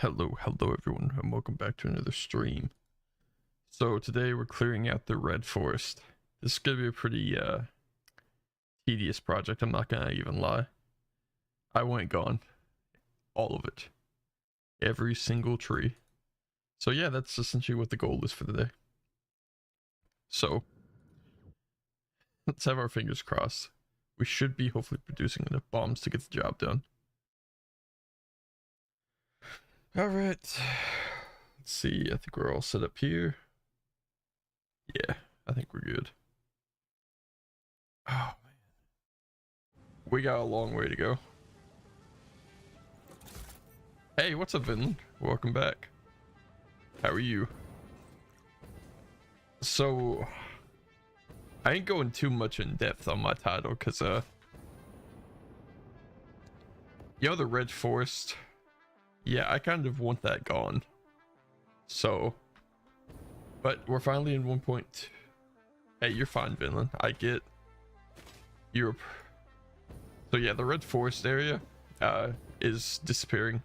Hello everyone, and welcome back to another stream. So today we're clearing out the red forest. This is gonna be a pretty tedious project, I'm not gonna even lie. I want it gone. All of it. Every single tree. So yeah, that's essentially what the goal is for the day. So let's have our fingers crossed. We should be hopefully producing enough bombs to get the job done. Alright. Let's see, I think we're all set up here. Yeah, I think we're good. Oh man. We got a long way to go. Hey, what's up, Vinland? Welcome back. How are you? So, I ain't going too much in depth on my title, because, the red forest, yeah, I kind of want that gone. So, but we're finally in 1.2. Hey, you're fine, Vinland. I get Europe. So yeah, the red forest area is disappearing.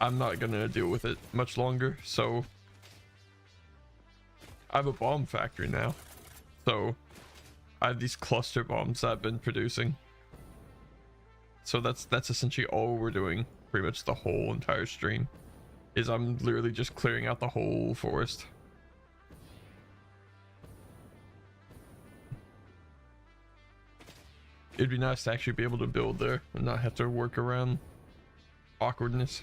I'm not gonna deal with it much longer, so I have a bomb factory now. So I have these cluster bombs that I've been producing. So that's essentially all we're doing pretty much the whole entire stream, is I'm literally just clearing out the whole forest. It'd be nice to actually be able to build there and not have to work around awkwardness.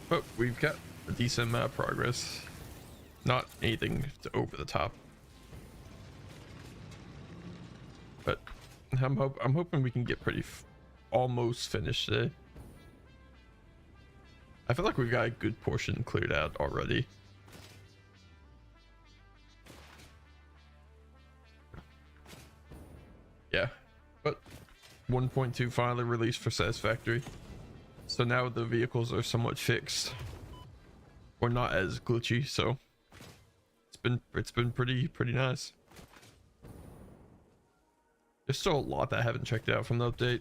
But we've got a decent amount of progress. Not anything over the top. But I'm hoping we can get pretty almost finished today. I feel like we've got a good portion cleared out already. Yeah, but 1.2 finally released for Satisfactory. So now the vehicles are somewhat fixed, or not as glitchy, so it's been pretty nice. There's still a lot that I haven't checked out from the update.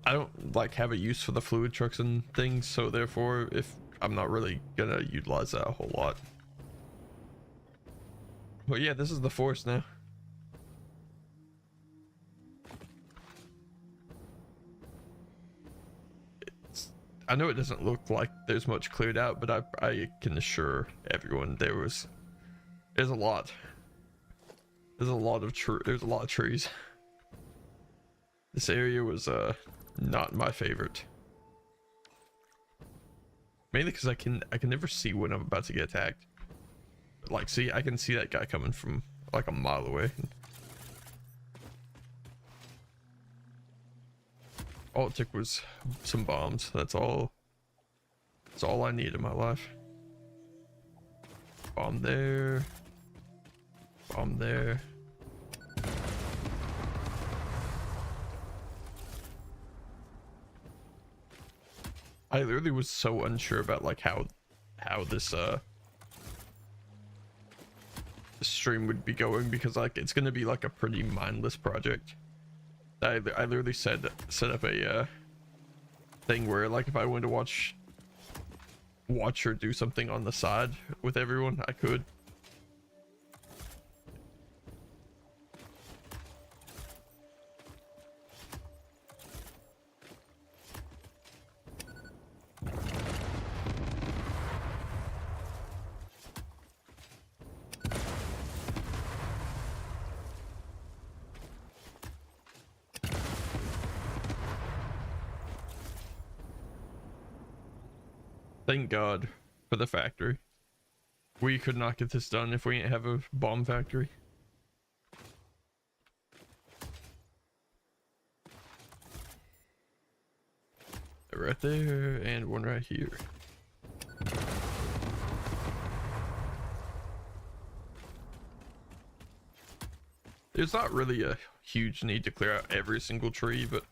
I don't like have a use for the fluid trucks and things, so therefore if I'm not really gonna utilize that a whole lot. But yeah, this is the forest now. I know it doesn't look like there's much cleared out, but I can assure everyone there's a lot. There's a lot of trees. This area was not my favorite. Mainly because I can never see when I'm about to get attacked. Like, see, I can see that guy coming from like a mile away. All it took was some bombs. That's all I need in my life. Bomb there. Bomb there. I literally was so unsure about like how this stream would be going, because like it's gonna be like a pretty mindless project. I literally set up a thing where like if I wanted to watch or do something on the side with everyone, I could. Thank God for the factory. We could not get this done if we didn't have a bomb factory. Right there, and one right here. There's not really a huge need to clear out every single tree, but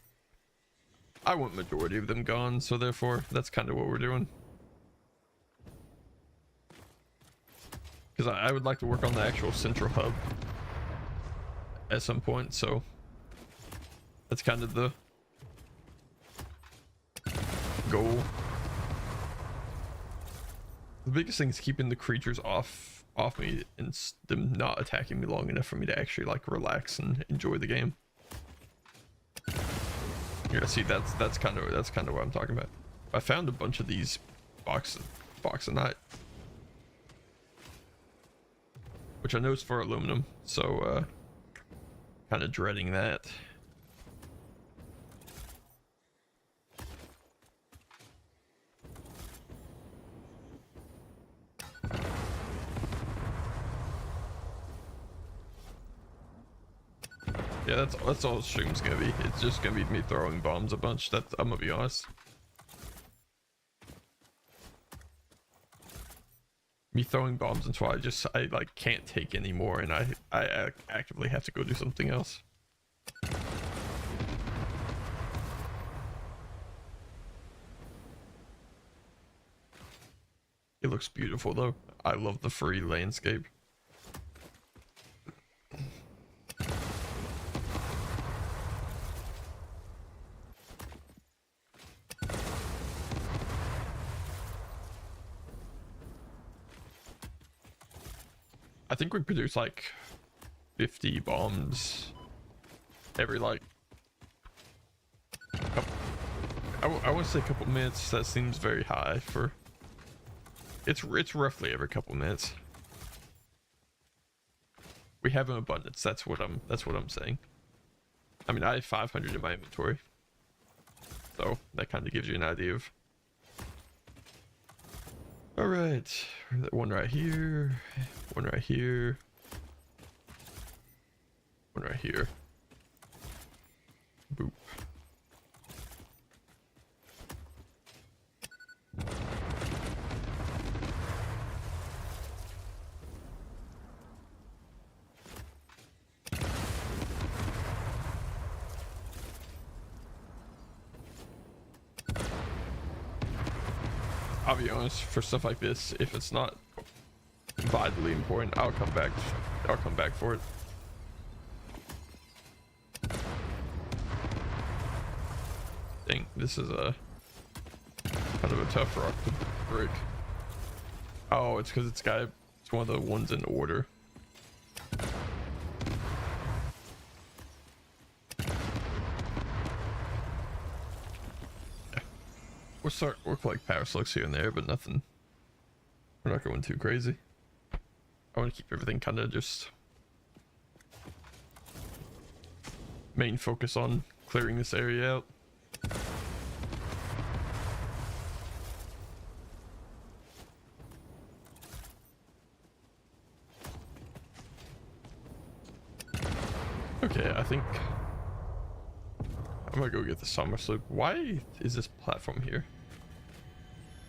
I want majority of them gone, so therefore that's kind of what we're doing. because I would like to work on the actual central hub at some point, so that's kind of the goal. The biggest thing is keeping the creatures off me and them not attacking me long enough for me to actually like relax and enjoy the game. Yeah, see, that's kind of what I'm talking about. I found a bunch of these box of night, which I know is for aluminum, so kind of dreading that. Yeah, that's all the stream's gonna be. It's just gonna be me throwing bombs a bunch. I'm gonna be honest. Me throwing bombs until I like can't take anymore, and I actively have to go do something else. It looks beautiful though. I love the free landscape. I think we produce like 50 bombs every like I want to say a couple minutes. That seems very high for it's roughly every couple minutes. We have an abundance. That's what I'm saying. I mean, I have 500 in my inventory, so that kind of gives you an idea of. All right, one right here, one right here, one right here. Boop. I'll be honest, for stuff like this, if it's not vitally important, I'll come back for it. Dang, this is a kind of a tough rock to break. Oh, it's because it's one of the ones in order. We'll collect power slugs here and there, but nothing. We're not going too crazy. I want to keep everything kind of just main focus on clearing this area out. Okay, I think I'm gonna go get the summer slope. Why is this platform here?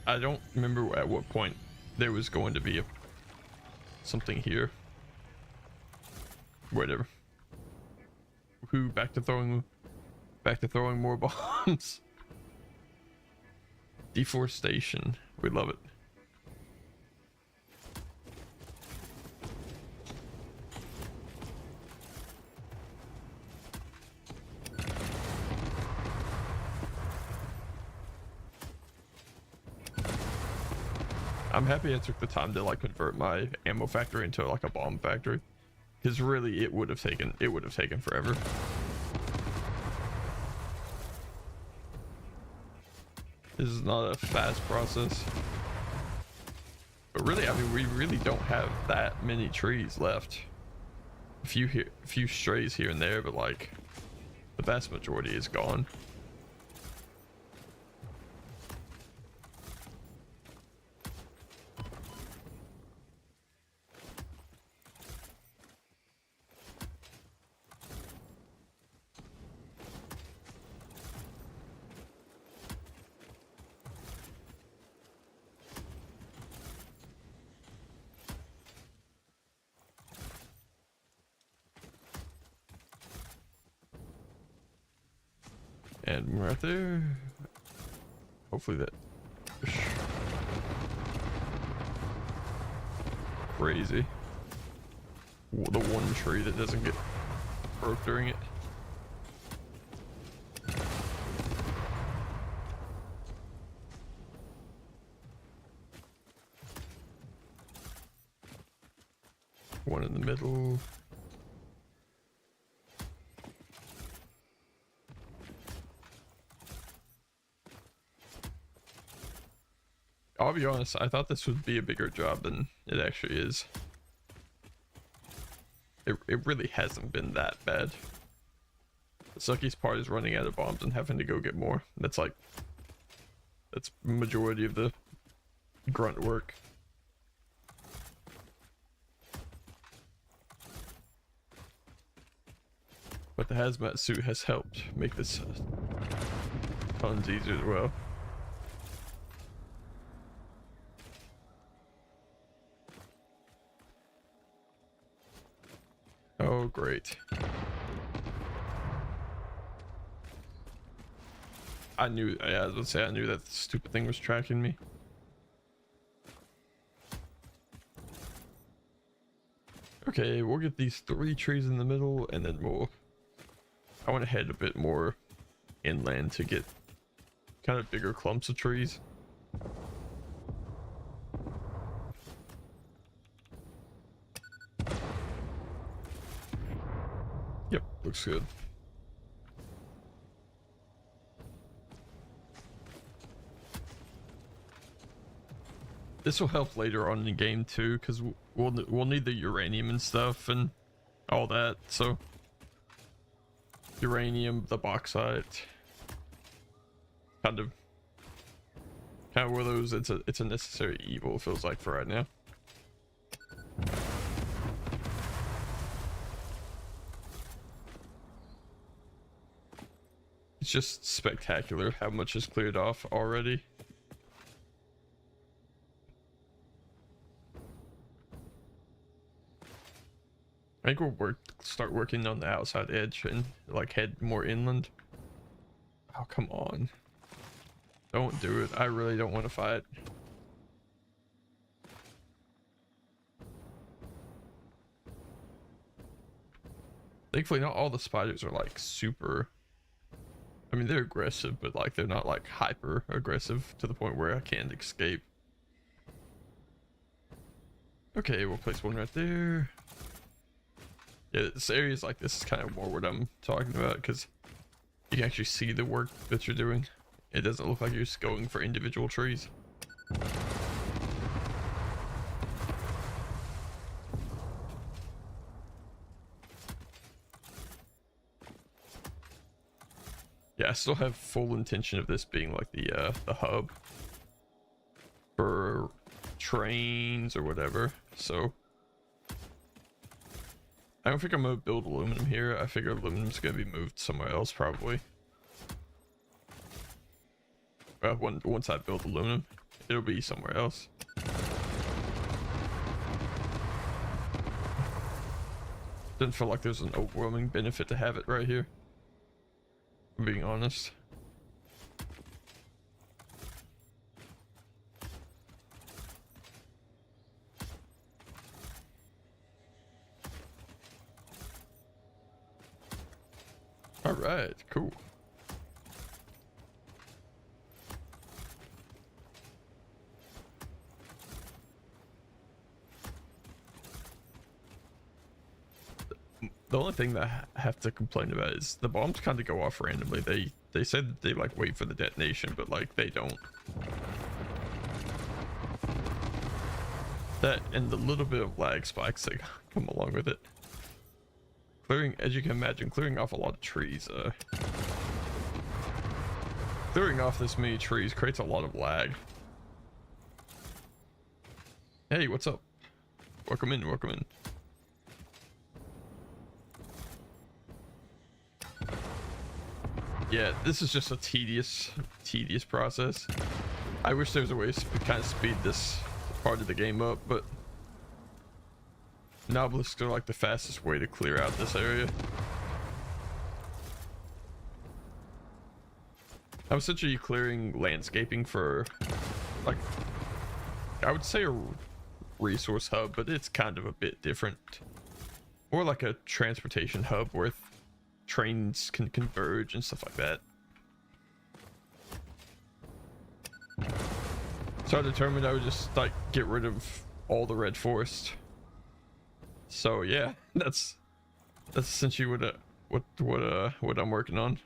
I don't remember at what point there was going to be something here. Whatever. Who back to throwing more bombs. Deforestation. We love it. I'm happy I took the time to like convert my ammo factory into like a bomb factory, because really it would have taken forever. This is not a fast process, but really, I mean, we really don't have that many trees left. A few strays here and there, but like the vast majority is gone. And right there. Hopefully that. crazy. The one tree that doesn't get broke during it. One in the middle. I'll be honest, I thought this would be a bigger job than it actually is. It really hasn't been that bad. The suckiest part is running out of bombs and having to go get more. That's majority of the grunt work. But the hazmat suit has helped make this tons easier as well. Oh, great. I knew, yeah, I was gonna say, I knew that the stupid thing was tracking me. Okay, we'll get these 3 trees in the middle, and then I want to head a bit more inland to get kind of bigger clumps of trees. Yep, looks good. This will help later on in the game too, because we'll need the uranium and stuff and all that. So uranium, the bauxite, kind of were those. It's a necessary evil, it feels like, for right now. It's just spectacular how much is cleared off already. I think we'll start working on the outside edge and like head more inland. Oh, come on. Don't do it. I really don't want to fight. Thankfully, not all the spiders are like super... I mean, they're aggressive, but like they're not like hyper aggressive to the point where I can't escape. Okay, we'll place one right there. Yeah, this area is like, this is kind of more what I'm talking about, because you can actually see the work that you're doing. It doesn't look like you're just going for individual trees. Yeah, I still have full intention of this being like the hub for trains or whatever. So I don't think I'm gonna build aluminum here. I figure aluminum's gonna be moved somewhere else probably. Once I build aluminum, it'll be somewhere else. Doesn't feel like there's an overwhelming benefit to have it right here, I'm being honest. All right, cool. The only thing that I have to complain about is the bombs kind of go off randomly. They said that they like wait for the detonation, but like they don't. That and the little bit of lag spikes that come along with it. Clearing, as you can imagine, clearing off a lot of trees. Clearing off this many trees creates a lot of lag. Hey, what's up? Welcome in, welcome in. Yeah, this is just a tedious process. I wish there was a way to kind of speed this part of the game up, but Nobelisks are like the fastest way to clear out this area. I'm essentially clearing landscaping for, like, I would say resource hub, but it's kind of a bit different. More like a transportation hub where trains can converge and stuff like that. So I determined I would just like get rid of all the red forest. So yeah, that's essentially what I'm working on.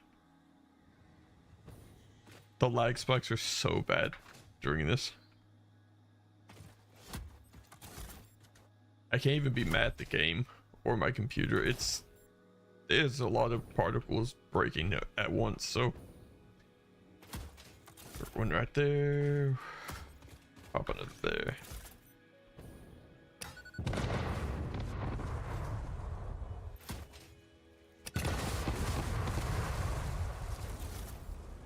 The lag spikes are so bad during this. I can't even be mad at the game or my computer. There's a lot of particles breaking at once, so one right there. Pop another there.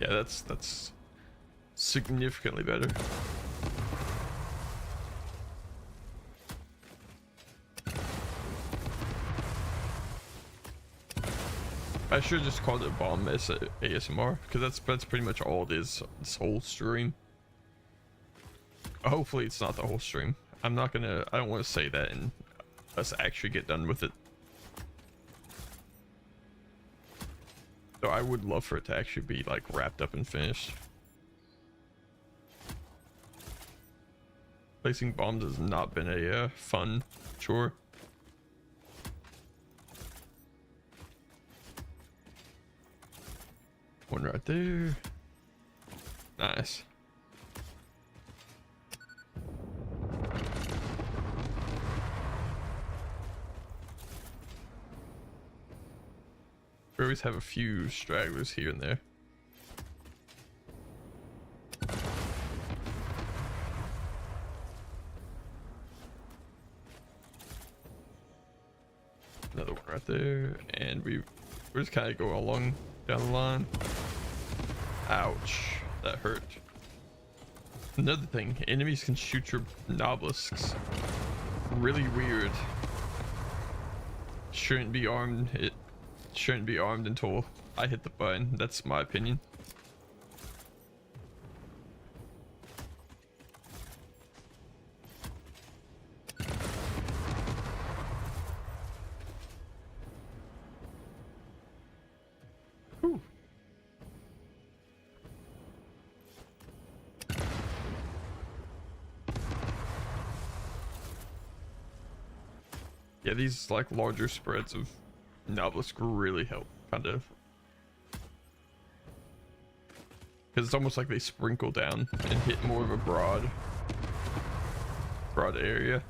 Yeah, that's significantly better. I should have just called it bomb ASMR, because that's pretty much all it is this whole stream. Hopefully it's not the whole stream. I don't want to say that and us actually get done with it. So I would love for it to actually be like wrapped up and finished. Placing bombs has not been a fun chore. One right there. Nice. We always have a few stragglers here and there. Another one right there, and we're just kind of going along down the line. Ouch, that hurt. Another thing, enemies can shoot your obelisks. Really weird. Shouldn't be armed. It shouldn't be armed until I hit the button. That's my opinion. Whew. Yeah, these like larger spreads of obelisk really help, kind of, because it's almost like they sprinkle down and hit more of a broad area.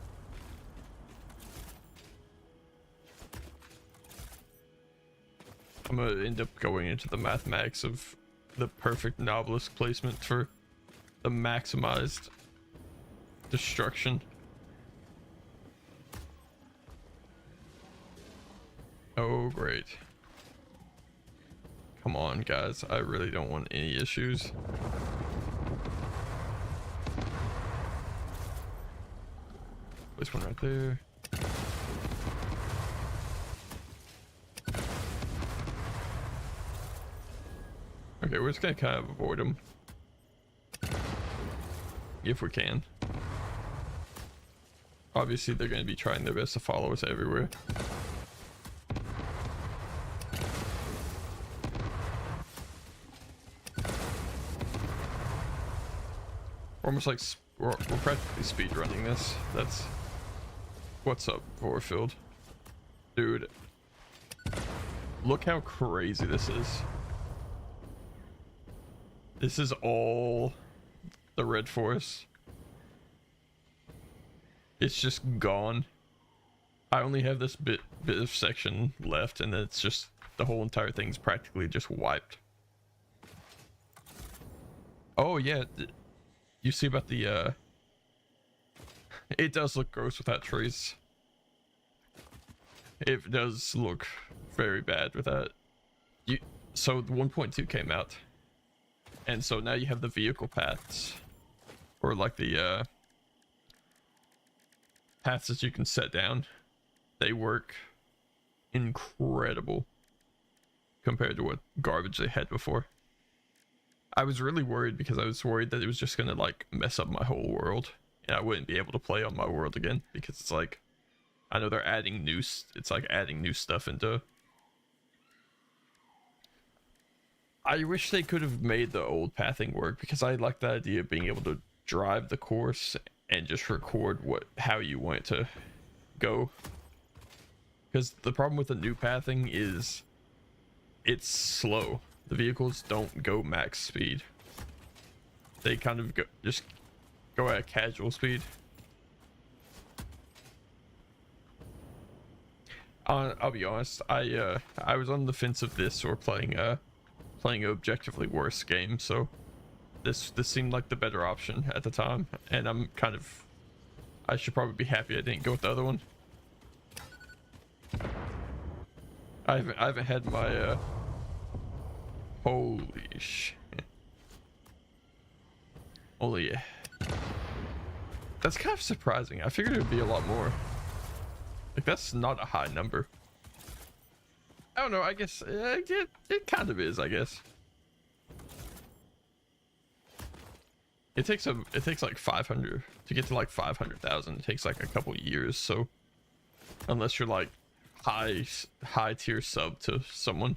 I'm gonna end up going into the mathematics of the perfect obelisk placement for the maximized destruction. Oh, great. Come on, guys. I really don't want any issues. This one right there. Okay, we're just gonna kind of avoid them. If we can. Obviously, they're gonna be trying their best to follow us everywhere. We're almost like we're practically speed running this. That's what's up, Vorfield. Dude, look how crazy this is. This is all the red forest. It's just gone. I only have this bit of section left, and it's just the whole entire thing's practically just wiped. Oh yeah. You see about the it does look gross without trees. It does look very bad with that. So the 1.2 came out, and so now you have the vehicle paths, or like the paths that you can set down. They work incredible compared to what garbage they had before. I was really worried because I was worried that it was just gonna like mess up my whole world, and I wouldn't be able to play on my world again, because it's like, I know they're adding it's like adding new stuff into. I wish they could have made the old pathing work, because I like the idea of being able to drive the course and just record how you want it to go. Because the problem with the new pathing is it's slow. The vehicles don't go max speed. They kind of just go at casual speed. I'll be honest, I was on the fence of this or playing an objectively worse game, so this seemed like the better option at the time, and I should probably be happy I didn't go with the other one. I haven't had my holy shit. Holy yeah. That's kind of surprising. I figured it would be a lot more. Like, that's not a high number. I don't know, I guess it kind of is, I guess. It takes like 500 to get to like 500,000. It takes like a couple years, so unless you're like high tier sub to someone.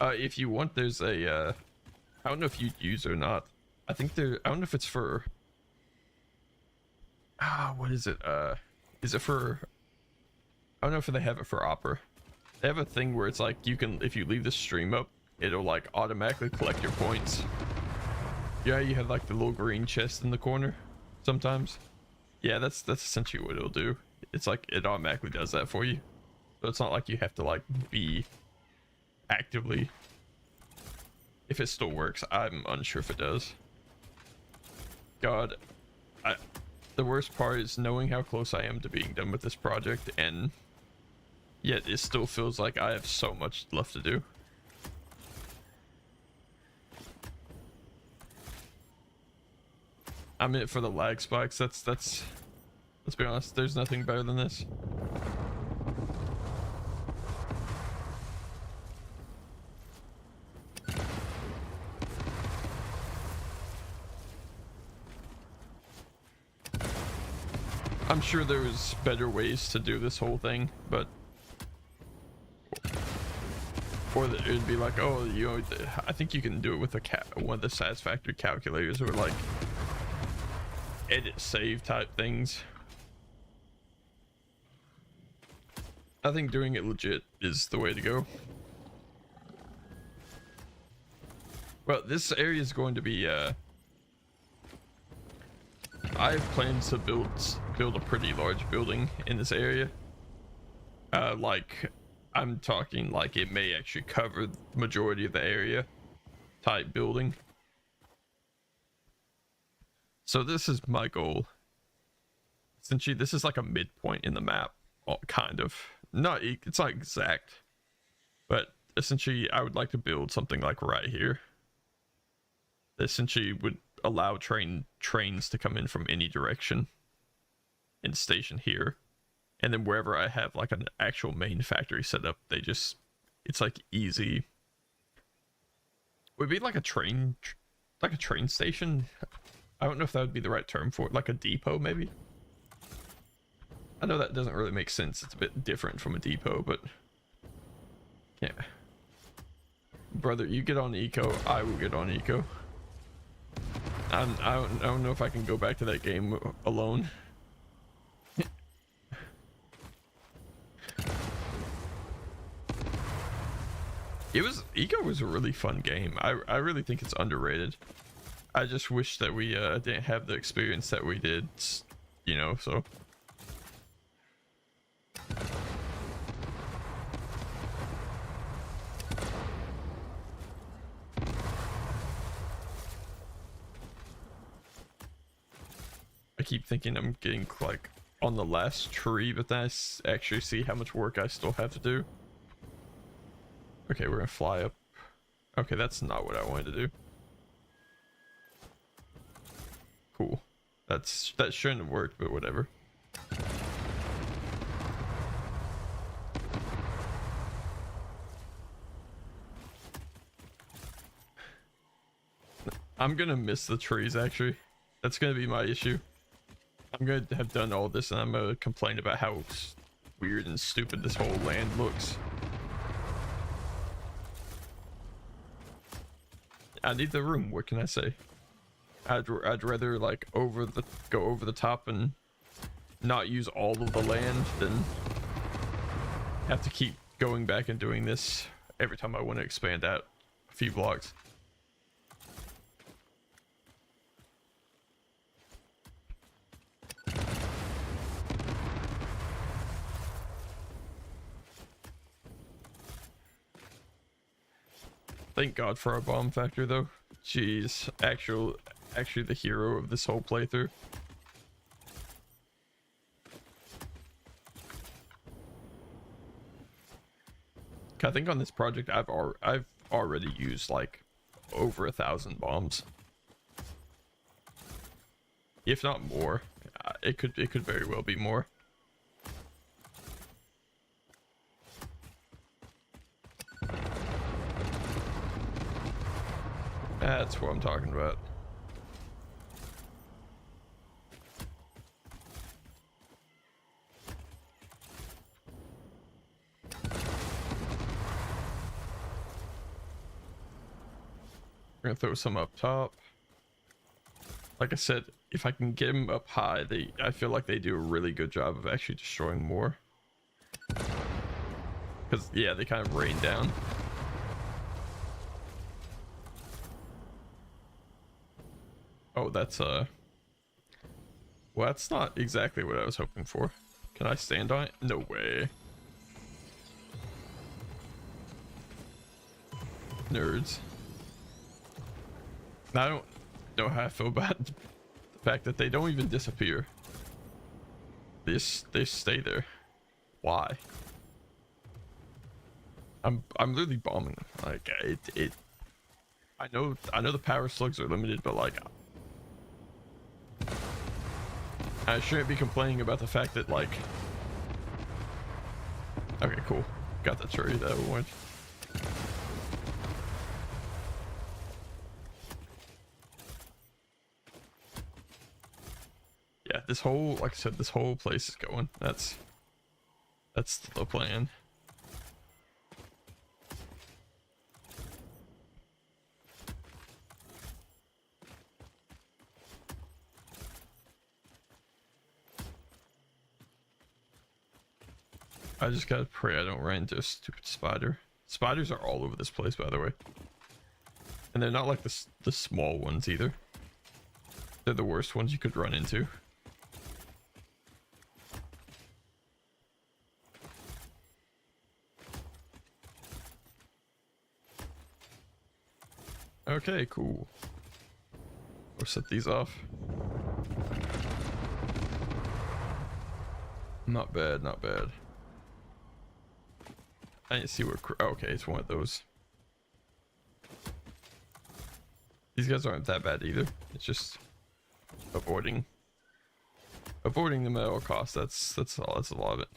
If you want, there's a I don't know if you'd use it or not. I think I don't know if it's for what is it? Is it for, I don't know if they have it for Opera. They have a thing where it's like you can, if you leave the stream up, it'll like automatically collect your points. Yeah, you have like the little green chest in the corner sometimes. Yeah, that's essentially what it'll do. It's like it automatically does that for you. So it's not like you have to like be actively. If it still works, I'm unsure if it does. God, the worst part is knowing how close I am to being done with this project, and yet it still feels like I have so much left to do. I'm in it for the lag spikes. Let's be honest, there's nothing better than this. I'm sure there was better ways to do this whole thing, but or it'd be like, oh, you know, I think you can do it with one of the Satisfactory calculators, or like edit save type things. I think doing it legit is the way to go. Well, this area is going to be I have plans to build a pretty large building in this area. Like, I'm talking like it may actually cover the majority of the area type building. So this is my goal. Essentially, this is like a midpoint in the map, kind of. Not, it's not exact, but essentially I would like to build something like right here. Essentially would allow trains to come in from any direction and station here, and then wherever I have like an actual main factory set up, it's like easy. Would be like a train station. I don't know if that would be the right term for it, like a depot maybe. I know that doesn't really make sense, it's a bit different from a depot, but yeah. Brother, you get on eco, I will get on eco. I don't know if I can go back to that game alone. Eco was a really fun game. I really think it's underrated. I just wish that we didn't have the experience that we did, you know, so. I keep thinking I'm getting like on the last tree, but then I actually see how much work I still have to do. Okay, we're gonna fly up. Okay, that's not what I wanted to do. Cool. That shouldn't have worked, but whatever. I'm gonna miss the trees, actually. That's gonna be my issue. I'm gonna have done all this and I'm gonna complain about how weird and stupid this whole land looks. I need the room, what can I say? I'd rather like go over the top and not use all of the land than have to keep going back and doing this every time I want to expand out a few blocks. Thank God for our bomb factor though. Jeez, actually the hero of this whole playthrough. I think on this project I've already used like over 1,000 bombs, if not more. It could very well be more. That's what I'm talking about. We're gonna throw some up top. Like I said, if I can get them up high, I feel like they do a really good job of actually destroying more. Because yeah, they kind of rain down. Oh, that's well, that's not exactly what I was hoping for. Can I stand on it? No way. Nerds. I don't know how I feel about the fact that they don't even disappear. They stay there. Why? I'm literally bombing them. Like I know the power slugs are limited, but like I shouldn't be complaining about the fact that like. Okay, cool. Got the tree that we want. Yeah, this whole, like I said, this whole place is going. That's the plan. I just gotta pray I don't run into a stupid spider. Spiders are all over this place, by the way. And they're not like the small ones either. They're the worst ones you could run into. Okay, cool. We'll set these off. Not bad, not bad. I didn't see what. Okay, it's one of those. These guys aren't that bad either. It's just avoiding them at all costs. That's all. That's a lot of it.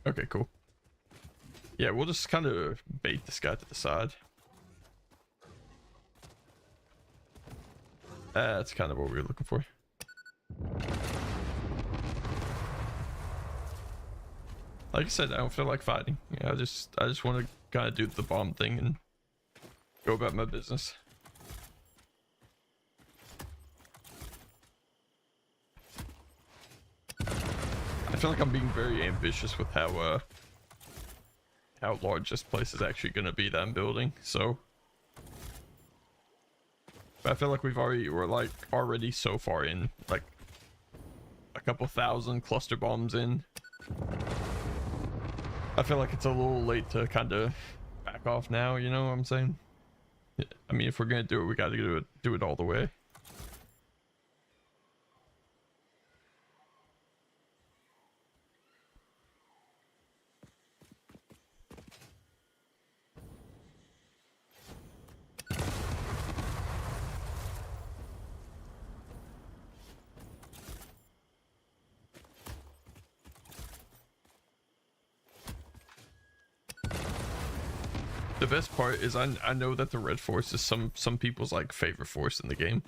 Okay, cool. Yeah, we'll just kind of bait this guy to the side. That's kind of what we were looking for. Like I said, I don't feel like fighting. Yeah, I just want to kind of do the bomb thing and go about my business. I feel like I'm being very ambitious with how large this place is actually going to be that I'm building. So I feel like we're like already so far in, like a couple thousand cluster bombs in. I feel like it's a little late to kind of back off now, you know what I'm saying? I mean, if we're gonna do it, we gotta do it all the way. The best part is I know that the red forest is some people's like favorite forest in the game.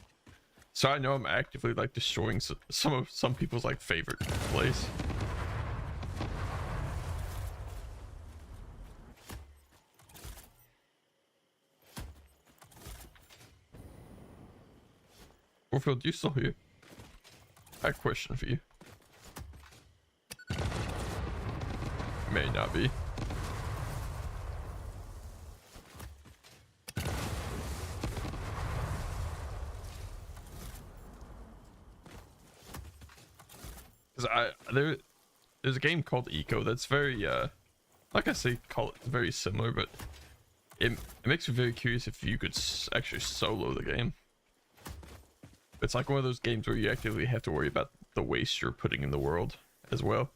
So I know I'm actively like destroying some people's like favorite place. Warfield, you still here? I have a question for you. May not be. Because there's a game called Eco that's very like I say, call it very similar, but it makes me very curious if you could actually solo the game. It's like one of those games where you actively have to worry about the waste you're putting in the world as well.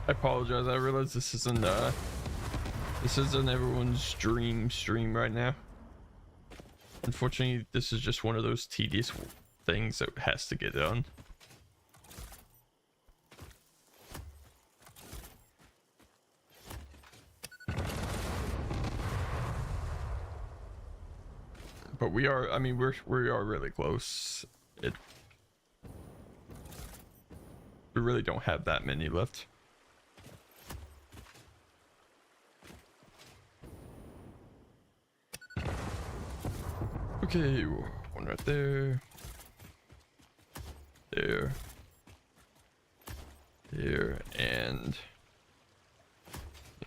I apologize. I realize this isn't everyone's dream stream right now. Unfortunately, this is just one of those tedious things that has to get done. But we are, I mean, we are really close. We really don't have that many left. Okay, one right there. There. There, and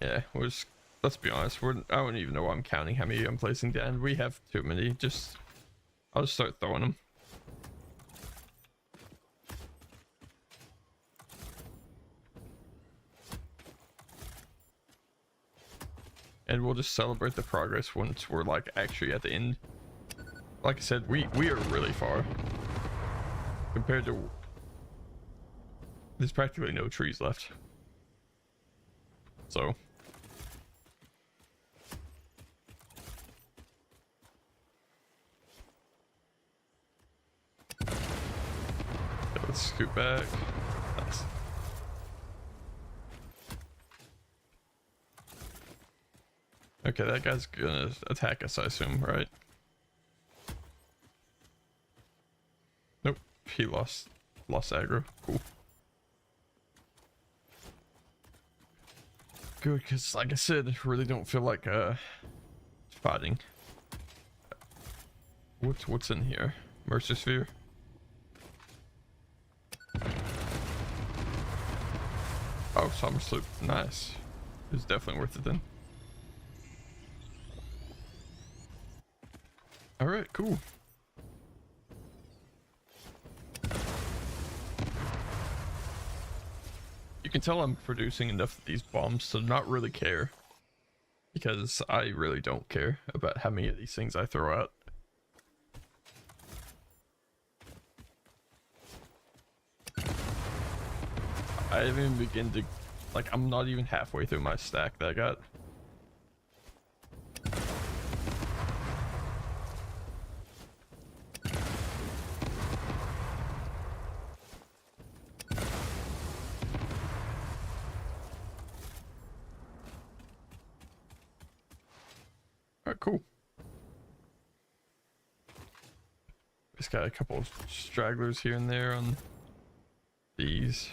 yeah, let's be honest, I don't even know why I'm counting how many I'm placing down. We have too many. I'll just start throwing them. And we'll just celebrate the progress once we're like actually at the end. Like I said, we are really far compared to, there's practically no trees left. So let's scoot back. Nice. Okay, that guy's gonna attack us, I assume, right? Nope, he lost aggro. Cool. Good, because like I said, I really don't feel like fighting. What's in here? Mercy Sphere. Oh, Summer Sloop. Nice. It's definitely worth it then. Alright, cool. You can tell I'm producing enough of these bombs to not really care. Because I really don't care about how many of these things I throw out. I haven't even begun to, like, I'm not even halfway through my stack that I got. Alright, cool. Just got a couple of stragglers here and there on these.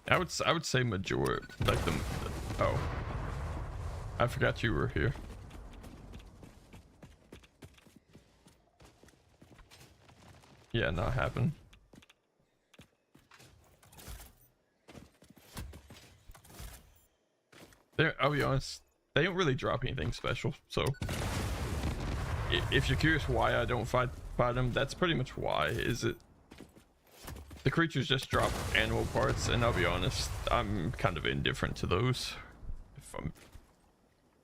I would say majority, like oh, I forgot you were here. Yeah, not happen. I'll be honest, they don't really drop anything special, so if you're curious why I don't fight them, that's pretty much why. The creatures just drop animal parts, and I'll be honest, I'm kind of indifferent to those, if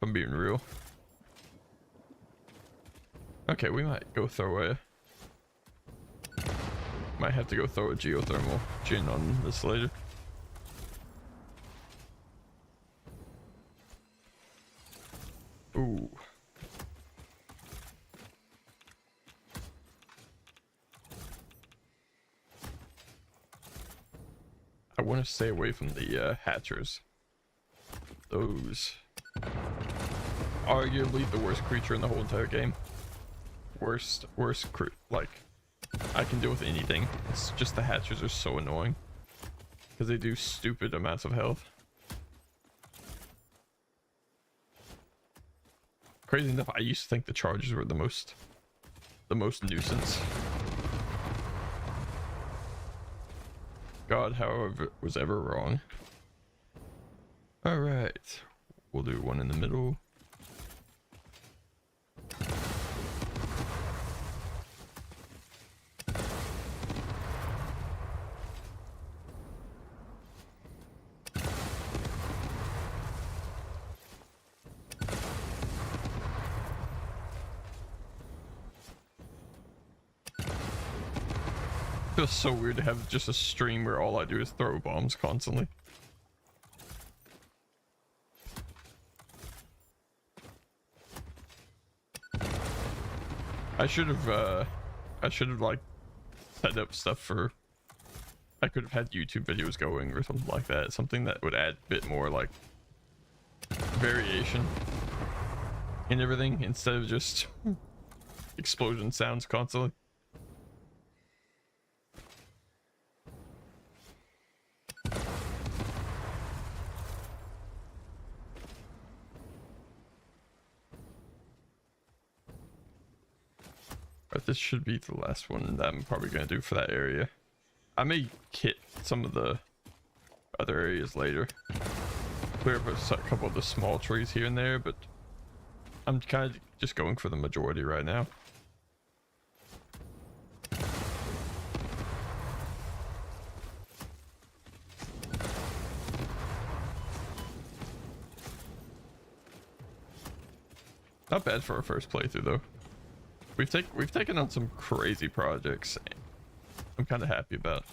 I'm being real. Okay, we might go throw Might have to go throw a geothermal gin on this later. Ooh. I want to stay away from the hatchers. Those arguably the worst creature in the whole entire game. Worst like, I can deal with anything. It's just the hatchers are so annoying because they do stupid amounts of health. Crazy enough, I used to think the chargers were the most nuisance. God, however, was ever wrong. All right, we'll do one in the middle. Feels so weird to have just a stream where all I do is throw bombs constantly. I should have like set up stuff for, I could have had YouTube videos going or something like that, something that would add a bit more like variation in everything instead of just explosion sounds constantly. But this should be the last one that I'm probably going to do for that area. I may hit some of the other areas later. Clear up a couple of the small trees here and there, but I'm kind of just going for the majority right now. Not bad for our first playthrough though. We've taken on some crazy projects. I'm kind of happy about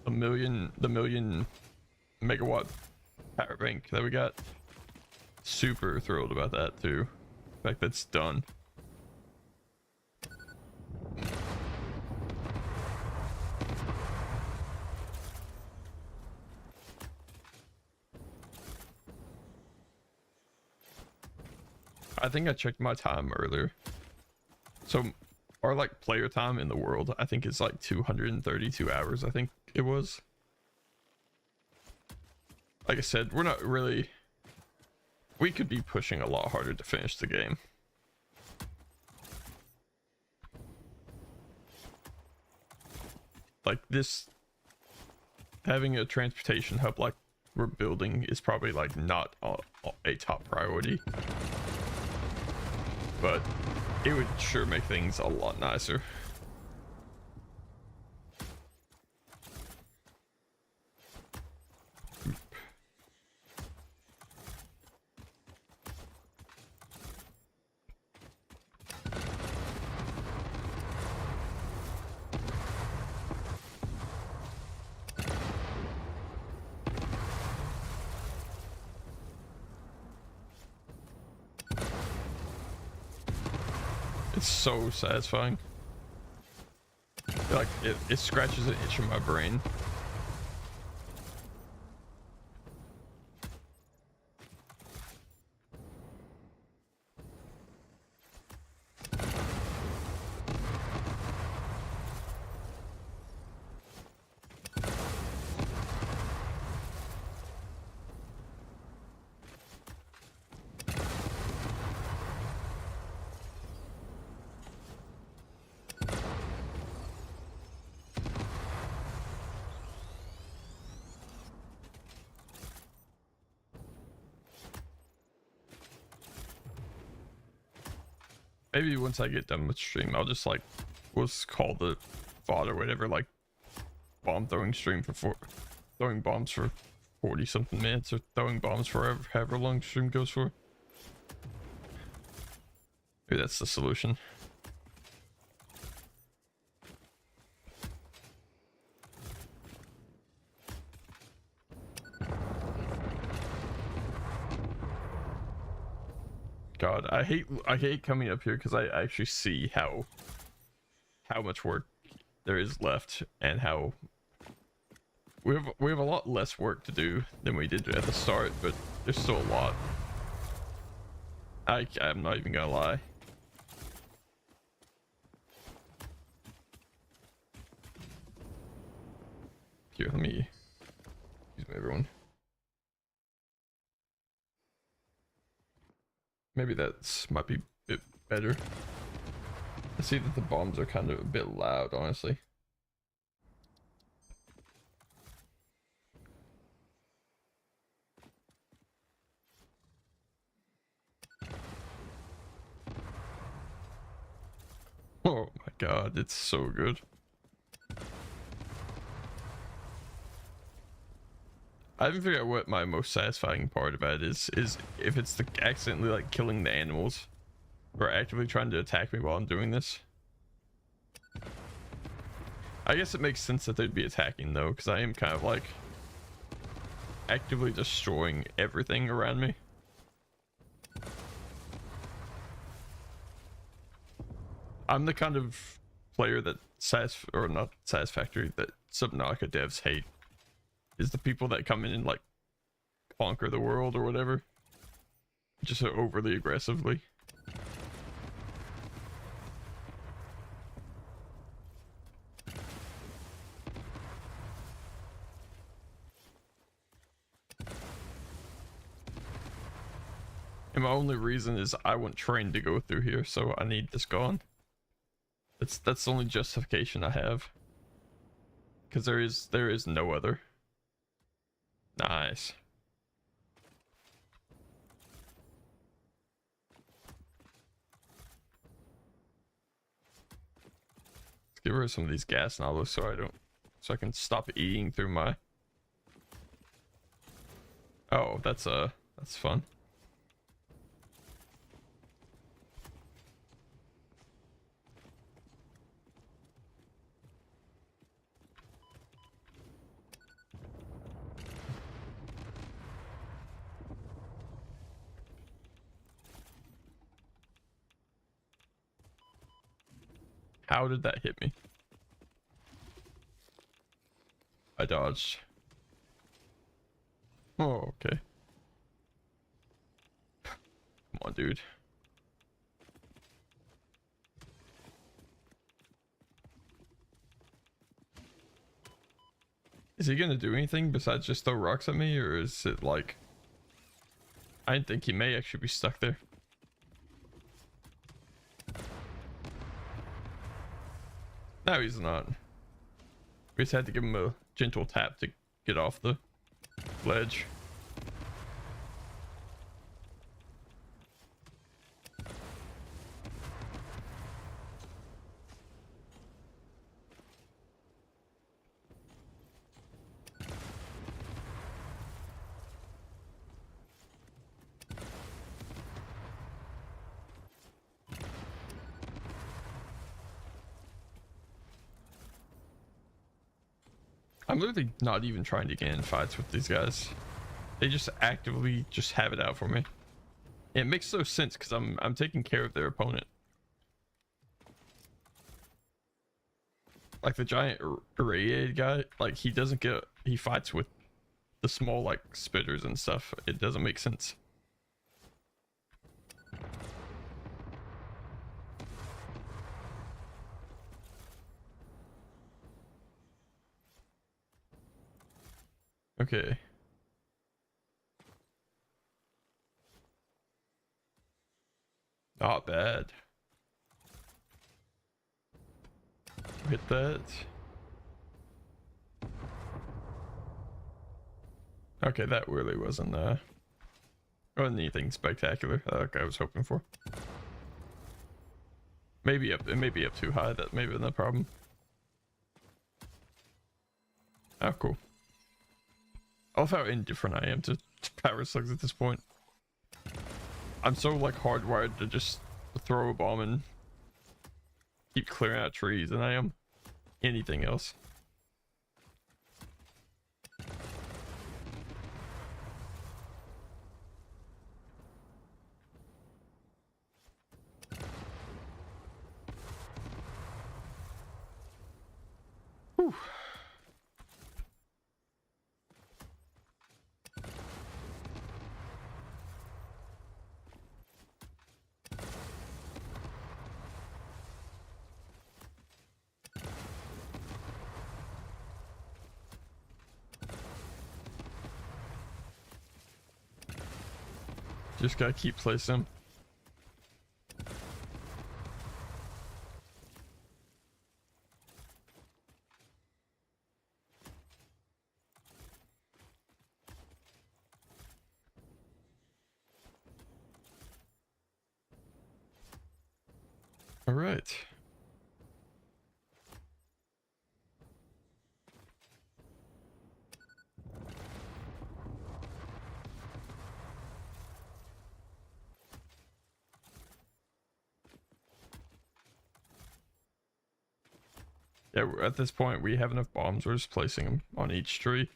the million megawatt power bank that we got. Super thrilled about that too. The fact that's done. I think I checked my time earlier. So our like player time in the world, I think it's like 232 hours, I think it was. Like I said, we're not really, we could be pushing a lot harder to finish the game. Like this, having a transportation hub like we're building is probably like not a top priority. But it would sure make things a lot nicer. It's so satisfying. Like it scratches an itch in my brain. Maybe once I get done with stream, I'll just like, we'll just call the VOD or whatever, like bomb throwing stream for throwing bombs for 40 something minutes, or throwing bombs for however long stream goes for. Maybe that's the solution. God, I hate coming up here because I actually see how much work there is left and how we have a lot less work to do than we did at the start, but there's still a lot. I'm not even gonna lie. Here, let me use everyone. Maybe that's might be a bit better. I see that the bombs are kind of a bit loud, honestly. Oh my god, it's so good. I haven't figured out what my most satisfying part about it is if it's the accidentally like killing the animals or actively trying to attack me while I'm doing this. I guess it makes sense that they'd be attacking though, because I am kind of like actively destroying everything around me. I'm the kind of player that Satisfactory, that Subnautica devs hate. Is the people that come in and like conquer the world or whatever, just so overly aggressively. And my only reason is I want train to go through here, so I need this gone. That's the only justification I have, because there is no other. Nice. Let's get rid of some of these gas nozzles so I can stop eating through my. Oh, that's fun. How did that hit me? I dodged. Oh, okay. Come on, dude. Is he gonna do anything besides just throw rocks at me, or is it like... I think he may actually be stuck there. No, he's not. We just had to give him a gentle tap to get off the ledge. I'm literally not even trying to get in fights with these guys. They just actively just have it out for me. It makes no sense because I'm taking care of their opponent. Like the giant irradiated guy, like he fights with the small like spitters and stuff. It doesn't make sense. Okay. Not bad. Hit that. Okay, that really wasn't anything spectacular like I was hoping for. Maybe up, it may be up too high. That may be the problem. Oh, cool. I love how indifferent I am to power slugs at this point. I'm so like hardwired to just throw a bomb and keep clearing out trees than I am anything else. Whew. Just gotta keep placing them. All right. Yeah, at this point we have enough bombs. We're just placing them on each tree.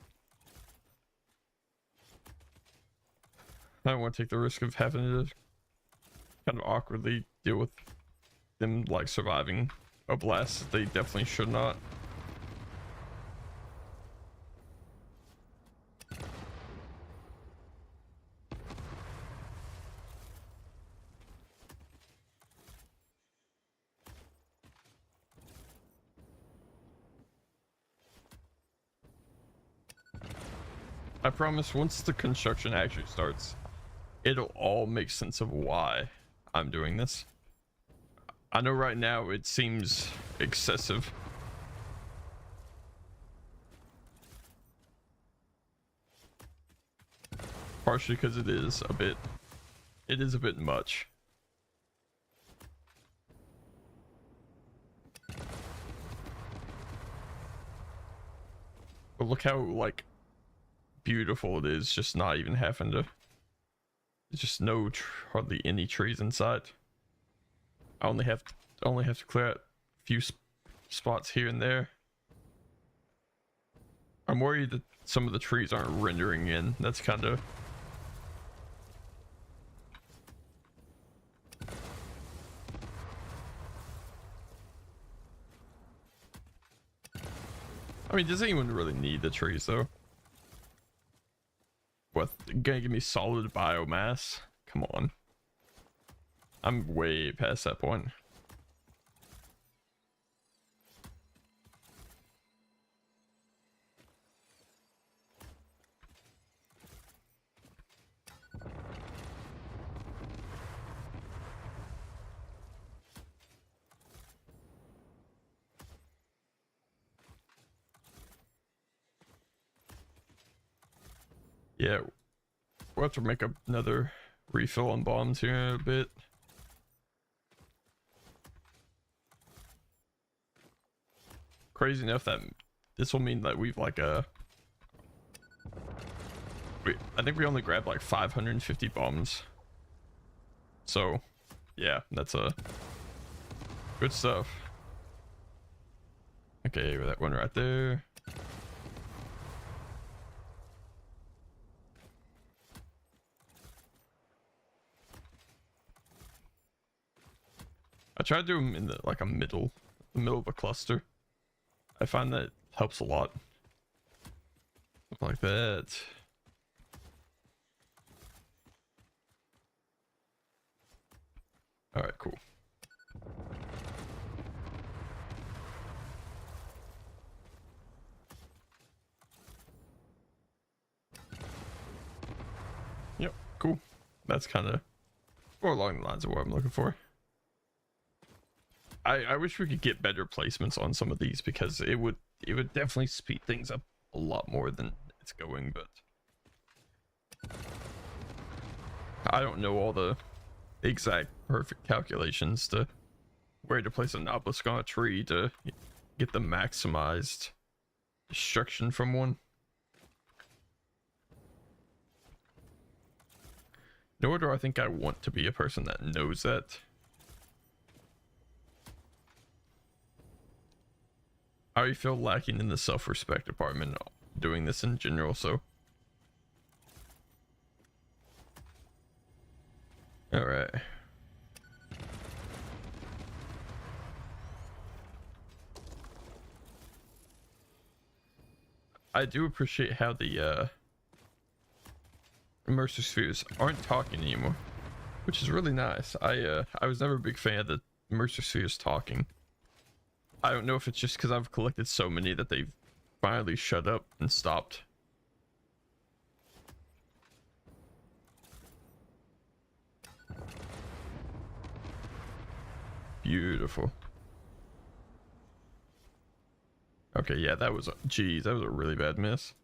I don't want to take the risk of having to kind of awkwardly deal with them like surviving a blast. They definitely should not. I promise once the construction actually starts, it'll all make sense of why I'm doing this. I know right now it seems excessive. Partially because it is a bit much. But look how like beautiful it is, just not even having to, there's just no hardly any trees inside. I only have to clear out a few spots here and there. I'm worried that some of the trees aren't rendering in. That's kind of, I mean, does anyone really need the trees though? What, gonna give me solid biomass? Come on. I'm way past that point. Yeah, we'll have to make another refill on bombs here in a bit. Crazy enough that this will mean that we've like I think we only grabbed like 550 bombs. So yeah, that's good stuff. Okay, that one right there. I try to do them in the middle of a cluster. I find that helps a lot. Like that. All right, cool. Yep, cool. That's kind of more along the lines of what I'm looking for. I wish we could get better placements on some of these because it would definitely speed things up a lot more than it's going, but I don't know all the exact perfect calculations to where to place an obelisk on a tree to get the maximized destruction from one. Nor do I think I want to be a person that knows that. I feel lacking in the self-respect department doing this in general, so. Alright. I do appreciate how the immersive spheres aren't talking anymore, which is really nice. I was never a big fan of the immersive spheres talking. I don't know if it's just because I've collected so many that they've finally shut up and stopped. Beautiful. Okay, yeah, that was geez, that was a really bad miss.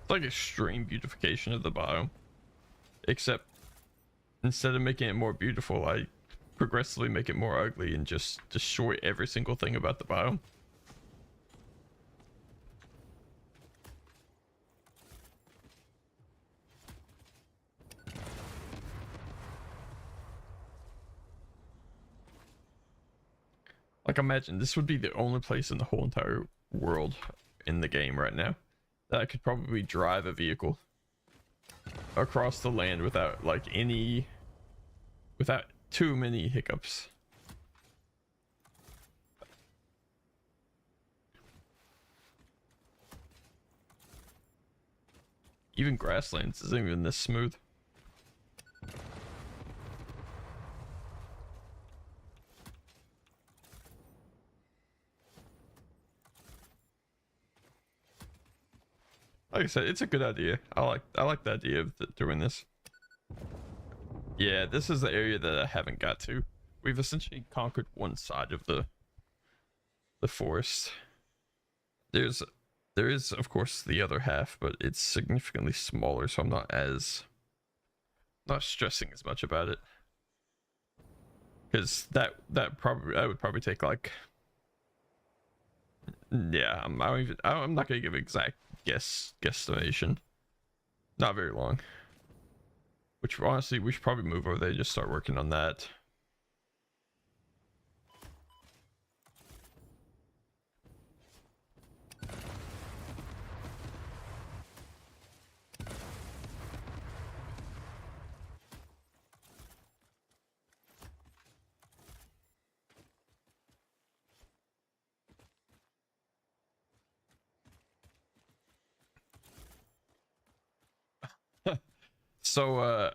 It's like extreme beautification of the biome, except instead of making it more beautiful, I progressively make it more ugly and just destroy every single thing about the biome. Like, imagine this would be the only place in the whole entire world in the game right now that I could probably drive a vehicle across the land without like without too many hiccups. Even grasslands isn't even this smooth. Like I said, it's a good idea. I like the idea of doing this. Yeah, this is the area that I haven't got to. We've essentially conquered one side of the forest. There is of course the other half, but it's significantly smaller, so I'm not stressing as much about it. Because that would probably take like, yeah, I'm not gonna give an exact guesstimation. Not very long. Which honestly, we should probably move over there and just start working on that. So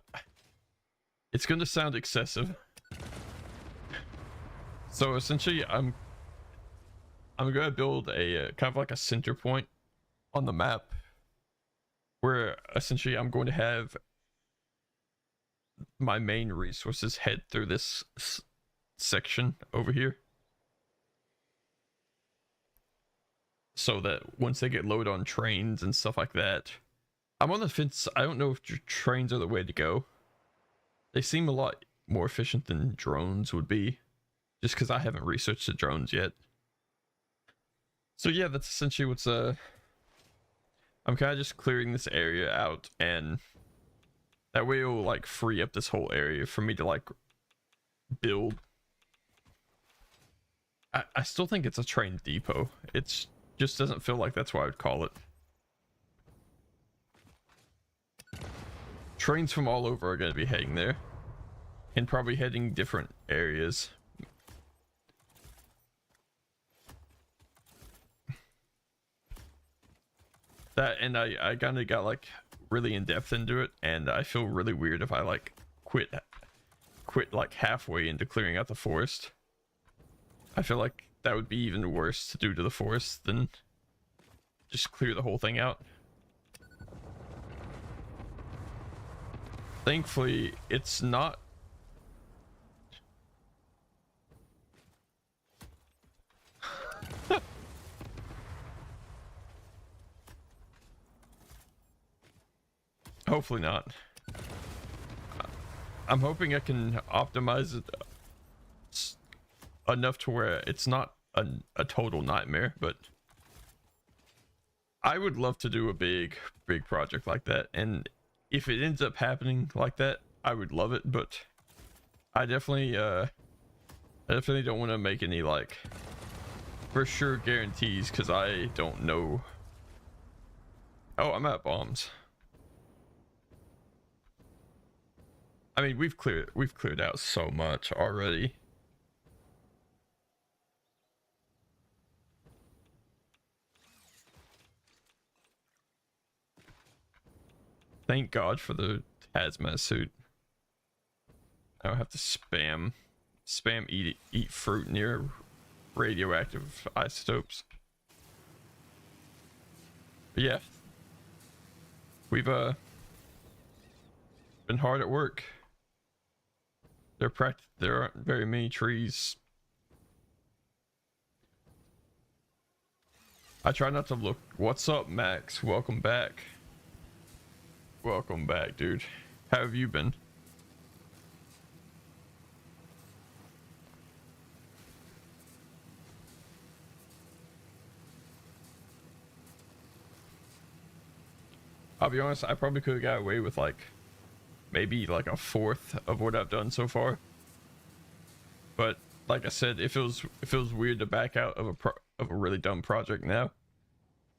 it's going to sound excessive. So essentially I'm going to build a kind of like a center point on the map where essentially I'm going to have my main resources head through this section over here, so that once they get loaded on trains and stuff like that, I'm on the fence. I don't know if trains are the way to go. They seem a lot more efficient than drones would be, just because I haven't researched the drones yet. So yeah, that's essentially what's I'm kind of just clearing this area out, and that way it'll like free up this whole area for me to like build. I still think it's a train depot. It's just doesn't feel like that's what I would call it. Trains from all over are going to be heading there, and probably heading different areas. That, and I kind of got like really in depth into it, and I feel really weird if I like quit like halfway into clearing out the forest. I feel like that would be even worse to do to the forest than just clear the whole thing out. Thankfully, it's not. Hopefully not. I'm hoping I can optimize it enough to where it's not a total nightmare, but I would love to do a big project like that, and if it ends up happening like that, I would love it. But I definitely I definitely don't want to make any like for sure guarantees because I don't know. Oh, I'm at bombs. I mean, we've cleared out so much already. Thank God for the hazmat suit. I don't have to spam eat fruit near radioactive isotopes. But yeah, we've been hard at work. There aren't very many trees. I try not to look. What's up, Max? Welcome back. Welcome back, dude. How have you been? I'll be honest, I probably could have got away with like maybe like a fourth of what I've done so far. But like I said, it feels weird to back out of a really dumb project now,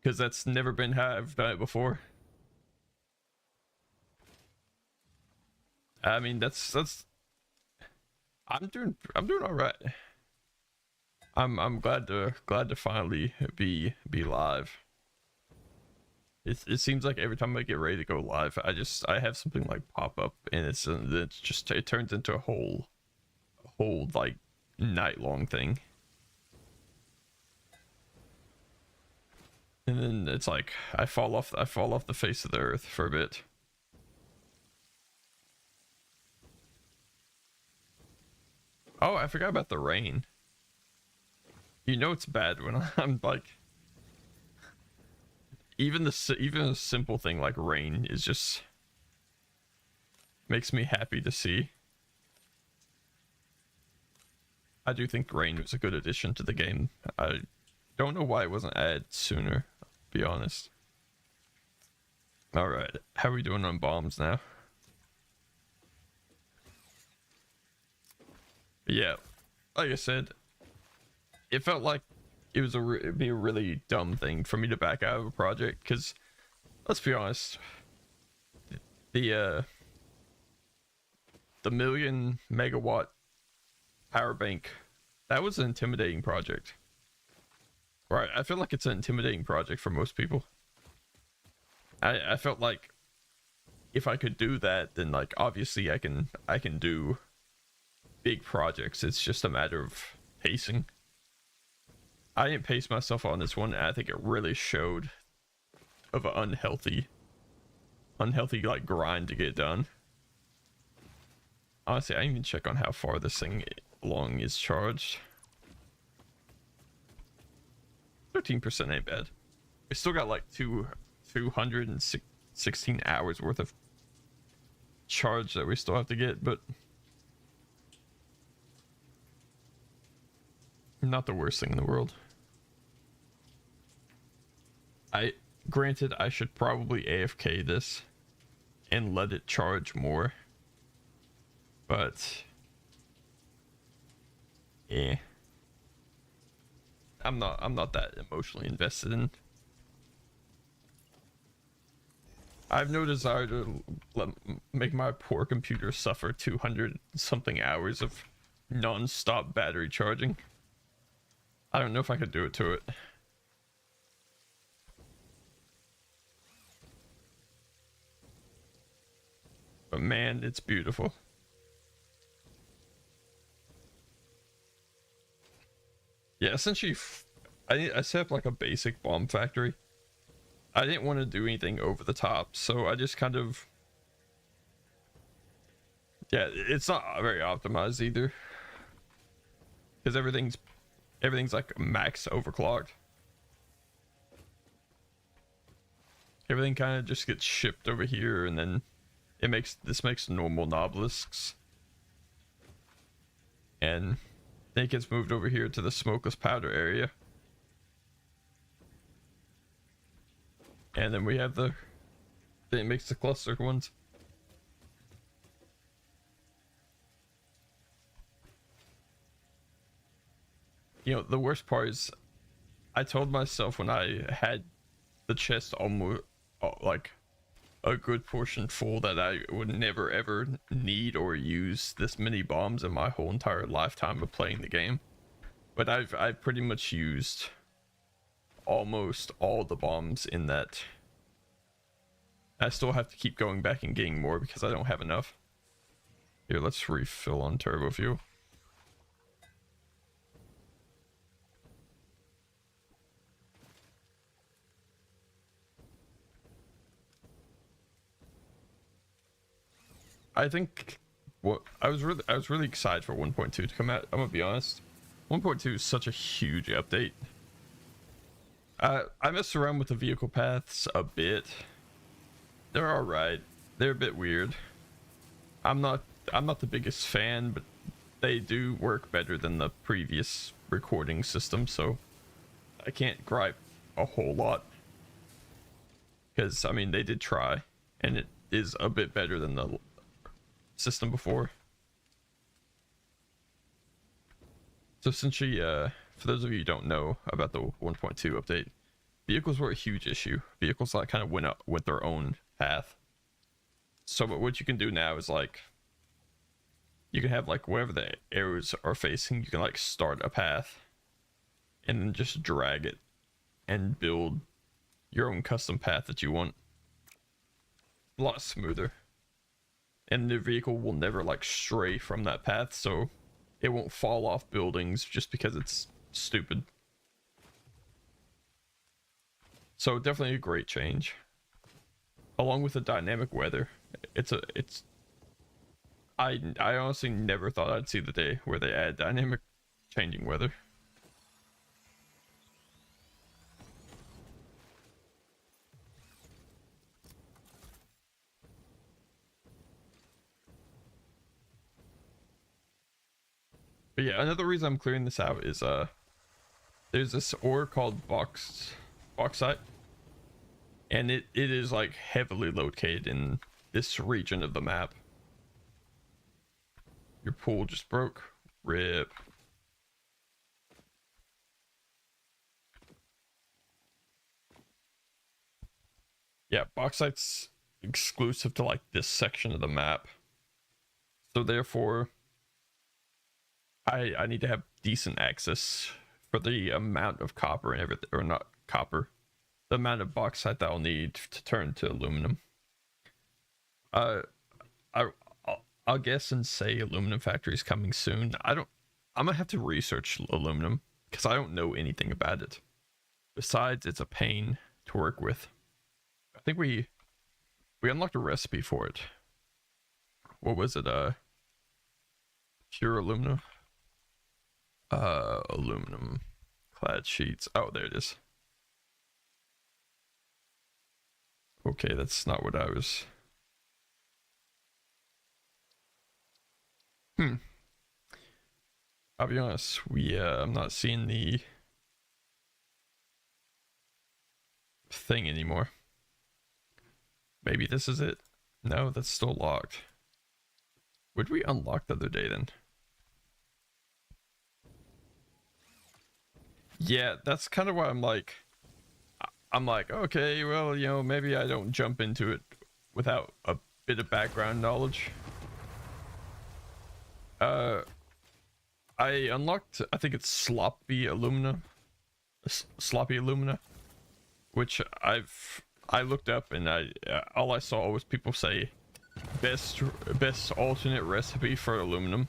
because that's never been how I've done it before. I mean, that's I'm doing all right. I'm glad to finally be live. It seems like every time I get ready to go live, I have something like pop up, and it turns into a whole like night long thing, and then it's like I fall off the face of the earth for a bit. Oh, I forgot about the rain. You know it's bad when I'm like, even a simple thing like rain is just makes me happy to see. I do think rain was a good addition to the game. I don't know why it wasn't added sooner, to be honest. Alright, how are we doing on bombs now? But yeah, like I said, it felt like it was it'd be a really dumb thing for me to back out of a project, because let's be honest, the 1,000,000 megawatt power bank, that was an intimidating project. Right, I feel like it's an intimidating project for most people. I felt like if I could do that, then like obviously I can do big projects. It's just a matter of pacing. I didn't pace myself on this one, and I think it really showed of an unhealthy like grind to get done. Honestly, I didn't even check on how far this thing long is charged. 13% ain't bad. We still got like 216 hours worth of charge that we still have to get, but not the worst thing in the world. Granted, I should probably AFK this and let it charge more, but yeah, I'm not that emotionally invested in. I have no desire to make my poor computer suffer 200 something hours of non-stop battery charging. I don't know if I could do it to it. But man, it's beautiful. Yeah, essentially, I set up like a basic bomb factory. I didn't want to do anything over the top, so I just kind of... Yeah, it's not very optimized either, because everything's like max overclocked. Everything kind of just gets shipped over here, and then this makes normal nobelisks, and then it gets moved over here to the smokeless powder area, and then we have then it makes the cluster ones. You know, the worst part is I told myself when I had the chest almost like a good portion full that I would never ever need or use this many bombs in my whole entire lifetime of playing the game. But I've pretty much used almost all the bombs in that. I still have to keep going back and getting more because I don't have enough. Here, let's refill on turbo fuel. I think what I was really excited for 1.2 to come out. I'm gonna be honest. 1.2 is such a huge update. I messed around with the vehicle paths a bit. They're alright. They're a bit weird. I'm not the biggest fan, but they do work better than the previous recording system, so I can't gripe a whole lot. Because, I mean, they did try, and it is a bit better than the system before. So essentially, for those of you who don't know about the 1.2 update, vehicles were a huge issue. Vehicles like kind of went up with their own path. So what you can do now is like, you can have like wherever the arrows are facing, you can like start a path and then just drag it and build your own custom path that you want. A lot smoother. And the vehicle will never like stray from that path, so it won't fall off buildings just because it's stupid. So definitely a great change. Along with the dynamic weather. I honestly never thought I'd see the day where they add dynamic changing weather. But yeah, another reason I'm clearing this out is there's this ore called bauxite, and it is like heavily located in this region of the map. Your pool just broke. Rip. Yeah, bauxite's exclusive to like this section of the map, so therefore I need to have decent access for the amount of copper and everything, or not copper, the amount of bauxite that I'll need to turn to aluminum. I'll guess and say aluminum factory is coming soon. I'm gonna have to research aluminum because I don't know anything about it. Besides, it's a pain to work with. I think we unlocked a recipe for it. What was it? Pure aluminum. Aluminum clad sheets. Oh, there it is. Okay, that's not what I was. I'll be honest, I'm not seeing the thing anymore. Maybe this is it. No, that's still locked. Would we unlock the other day then? Yeah, that's kind of why I'm like, okay, well, you know, maybe I don't jump into it without a bit of background knowledge. I unlocked, I think it's sloppy alumina, which I looked up and all I saw was people say best alternate recipe for aluminum,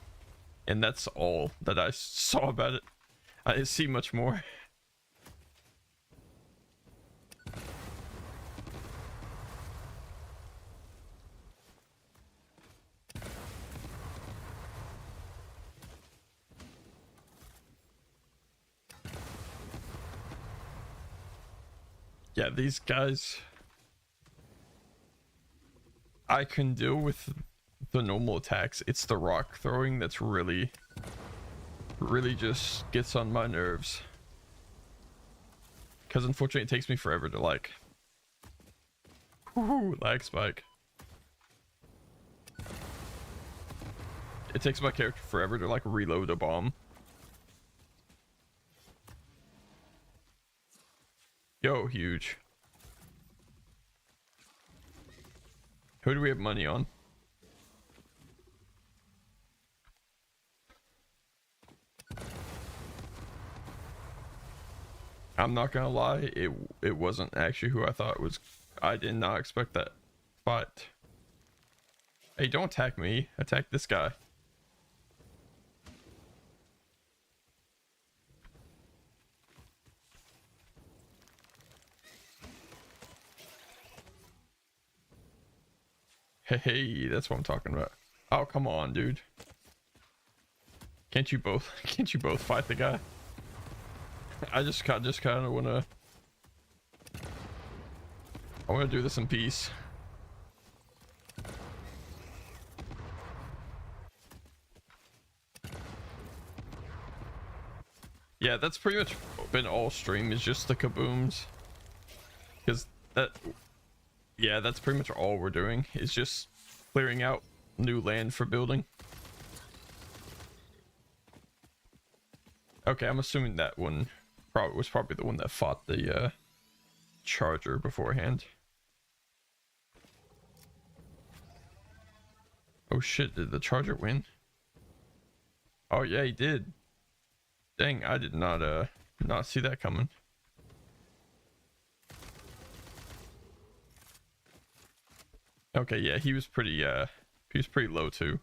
and that's all that I saw about it. I didn't see much more. Yeah, these guys, I can deal with the normal attacks. It's the rock throwing that's really just gets on my nerves. Because unfortunately it takes me forever to like... Whoo, lag spike. It takes my character forever to like reload a bomb. huge. Who do we have money on? I'm not gonna lie, it wasn't actually who I thought it was. I did not expect that fight. Hey, don't attack me. Attack this guy. Hey, that's what I'm talking about. Oh, come on, dude. Can't you both fight the guy? I just kind of wanna do this in peace. Yeah, that's pretty much been all stream, is just the kabooms. Because yeah, that's pretty much all we're doing, is just clearing out new land for building. Okay, I'm assuming that one was probably the one that fought the charger beforehand. Oh shit, did the charger win? Oh yeah, he did. Dang, I did not see that coming. Okay, yeah, he was pretty low too.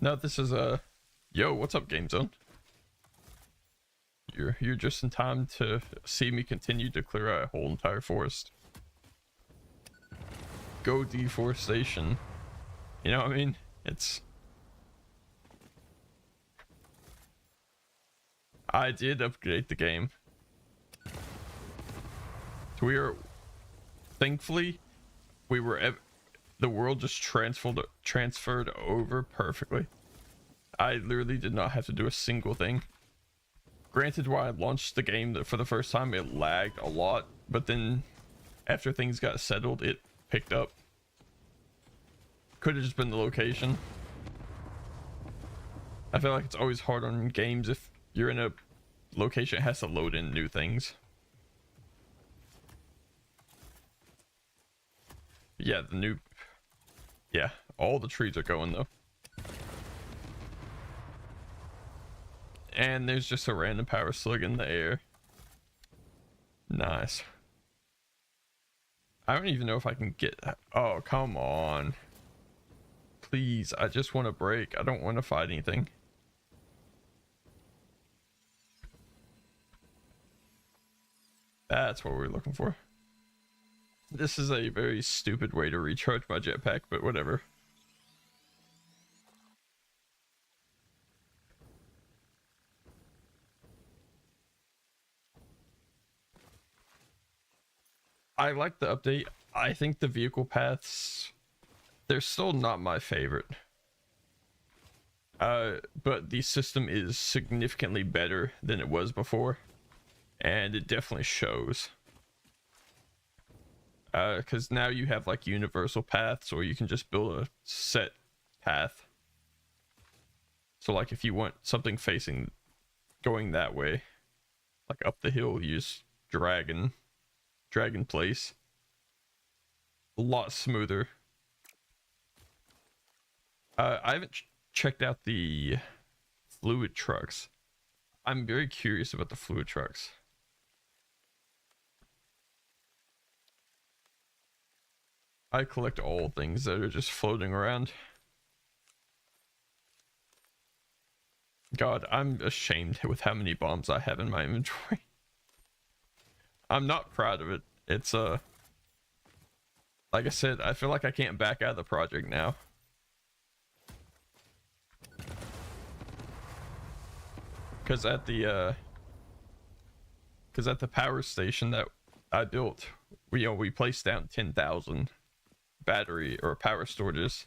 No, this is yo, what's up, Game Zone? You're just in time to see me continue to clear out a whole entire forest. Go deforestation. You know what I mean? I did upgrade the game. So thankfully, the world just transferred over perfectly. I literally did not have to do a single thing. Granted, while I launched the game for the first time, it lagged a lot, but then after things got settled, it picked up. Could have just been the location. I feel like it's always hard on games if you're in a location that has to load in new things. Yeah, yeah, all the trees are going though. And there's just a random power slug in the air. Nice. I don't even know if I can get... Oh, come on. Please, I just want to break. I don't want to fight anything. That's what we're looking for. This is a very stupid way to recharge my jetpack, but whatever. I like the update. I think the vehicle paths, they're still not my favorite. But the system is significantly better than it was before. And it definitely shows. Because now you have like universal paths, or you can just build a set path. So like if you want something going that way, like up the hill, you just drag in place. A lot smoother. I haven't checked out the fluid trucks. I'm very curious about the fluid trucks. I collect all things that are just floating around. God, I'm ashamed with how many bombs I have in my inventory. I'm not proud of it. It's like I said, I feel like I can't back out of the project now. Cause at the power station that I built, we placed down 10,000 battery or power storages.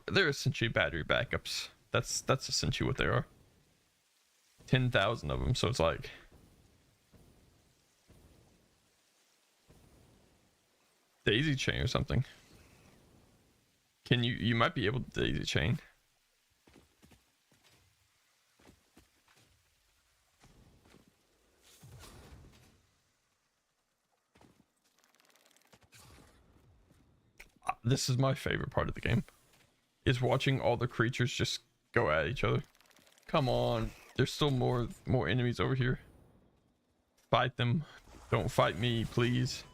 They're essentially battery backups. That's essentially what they are. 10,000 of them. So it's like, daisy chain or something. Can you might be able to daisy chain. This is my favorite part of the game, is watching all the creatures just go at each other. Come on, there's still more enemies over here. Fight them. Don't fight me, please.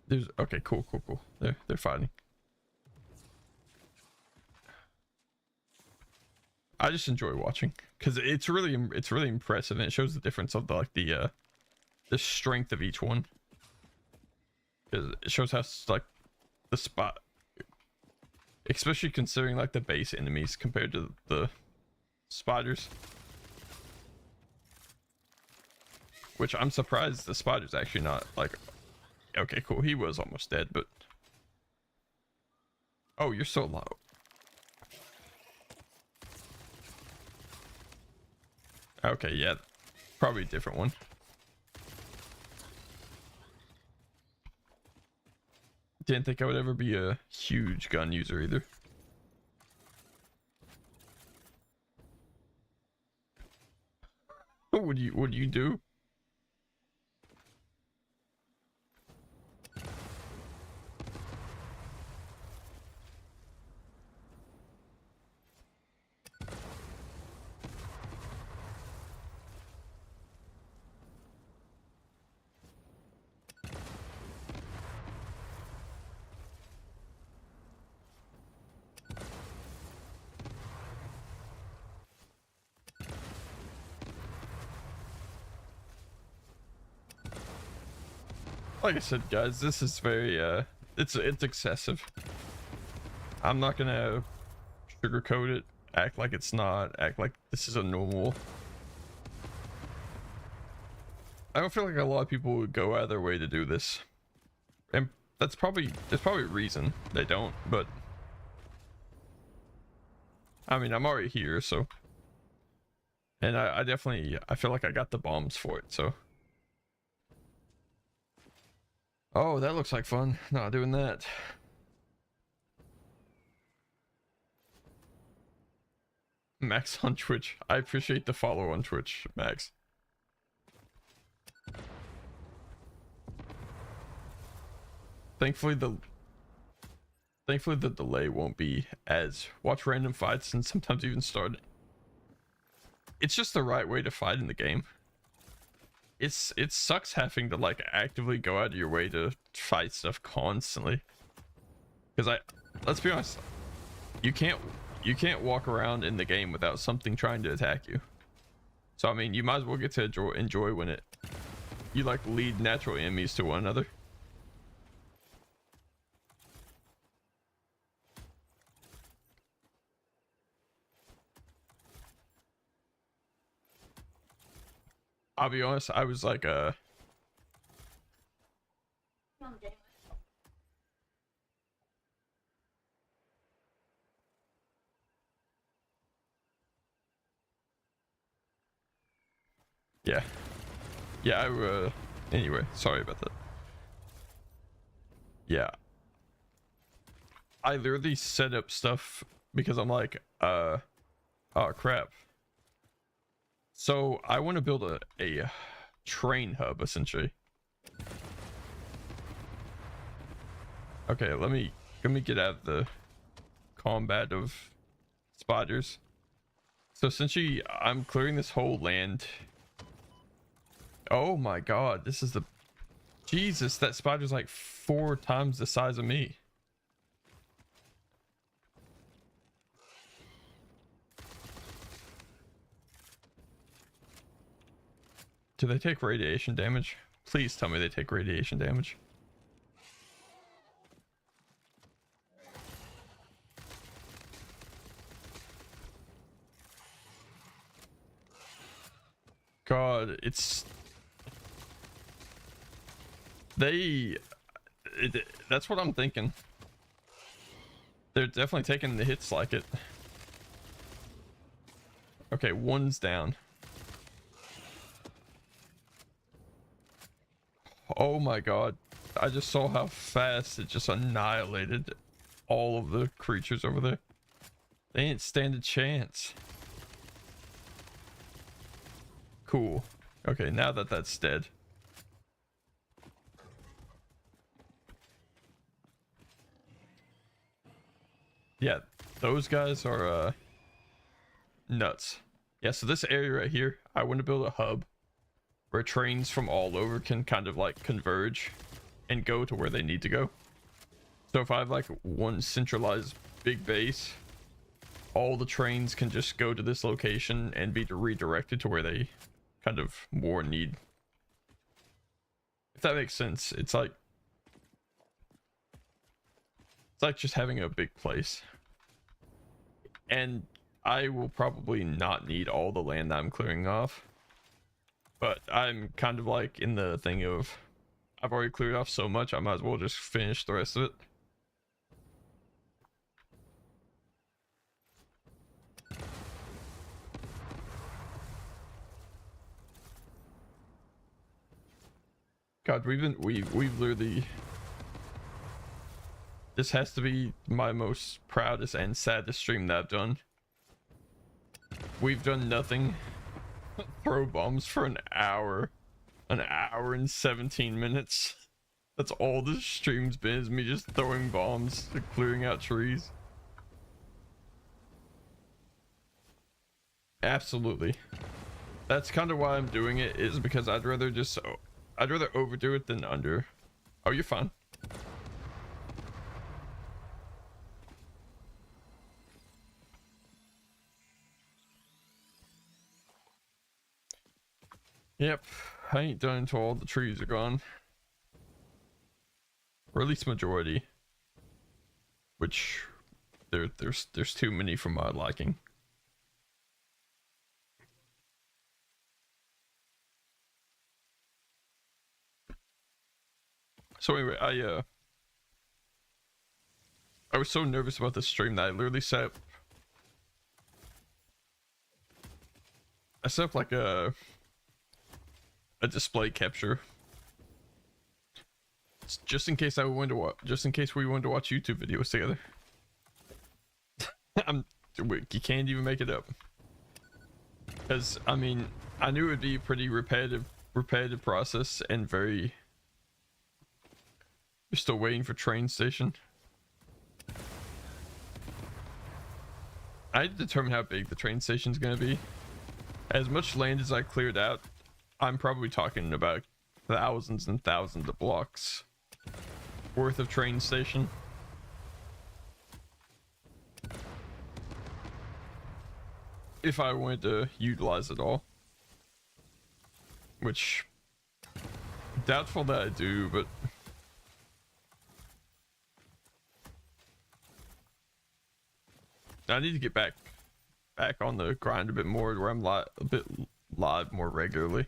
There's okay, cool. They're fighting. I just enjoy watching because it's really impressive, and it shows the difference of the strength of each one. Because it shows how like the spot, especially considering like the base enemies compared to the spiders. Which I'm surprised the spider's actually not like. Okay, cool. He was almost dead, but oh, you're so low. Okay, yeah, probably a different one. Didn't think I would ever be a huge gun user either. What would you do? Like I said, guys, this is very it's excessive. I'm not gonna sugarcoat it, act like it's not, act like this is a normal. I don't feel like a lot of people would go out of their way to do this, and there's probably a reason they don't, but I mean, I'm already here, so, and I definitely, I feel like I got the bombs for it, so. Oh, that looks like fun. Not doing that. Max on Twitch. I appreciate the follow on Twitch, Max. Thankfully the delay won't be as watch random fights and sometimes even start. It's just the right way to fight in the game. It sucks having to like actively go out of your way to fight stuff constantly. Because let's be honest, you can't walk around in the game without something trying to attack you. So I mean, you might as well get to enjoy when you like lead natural enemies to one another. I'll be honest, I was like yeah. Anyway, sorry about that. Yeah, I literally set up stuff because I'm like oh crap. So I want to build a train hub essentially. Okay, let me get out of the combat of spiders. So essentially I'm clearing this whole land. Oh my god, this is the Jesus, that spider's like 4 times the size of me. Do they take radiation damage? Please tell me they take radiation damage. God, that's what I'm thinking. They're definitely taking the hits like it. Okay, one's down. Oh my god. I just saw how fast it just annihilated all of the creatures over there. They ain't stand a chance. Cool. Okay, now that that's dead. Yeah, those guys are nuts. Yeah, so this area right here, I want to build a hub where trains from all over can kind of like converge and go to where they need to go. So if I have like one centralized big base, all the trains can just go to this location and be redirected to where they kind of more need. If that makes sense. It's like just having a big place. And I will probably not need all the land that I'm clearing off. But I'm kind of like in the thing of, I've already cleared off so much, I might as well just finish the rest of it. God, we've literally, this has to be my most proudest and saddest stream that I've done. We've done nothing. Throw bombs for an hour and 17 minutes. That's all this stream's been, is me just throwing bombs and clearing out trees. Absolutely. That's kind of why I'm doing it, is because I'd rather overdo it than under. Oh, you're fine. Yep, I ain't done until all the trees are gone. Or at least majority. Which there's too many for my liking. So anyway, I was so nervous about this stream that I literally set up like a display capture, just in case we wanted to watch YouTube videos together. You can't even make it up, because I mean, I knew it would be a pretty repetitive process, and very. You're still waiting for train station. I determine how big the train station's gonna be. As much land as I cleared out, I'm probably talking about thousands and thousands of blocks worth of train station. If I wanted to utilize it all. Which, doubtful that I do, but I need to get back on the grind a bit more, where I'm a bit live more regularly.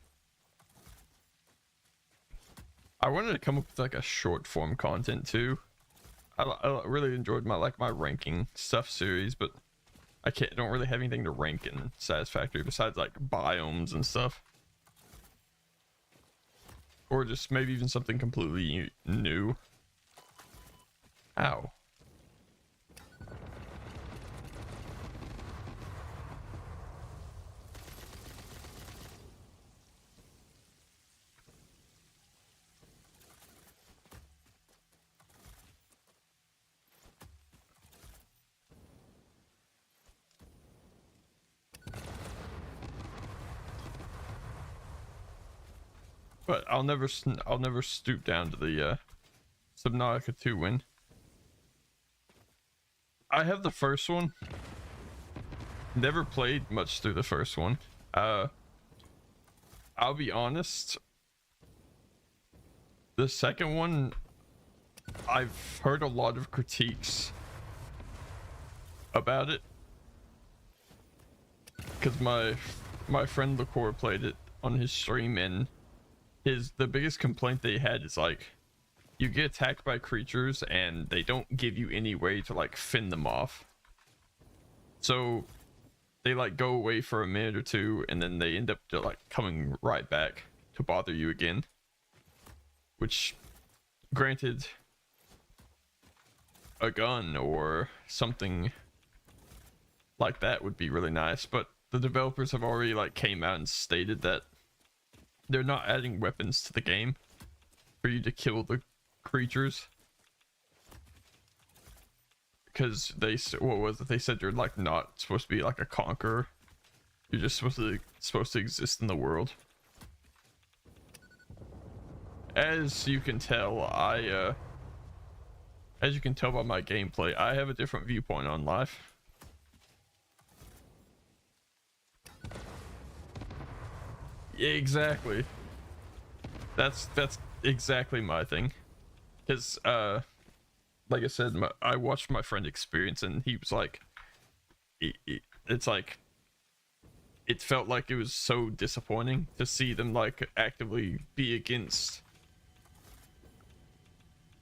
I wanted to come up with like a short form content too. I really enjoyed my ranking stuff series, but I don't really have anything to rank in Satisfactory besides like biomes and stuff, or just maybe even something completely new. Ow. But I'll never stoop down to the Subnautica 2 win. I have the first one. Never played much through the first one. I'll be honest. The second one, I've heard a lot of critiques about it, because my friend Lacor played it on his stream, and the biggest complaint they had is like, you get attacked by creatures and they don't give you any way to like fend them off. So they like go away for a minute or two, and then they end up like coming right back to bother you again. Which, granted, a gun or something like that would be really nice, but the developers have already like came out and stated that they're not adding weapons to the game for you to kill the creatures, because what was it, they said you're like not supposed to be like a conqueror, you're just supposed to exist in the world. As you can tell, as you can tell by my gameplay, I have a different viewpoint on life. Exactly. That's exactly my thing. Because, like I said, I watched my friend experience, and he was like, it's like, it felt like it was so disappointing to see them like actively be against.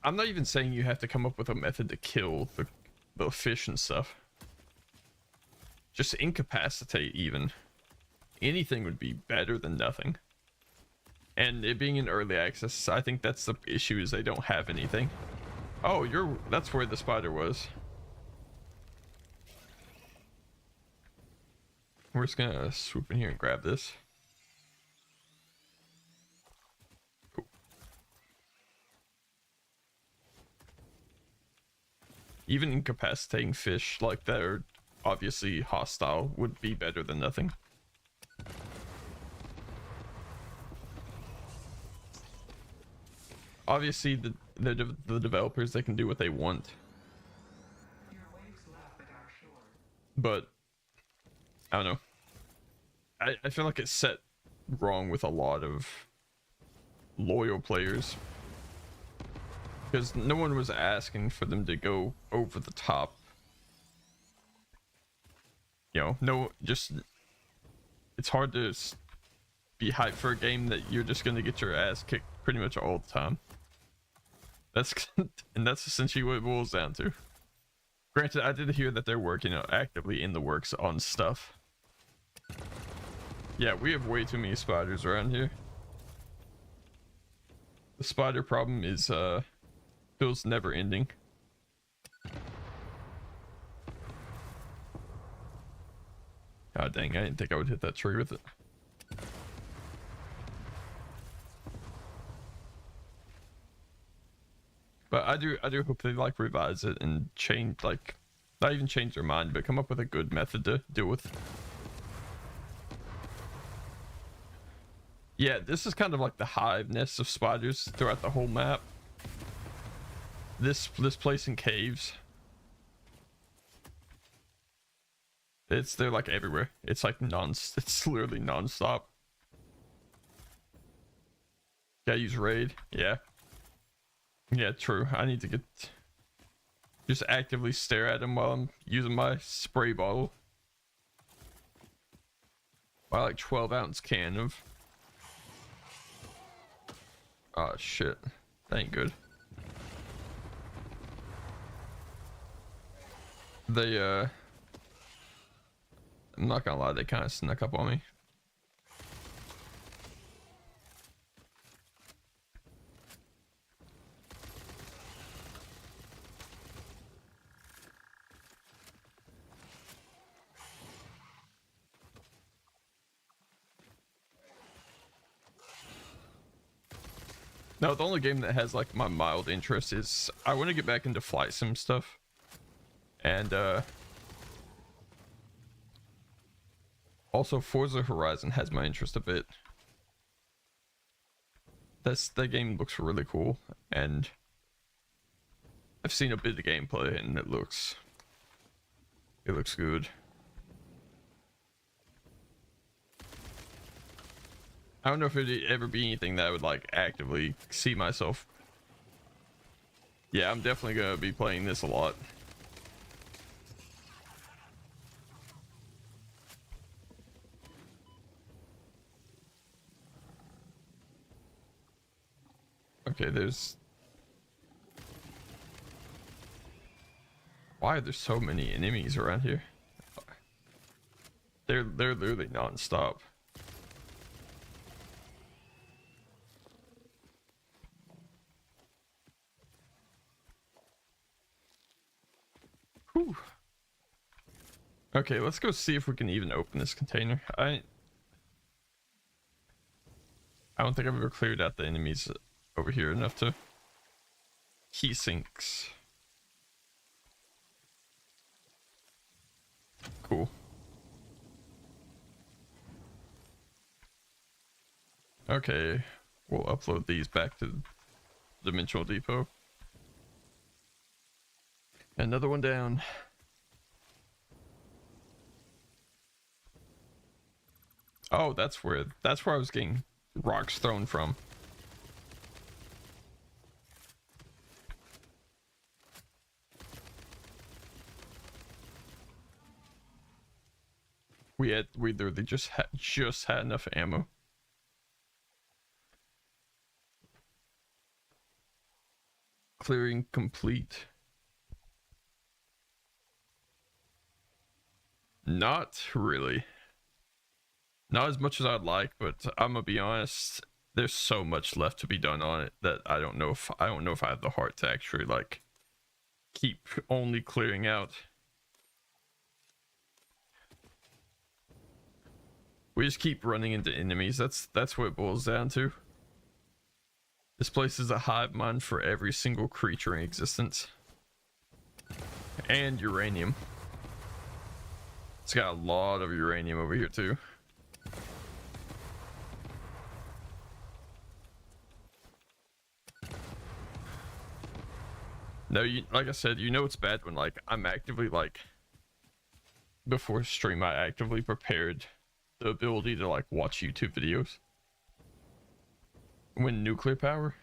I'm not even saying you have to come up with a method to kill the fish and stuff. Just incapacitate even. Anything would be better than nothing. And it being in early access, I think that's the issue, is they don't have anything. Oh, that's where the spider was. We're just gonna swoop in here and grab this. Cool. Even incapacitating fish like that are obviously hostile would be better than nothing. Obviously, the developers, they can do what they want. But I don't know. I feel like it's set wrong with a lot of loyal players, because no one was asking for them to go over the top. You know, no, just it's hard to be hyped for a game that you're just gonna get your ass kicked pretty much all the time. And that's essentially what it boils down to. Granted, I did hear that they're working actively in the works on stuff. Yeah, we have way too many spiders around here. The spider problem is feels never ending. God dang, I didn't think I would hit that tree with it. But I do hope they like revise it and change, like, not even change their mind, but come up with a good method to deal with. Yeah, this is kind of like the hive nest of spiders throughout the whole map. This place in caves. They're like everywhere. It's like it's literally non-stop. Gotta use raid. Yeah. Yeah, true. I need to just actively stare at him while I'm using my spray bottle. My like 12-ounce can of. Oh shit. That ain't good. They I'm not gonna lie, they kind of snuck up on me. No, the only game that has like my mild interest is I want to get back into flight sim stuff. And also Forza Horizon has my interest a bit. That game looks really cool, and I've seen a bit of gameplay and it looks good. I don't know if it'd ever be anything that I would like actively see myself. Yeah, I'm definitely gonna be playing this a lot. Okay, why are there so many enemies around here? They're literally non-stop. Whew. Okay, let's go see if we can even open this container. I don't think I've ever cleared out the enemies over here enough to... Key sinks. Cool. Okay, we'll upload these back to the Dimensional Depot. Another one down. Oh, that's where I was getting rocks thrown from. We literally just had enough ammo. Clearing complete. Not really. Not as much as I'd like, but I'm gonna be honest, there's so much left to be done on it that I don't know if I have the heart to actually like keep only clearing out. We just keep running into enemies. That's what it boils down to. This place is a hive mind for every single creature in existence. And uranium. It's got a lot of uranium over here too. No, like I said, you know it's bad when like I'm actively like before stream I actively prepared the ability to like watch YouTube videos. When nuclear power.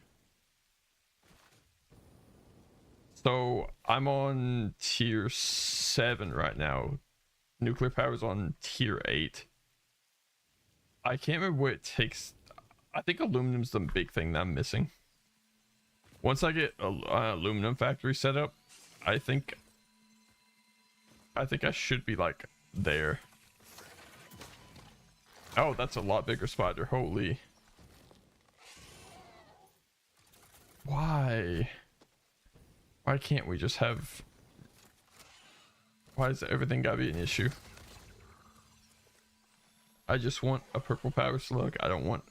So I'm on tier 7 right now. Nuclear power is on tier 8. I can't remember what it takes. I think aluminum's the big thing that I'm missing. Once I get an aluminum factory set up, I think I should be like there. Oh, that's a lot bigger spider. Holy. Why? Why can't we just have... Why does everything gotta be an issue? I just want a purple power slug. I don't want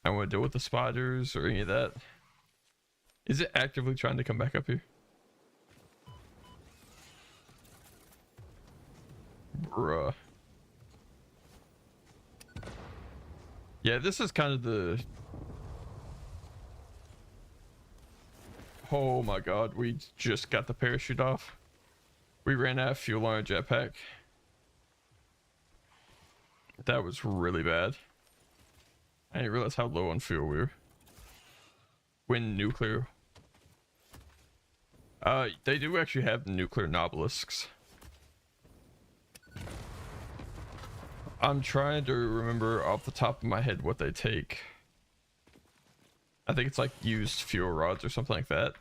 to deal with the spiders or any of that. Is it actively trying to come back up here? Bruh. Yeah, this is kind of the... Oh my god, we just got the parachute off. We ran out of fuel on our jetpack. That was really bad. I didn't realize how low on fuel we were. When nuclear... they do actually have nuclear nobelisks. I'm trying to remember off the top of my head what they take. I think it's like used fuel rods or something like that.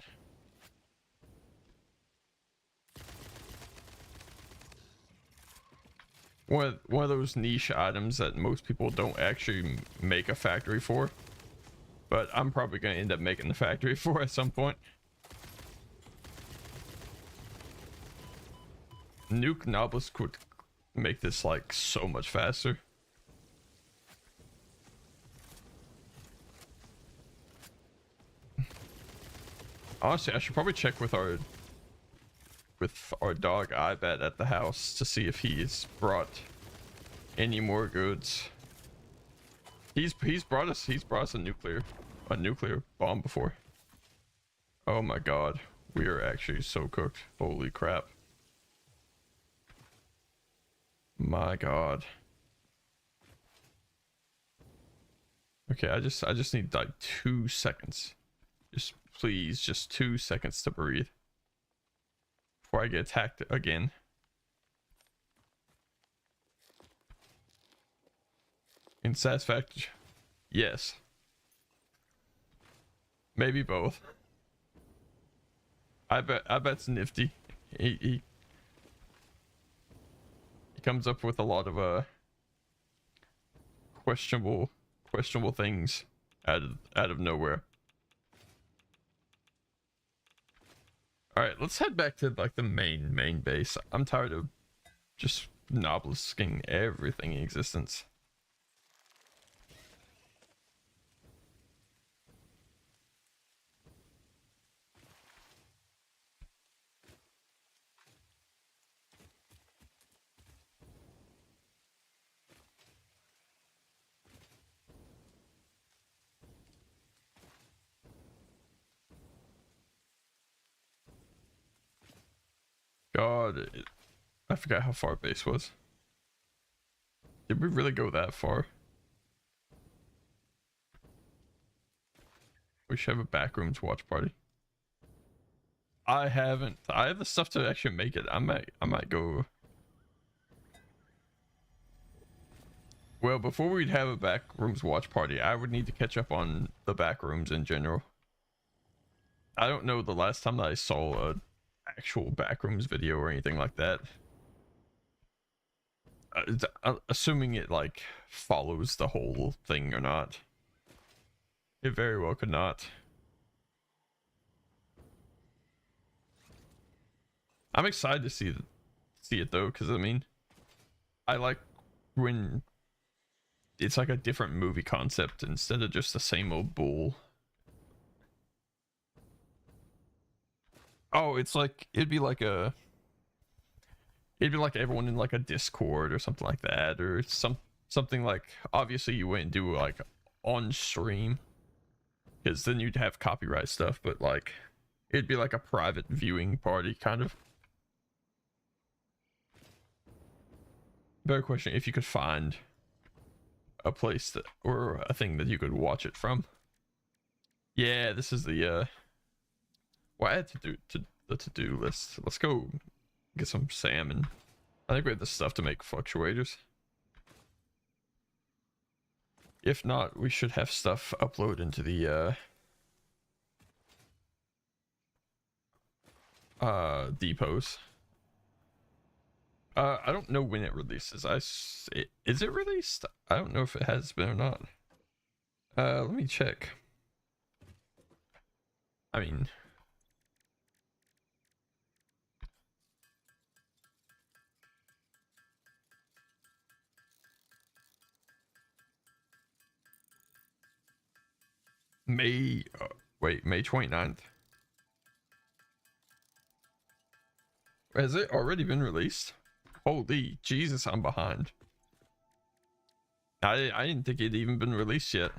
One of those niche items that most people don't actually make a factory for. But I'm probably going to end up making the factory for at some point. Nuke Nobles would make this like so much faster. Honestly, I should probably check with our dog Ibat at the house to see if he's brought any more goods. He's brought us a nuclear bomb before. Oh my god, we are actually so cooked. Holy crap. My god. Okay, I just need like 2 seconds. Just please, just 2 seconds to breathe before I get attacked again. In Satisfactory, yes. Maybe both. I bet's nifty. He comes up with a lot of questionable things out of nowhere. All right, let's head back to like the main base. I'm tired of just nobelisking everything in existence. God, I forgot how far base was. Did we really go that far? We should have a backrooms watch party. I haven't. I have the stuff to actually make it. I might go. Well, before we'd have a backrooms watch party, I would need to catch up on the backrooms in general. I don't know the last time that I saw a actual backrooms video or anything like that. Assuming it like follows the whole thing or not. It very well could not. I'm excited to see it though, because I mean, I like when it's like a different movie concept instead of just the same old bull. Oh, it's like it'd be like everyone in like a Discord or something like that, or something like, obviously you wouldn't do like on stream because then you'd have copyright stuff, but like it'd be like a private viewing party kind of. Better question, if you could find a place that, or a thing that you could watch it from. Yeah, this is the well, I had to do the to-do list. Let's go get some salmon. I think we have the stuff to make fluctuators. If not, we should have stuff upload into the depots. I don't know when it releases. Is it released? I don't know if it has been or not. Let me check. I mean, May, wait, May 29th. Has it already been released? Holy Jesus, I'm behind. I didn't think it'd even been released yet.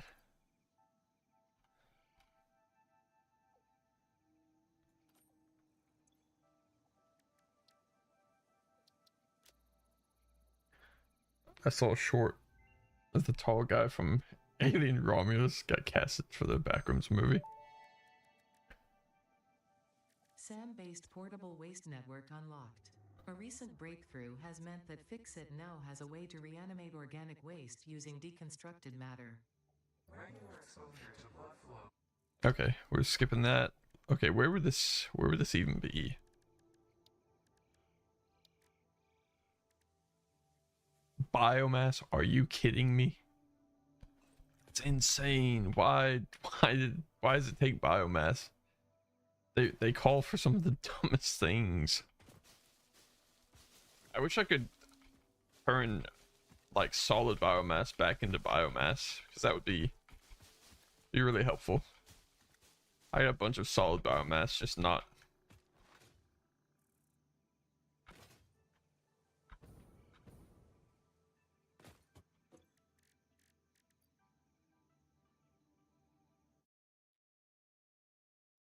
I saw a short of the tall guy from Alien Romulus got casted for the Backrooms movie. SAM-based portable waste network unlocked. A recent breakthrough has meant that Fixit now has a way to reanimate organic waste using deconstructed matter. Regular exposure to blood flow. Okay, we're skipping that. Okay, where would this even be? Biomass? Are you kidding me? It's insane. Why does it take biomass? They call for some of the dumbest things. I wish I could turn like solid biomass back into biomass, because that would be really helpful. I got a bunch of solid biomass, just not.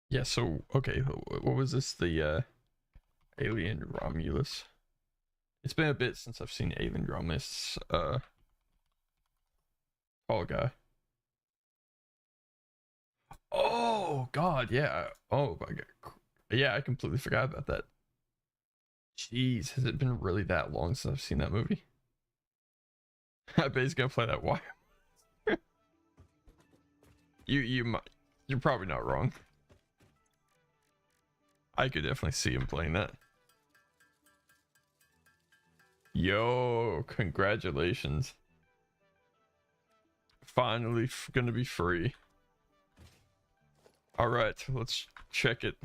Yeah, so okay, what was this? The Alien Romulus. It's been a bit since I've seen Alien Romulus. Tall guy. Oh God, yeah. Oh my God. Yeah, I completely forgot about that. Jeez, has it been really that long since I've seen that movie? I bet he's gonna play that wire. You're probably not wrong. I could definitely see him playing that. Yo, congratulations. Finally gonna be free. All right, let's check it.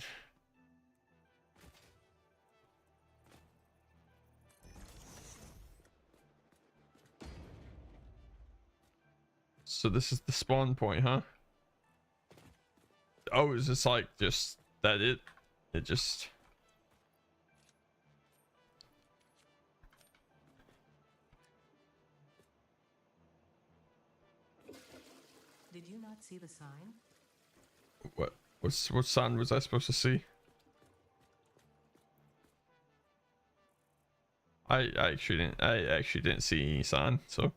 So this is the spawn point, huh? Oh, is this like just that it? It just... Did you not see the sign? What sign was I supposed to see? I actually didn't see any sign, so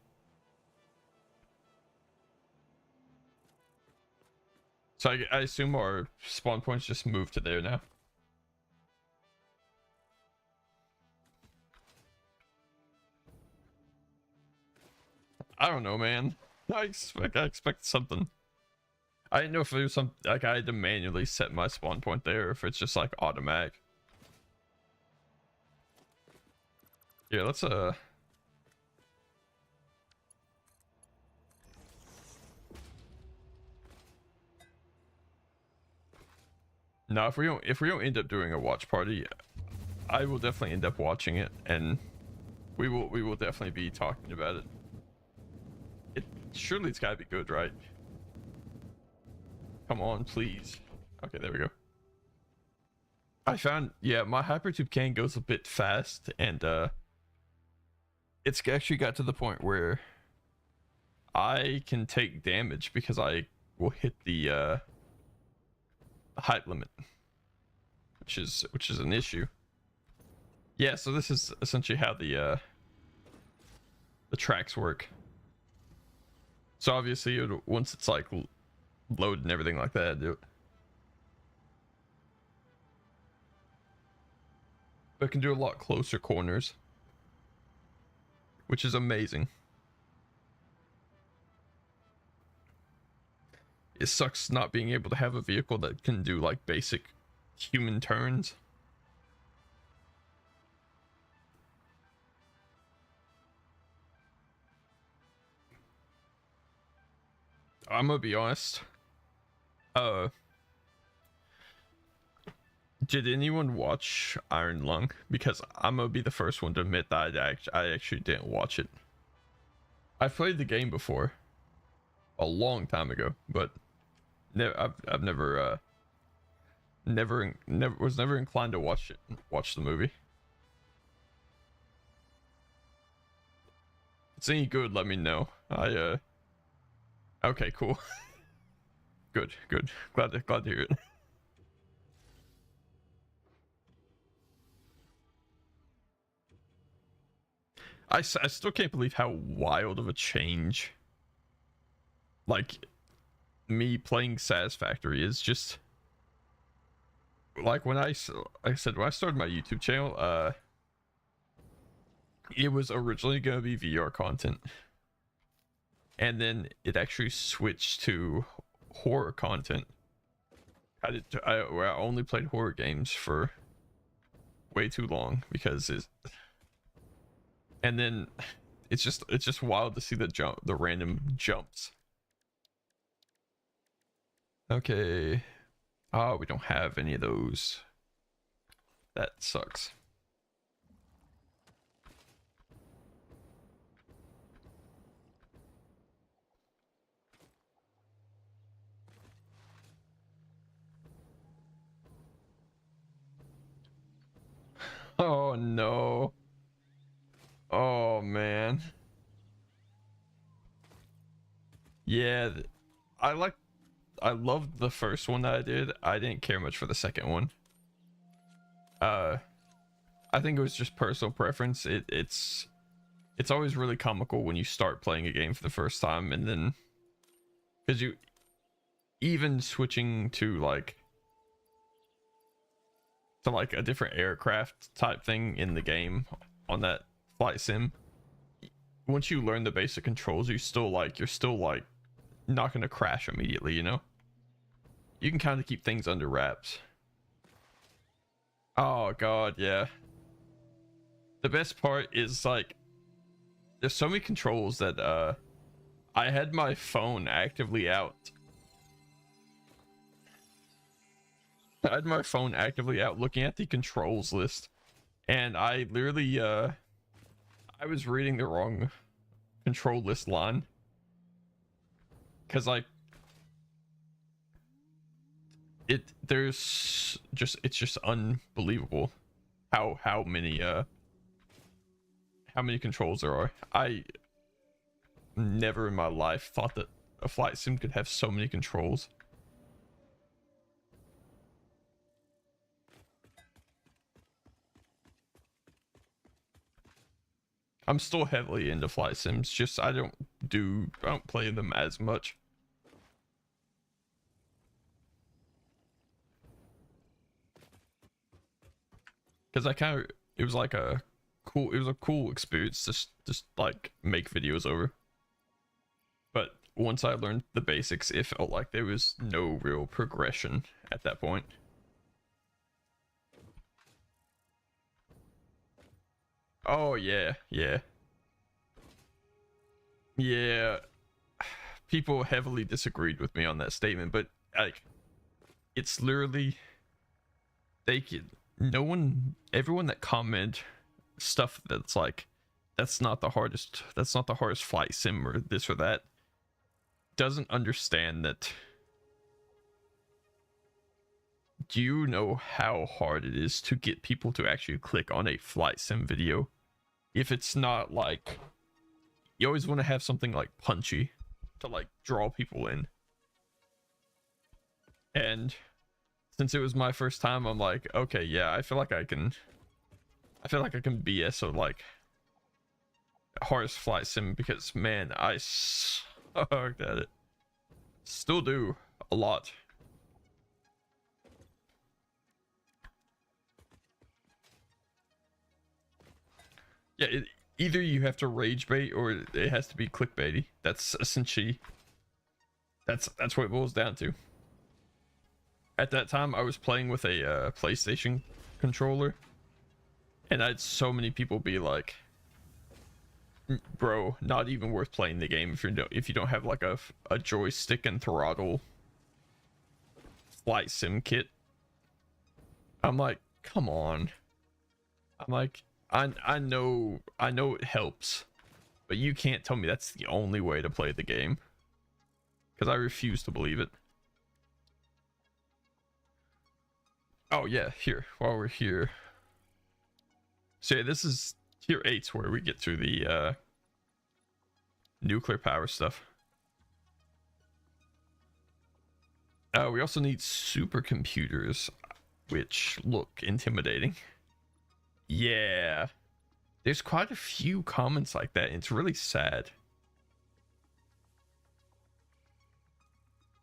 I assume our spawn points just moved to there now. I don't know, man. I expect something. I didn't know if there was some, like, I had to manually set my spawn point there, or if it's just like automatic. Yeah, let's now if we don't end up doing a watch party, I will definitely end up watching it, and we will definitely be talking about it. Surely it's gotta be good, right? Come on, please. Okay, there we go. I found, yeah, my hypertube can goes a bit fast, and it's actually got to the point where I can take damage because I will hit the height limit, which is an issue. Yeah, so this is essentially how the tracks work. So obviously, once it's like loaded and everything like that, do it. But it can do a lot closer corners, which is amazing. It sucks not being able to have a vehicle that can do like basic human turns. I'm gonna be honest. Did anyone watch Iron Lung? Because I'm gonna be the first one to admit that I actually didn't watch it. I've played the game before, a long time ago, but I've never was never inclined to watch the movie. If it's any good, let me know. Okay, cool. Good. Glad to hear it. I still can't believe how wild of a change, like, me playing Satisfactory is. Just like when I said when I started my YouTube channel, it was originally going to be VR content, and then it actually switched to horror content. I only played horror games for way too long because and then it's just wild to see the random jumps. Okay. Oh, we don't have any of those. That sucks. Oh no. Oh man. Yeah, I loved the first one that I did. I didn't care much for the second one. I think it was just personal preference. It's always really comical when you start playing a game for the first time, and then because you even switching to like a different aircraft type thing in the game on that flight sim, once you learn the basic controls, you're still like not gonna crash immediately, you know? You can kind of keep things under wraps. Oh god, yeah. the best part is like there's so many controls that I had my phone actively out. I had my phone actively out looking at the controls list, and I literally I was reading the wrong control list line, because like it's just unbelievable how many controls there are. I never in my life thought that a flight sim could have so many controls. I'm still heavily into flight sims, just I don't play them as much. Because it was like a cool experience to just like make videos over. But once I learned the basics, it felt like there was no real progression at that point. Oh yeah. People heavily disagreed with me on that statement, but like it's literally everyone that comment stuff that's like that's not the hardest flight sim or this or that doesn't understand that. Do you know how hard it is to get people to actually click on a flight sim video? If it's not like, you always want to have something like punchy to like draw people in. And since it was my first time, I'm like, okay, yeah, I feel like I can BS of like hardest flight sim, because man, I sucked at it. Still do a lot. Yeah, either you have to rage bait or it has to be clickbaity. That's essentially that's what it boils down to. At that time, I was playing with a PlayStation controller, and I had so many people be like, "Bro, not even worth playing the game if you don't have like a joystick and throttle flight sim kit." I'm like, come on. I'm like, I know it helps, but you can't tell me that's the only way to play the game, because I refuse to believe it. Oh yeah, here, while we're here. So yeah, this is tier 8 where we get through the nuclear power stuff. We also need supercomputers, which look intimidating. Yeah, there's quite a few comments like that, and it's really sad.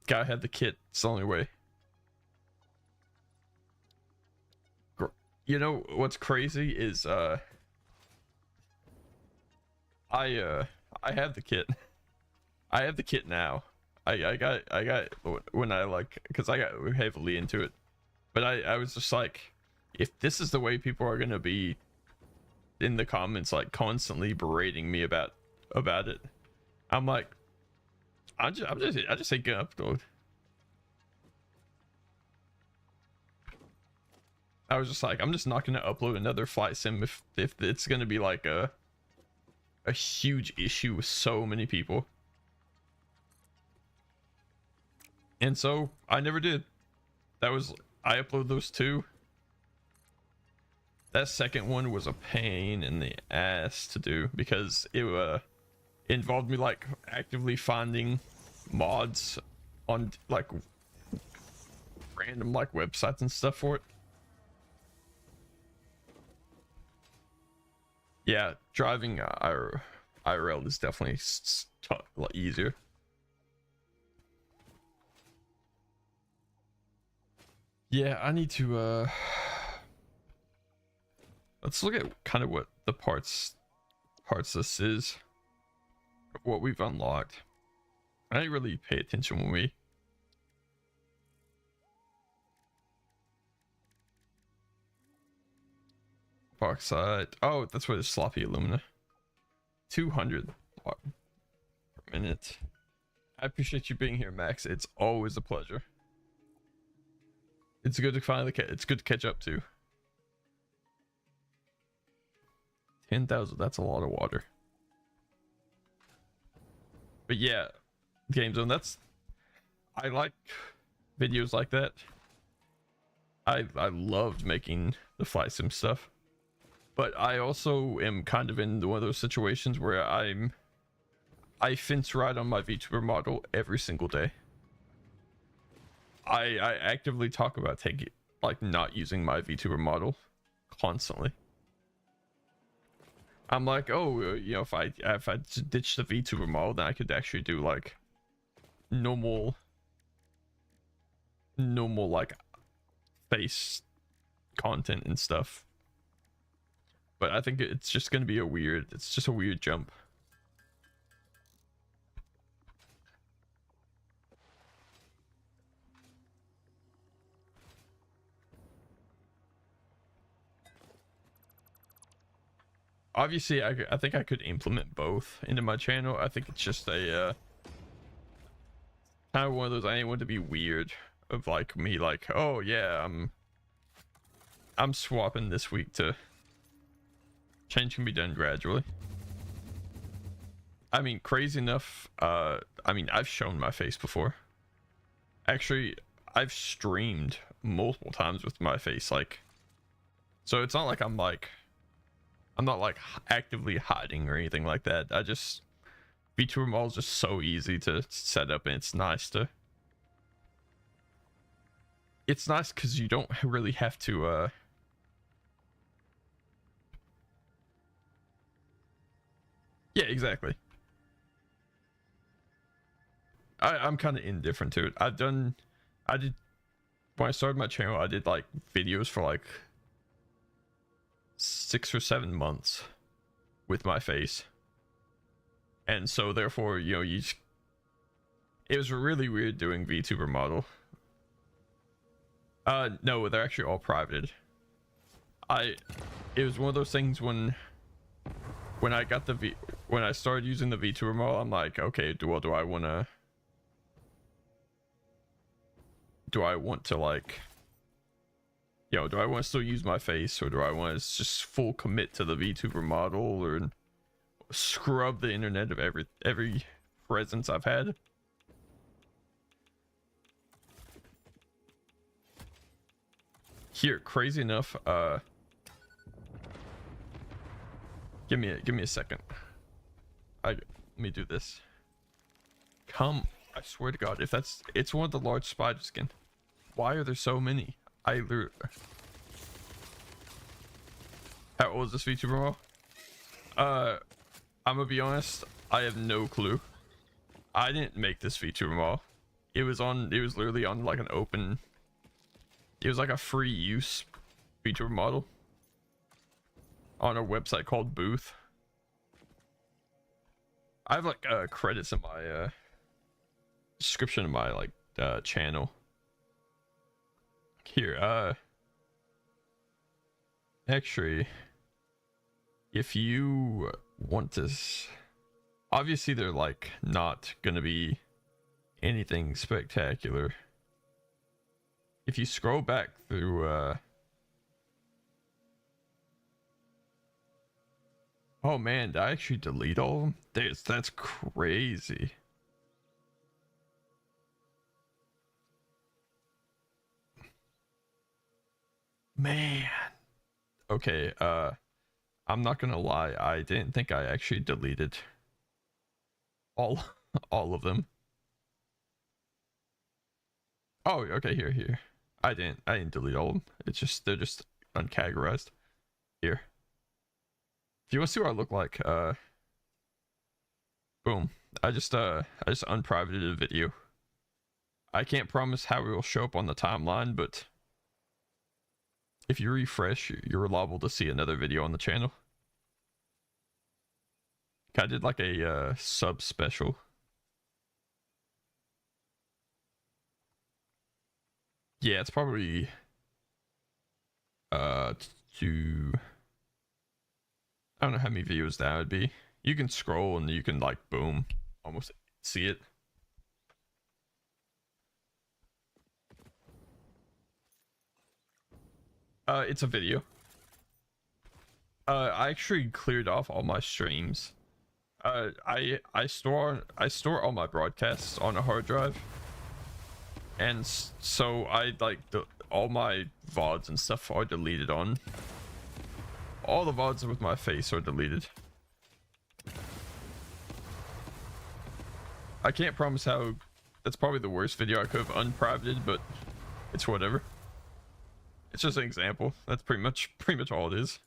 Gotta have the kit, it's the only way. You know what's crazy is I have the kit. I have the kit now. I got when I like, because I got heavily into it, but I was just like, if this is the way people are gonna be in the comments, like constantly berating me about it, I'm like, I just ain't gonna upload. I was just like, I'm just not gonna upload another flight sim if it's gonna be like a huge issue with so many people. And so I never did. I uploaded those two. That second one was a pain in the ass to do, because it involved me like actively finding mods on like random like websites and stuff for it. Yeah, driving IRL is definitely a lot easier. Yeah, I need to let's look at kind of what the parts this is, what we've unlocked. I didn't really pay attention when we bauxite. Oh, that's what it's sloppy alumina. 200 watt per minute. I appreciate you being here, Max. It's always a pleasure. It's good to finally it's good to catch up to. 10,000, that's a lot of water. But yeah, Game Zone, I like videos like that. I loved making the flight sim stuff. But I also am kind of in one of those situations where I fence ride on my VTuber model every single day. I actively talk about not using my VTuber model constantly. I'm like, oh, you know, if I ditch the VTuber model, then I could actually do like normal like face content and stuff. But I think it's just gonna be it's just a weird jump. Obviously, I think I could implement both into my channel. I think it's just a kind of one of those, I didn't want to be weird of like me like, oh yeah, I'm swapping this week to change can be done gradually. I mean, crazy enough, I mean, I've shown my face before. Actually, I've streamed multiple times with my face, like, so it's not like I'm not like actively hiding or anything like that. VTuber model is just so easy to set up, and it's nice because you don't really have to yeah, exactly. I'm kind of indifferent to it. I did when I started my channel, I did like videos for like 6 or 7 months with my face, and so therefore, you know, it was really weird doing VTuber model. No, they're actually all privated. It was one of those things when I got when I started using the VTuber model, I'm like, okay, do I want to like, you know, do I want to still use my face, or do I want to just full commit to the VTuber model, or scrub the internet of every presence I've had? Here, crazy enough, give me a second. Let me do this. I swear to God, it's one of the large spider skin. Why are there so many? How old is this VTuber model? I'm gonna be honest, I have no clue. I didn't make this VTuber model. It was literally on like an open, it was like a free use VTuber model on a website called Booth. I have like credits in my description of my like channel. Here, actually, if you want to, obviously they're like not gonna be anything spectacular. If you scroll back through oh man, did I actually delete all of them? That's crazy. Man. Okay, I'm not gonna lie, I didn't think I actually deleted all all of them. Oh, okay, here. I didn't delete all of them. It's just they're just uncategorized. Here. If you want to see what I look like, boom. I just unprivated a video. I can't promise how it will show up on the timeline, but if you refresh, you're liable to see another video on the channel. I did like a sub special. Yeah, it's probably to I don't know how many videos that would be. You can scroll and you can like boom, almost see it. It's a video. I actually cleared off all my streams. I store all my broadcasts on a hard drive, and so I like all my VODs and stuff are deleted on. All the VODs with my face are deleted. I can't promise how. That's probably the worst video I could have unprivated, but it's whatever. It's just an example. That's pretty much all it is.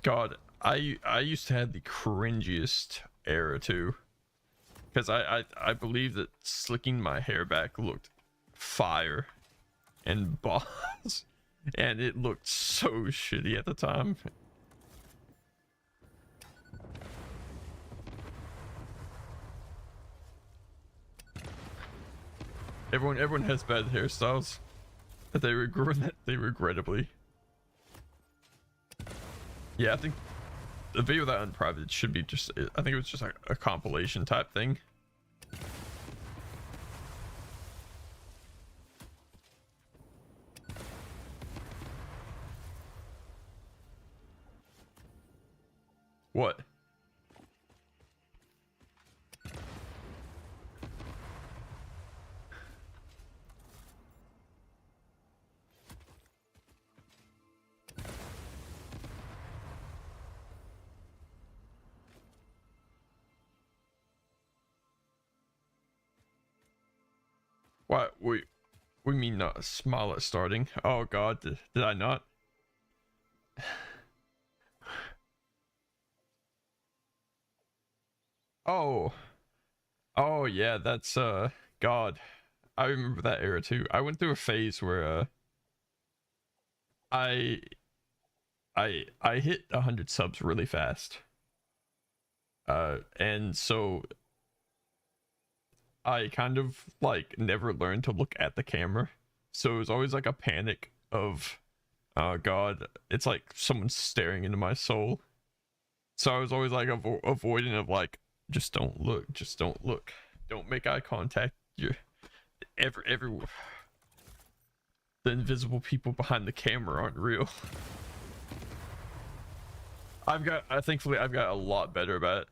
God, I used to have the cringiest era too, because I believe that slicking my hair back looked fire and boss, and it looked so shitty at the time. Everyone has bad hairstyles that they regrettably. Yeah, I think the video that unprivate should be just, I think it was just like a compilation type thing. What? What? We mean not smile at starting. Oh god, did I not? Oh. Oh yeah, that's god. I remember that era too. I went through a phase where I I hit 100 subs really fast. And so I kind of like never learned to look at the camera. So it was always like a panic of, oh god, it's like someone's staring into my soul. So I was always like avoiding of like, just don't look, don't make eye contact. You're every the invisible people behind the camera aren't real. Thankfully I've got a lot better about it.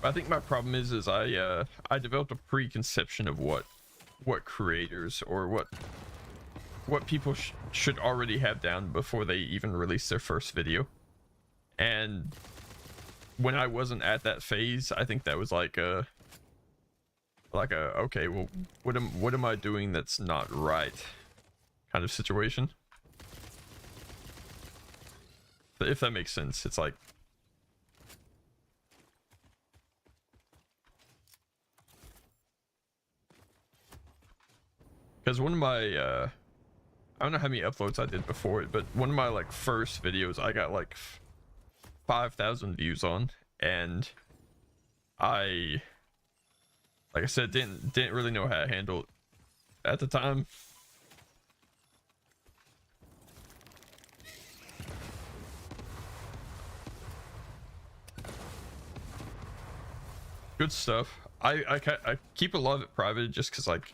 I think my problem is I developed a preconception of what creators or what people should already have down before they even release their first video. And when I wasn't at that phase, I think that was like a okay, well, what am I doing that's not right kind of situation. If that makes sense. It's like, because one of my I don't know how many uploads I did before it, but one of my like first videos I got like 5,000 views on, and like I said, didn't really know how to handle it at the time. Good stuff. I keep a lot of it private just because like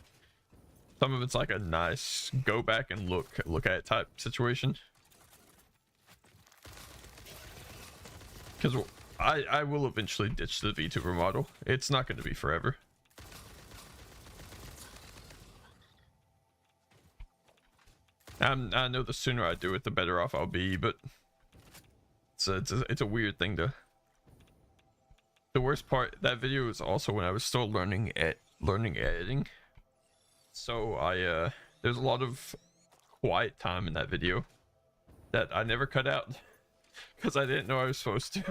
some of it's like a nice go back and look at it type situation. Because I will eventually ditch the VTuber model. It's not going to be forever. I know the sooner I do it, the better off I'll be, but it's a weird thing to. The worst part, that video was also when I was still learning editing. So there's a lot of quiet time in that video that I never cut out because I didn't know I was supposed to.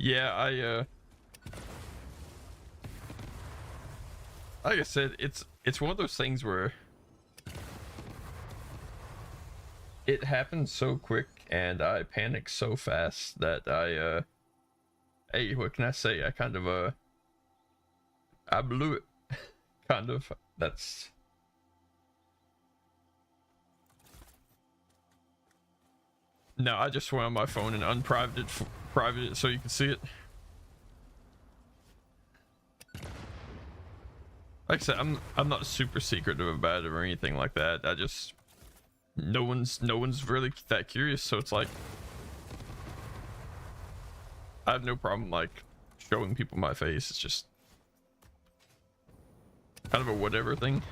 Yeah, like I said, it's one of those things where it happened so quick and I panicked so fast that hey, what can I say? I kind of I blew it. Kind of. That's no, I just went on my phone and unprivate it, private it so you can see it. Like I said, I'm not super secretive about it or anything like that. I just no one's really that curious, so it's like I have no problem like showing people my face. It's just kind of a whatever thing.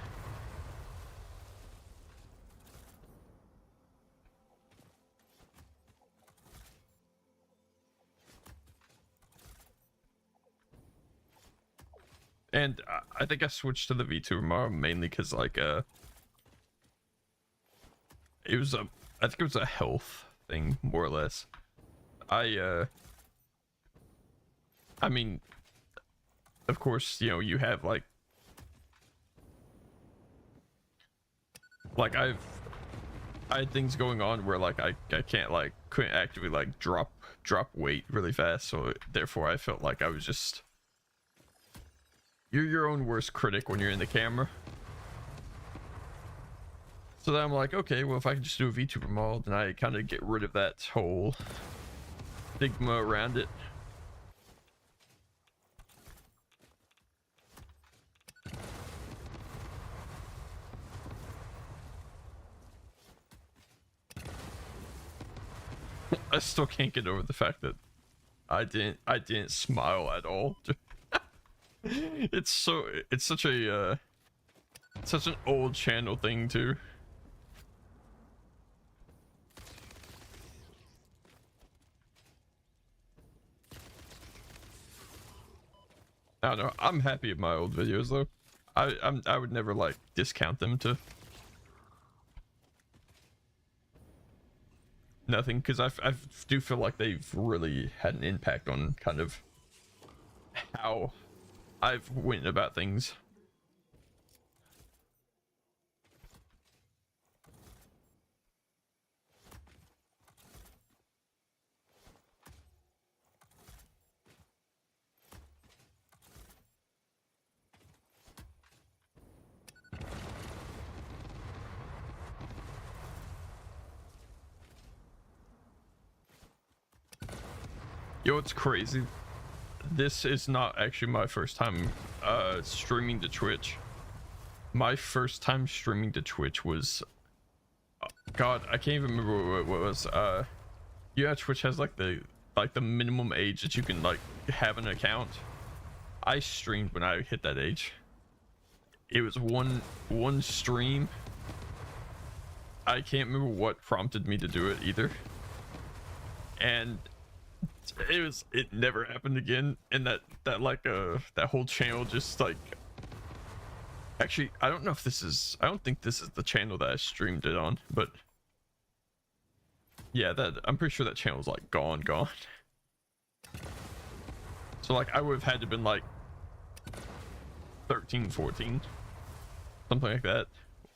And I think I switched to the V2 tomorrow mainly because like it was a I think it was a health thing more or less. I mean, of course, you know, you have like I had things going on where like I can't like couldn't actively like drop weight really fast, so therefore I felt like I was just you're your own worst critic when you're in the camera. So then I'm like, okay, well if I can just do a VTuber mod, then I kind of get rid of that whole stigma around it. I still can't get over the fact that I didn't smile at all. It's such a such an old channel thing too. I don't know. I'm happy with my old videos though. I would never like discount them to nothing because I do feel like they've really had an impact on kind of how I've went about things. Yo, it's crazy. This is not actually my first time streaming to Twitch. My first time streaming to Twitch was God, I can't even remember what it was. Yeah, Twitch has like the minimum age that you can like have an account. I streamed when I hit that age. It was one stream. I can't remember what prompted me to do it either. And it never happened again, and that whole channel just like actually I don't think this is the channel that I streamed it on, but yeah, that I'm pretty sure that channel's like gone. So like I would have had to been like 13, 14, something like that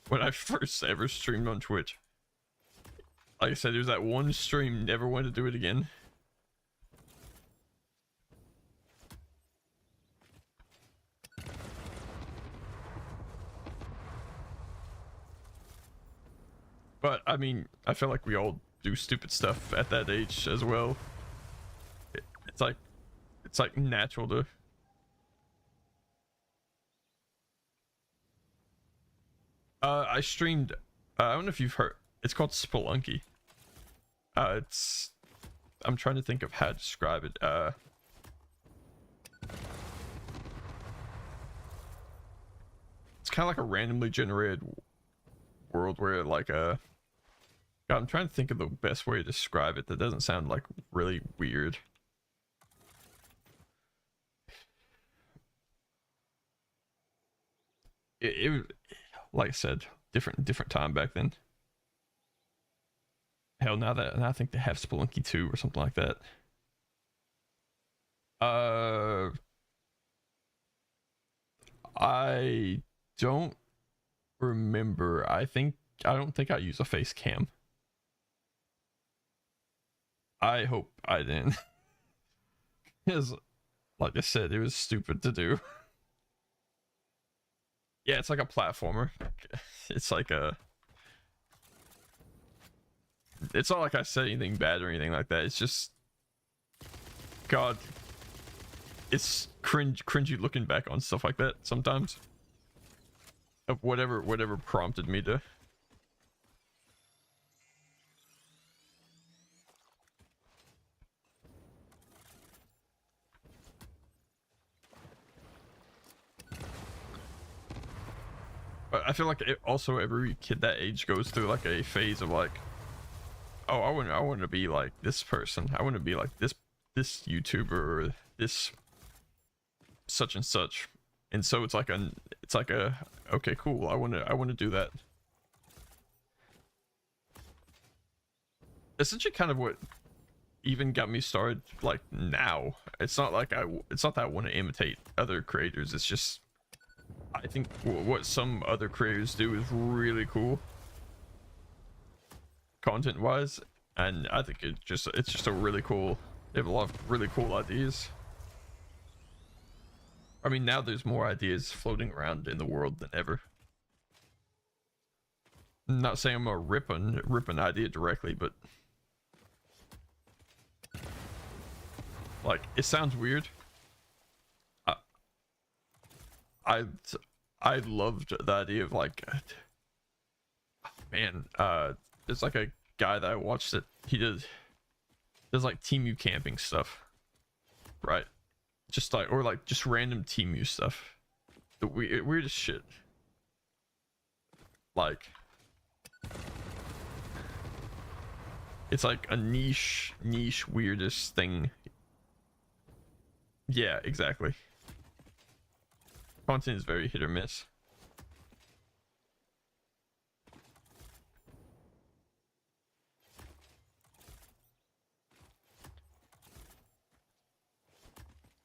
when I first ever streamed on Twitch. Like I said, it was that one stream, never wanted to do it again. But I mean, I feel like we all do stupid stuff at that age as well. It's like natural to. I streamed. I don't know if you've heard. It's called Spelunky. It's. I'm trying to think of how to describe it. It's kind of like a randomly generated world where like God, I'm trying to think of the best way to describe it that doesn't sound like really weird. It like I said, different time back then. Hell, now I think they have Spelunky 2 or something like that. Uh, I don't remember. I don't think I use a face cam. I hope I didn't. Because, like I said, it was stupid to do. Yeah, it's like a platformer. It's like a. It's not like I said anything bad or anything like that. It's just. God. It's cringy looking back on stuff like that sometimes. Of whatever prompted me to. But I feel like also every kid that age goes through like a phase of like, oh, I want to be like this person. I want to be like this YouTuber or this such and such. And so it's like a okay, cool. I want to do that. Essentially kind of what even got me started like now. It's not like it's not that I want to imitate other creators. It's just I think what some other creators do is really cool content wise, and I think it's just a really cool. They have a lot of really cool ideas. I mean, now there's more ideas floating around in the world than ever. I'm not saying I'm gonna rip an idea directly, but like it sounds weird. I loved the idea of like, man, there's like a guy that I watched that he does like TMU camping stuff, right? Just like, or like just random TMU stuff, the weirdest shit. Like, it's like a niche weirdest thing. Yeah, exactly. Content is very hit or miss.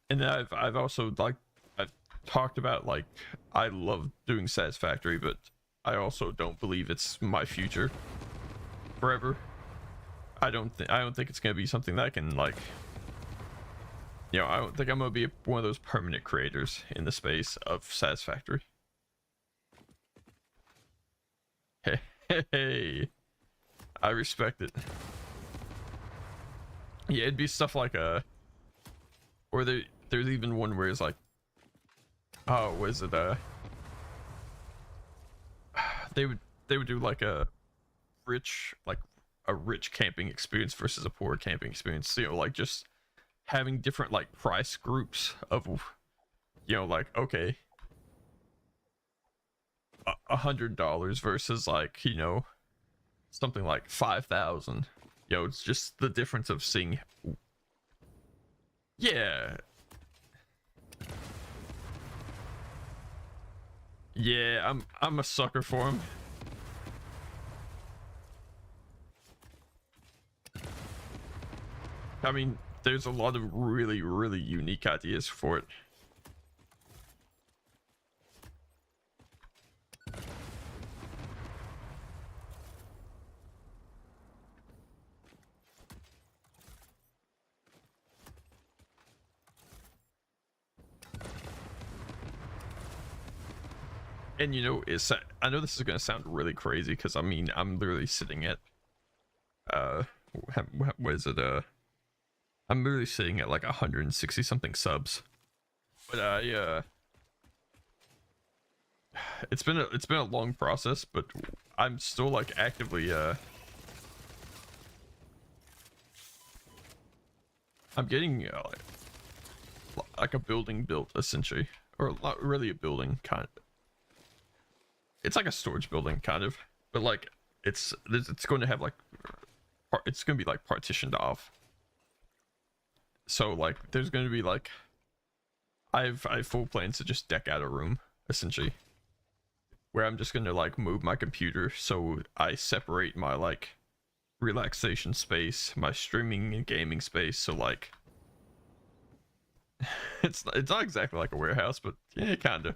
And then I've also like I've talked about like I love doing Satisfactory, but I also don't believe it's my future forever. I don't think it's gonna be something that I can like. You know, I don't think I'm gonna be one of those permanent creators in the space of Satisfactory. Hey, I respect it. Yeah, it'd be stuff like or there's even one where it's like, oh, was it they would do like a rich camping experience versus a poor camping experience. You know, like just having different like price groups of, you know, like okay, $100 versus like, you know, something like 5,000. You know, it's just the difference of seeing. Yeah. Yeah, I'm a sucker for him. I mean, there's a lot of really unique ideas for it. And you know, I know this is gonna sound really crazy because I mean I'm literally sitting at what is it, I'm literally sitting at like 160 something subs, but it's been a long process, but I'm still like actively I'm getting like a building built essentially, or not really a building, kind of. It's like a storage building kind of, but like it's going to have like it's going to be like partitioned off. So like there's going to be like I have full plans to just deck out a room essentially, where I'm just going to like move my computer so I separate my like relaxation space, my streaming and gaming space, so like It's not exactly like a warehouse, but yeah, kinda.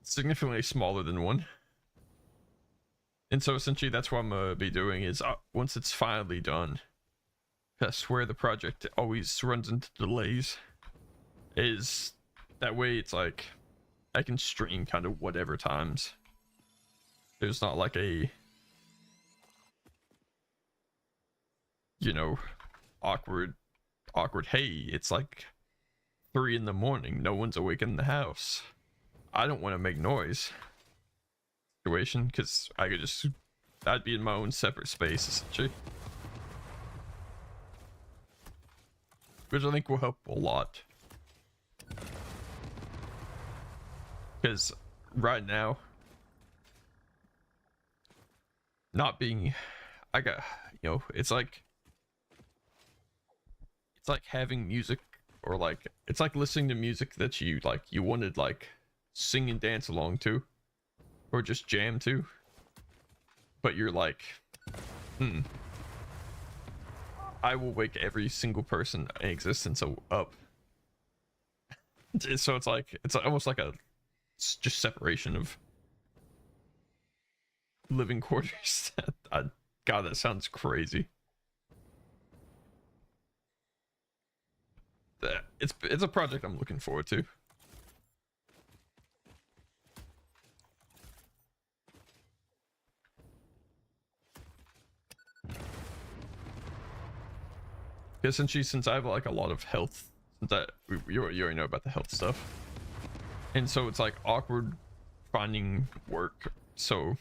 Significantly smaller than one. And so essentially that's what I'm gonna be doing is once it's finally done, I swear the project always runs into delays, is that way it's like I can stream kind of whatever times. There's not like a, you know, awkward, hey, it's like 3 in the morning, no one's awake in the house. I don't want to make noise situation, because I could just, I'd be in my own separate space essentially. Which I think will help a lot. Because right now, not being, I got, you know, it's like having music, or like, it's like listening to music that you like, you wanted like sing and dance along to, or just jam to, but you're like, I will wake every single person in existence up. So it's like, it's almost like a just separation of living quarters. God, that sounds crazy. It's a project I'm looking forward to. Essentially, since I have like a lot of health, that you already know about the health stuff, and so it's like awkward finding work. So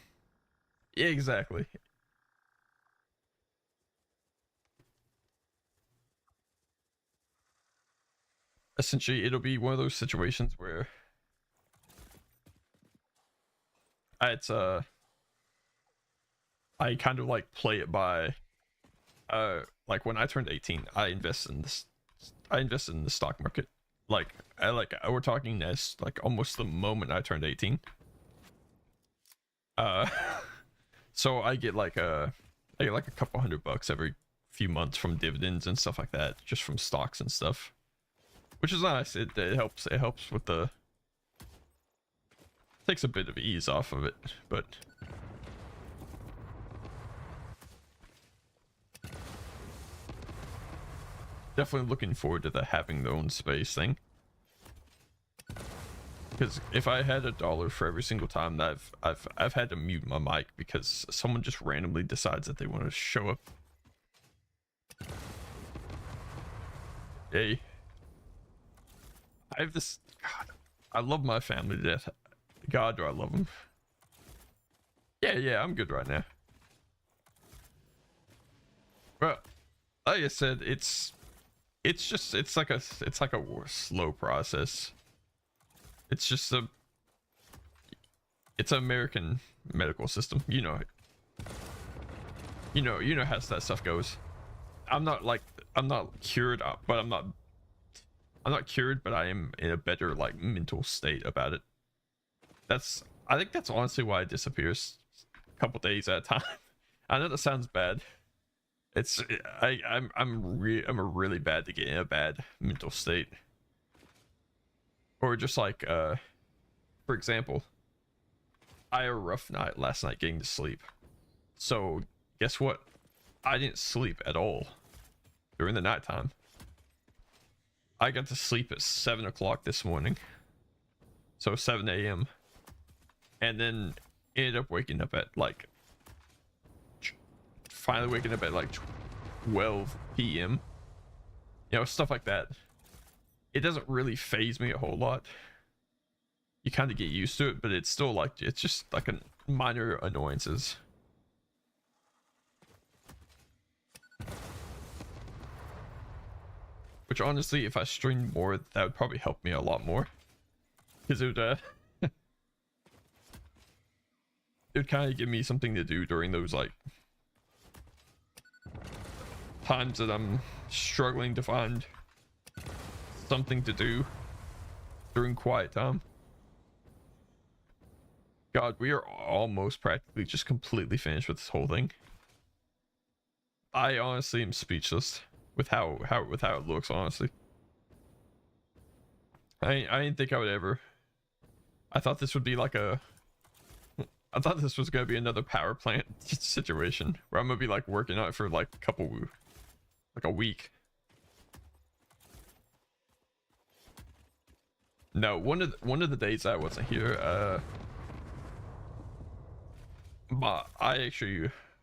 yeah, exactly. Essentially, it'll be one of those situations where it's I kind of like play it by like when I turned 18, I invested in the stock market. Like we're talking as like almost the moment I turned 18. So I get like a couple $100 every few months from dividends and stuff like that, just from stocks and stuff, which is nice. It helps with the, takes a bit of ease off of it, but definitely looking forward to the having their own space thing. Because if I had $1 for every single time that I've had to mute my mic because someone just randomly decides that they want to show up. Hey, I have this. God, I love my family to death. God, do I love them? Yeah, I'm good right now. Well, like I said, it's like a slow process. It's just it's an American medical system, you know. You know how that stuff goes. I'm not cured, but I'm not cured, but I am in a better like mental state about it. I think that's honestly why it disappears a couple days at a time. I know that sounds bad. I'm really bad to get in a bad mental state. Or just like for example, I had a rough night last night getting to sleep. So guess what? I didn't sleep at all during the nighttime. I got to sleep at 7 o'clock this morning. So 7 a.m. And then ended up waking up at like, finally waking up at like 12 p.m. You know, stuff like that. It doesn't really phase me a whole lot. You kind of get used to it, but it's still like, it's just like a minor annoyances. Which honestly, if I streamed more, that would probably help me a lot more. Because it would, it would kind of give me something to do during those like times that I'm struggling to find something to do during quiet time. God, we are almost practically just completely finished with this whole thing. I honestly am speechless with how it looks, honestly. I didn't think I would ever. I thought this would be like a. I thought this was gonna be another power plant situation where I'm gonna be like working on it for like like a week. No, one of the days I wasn't here,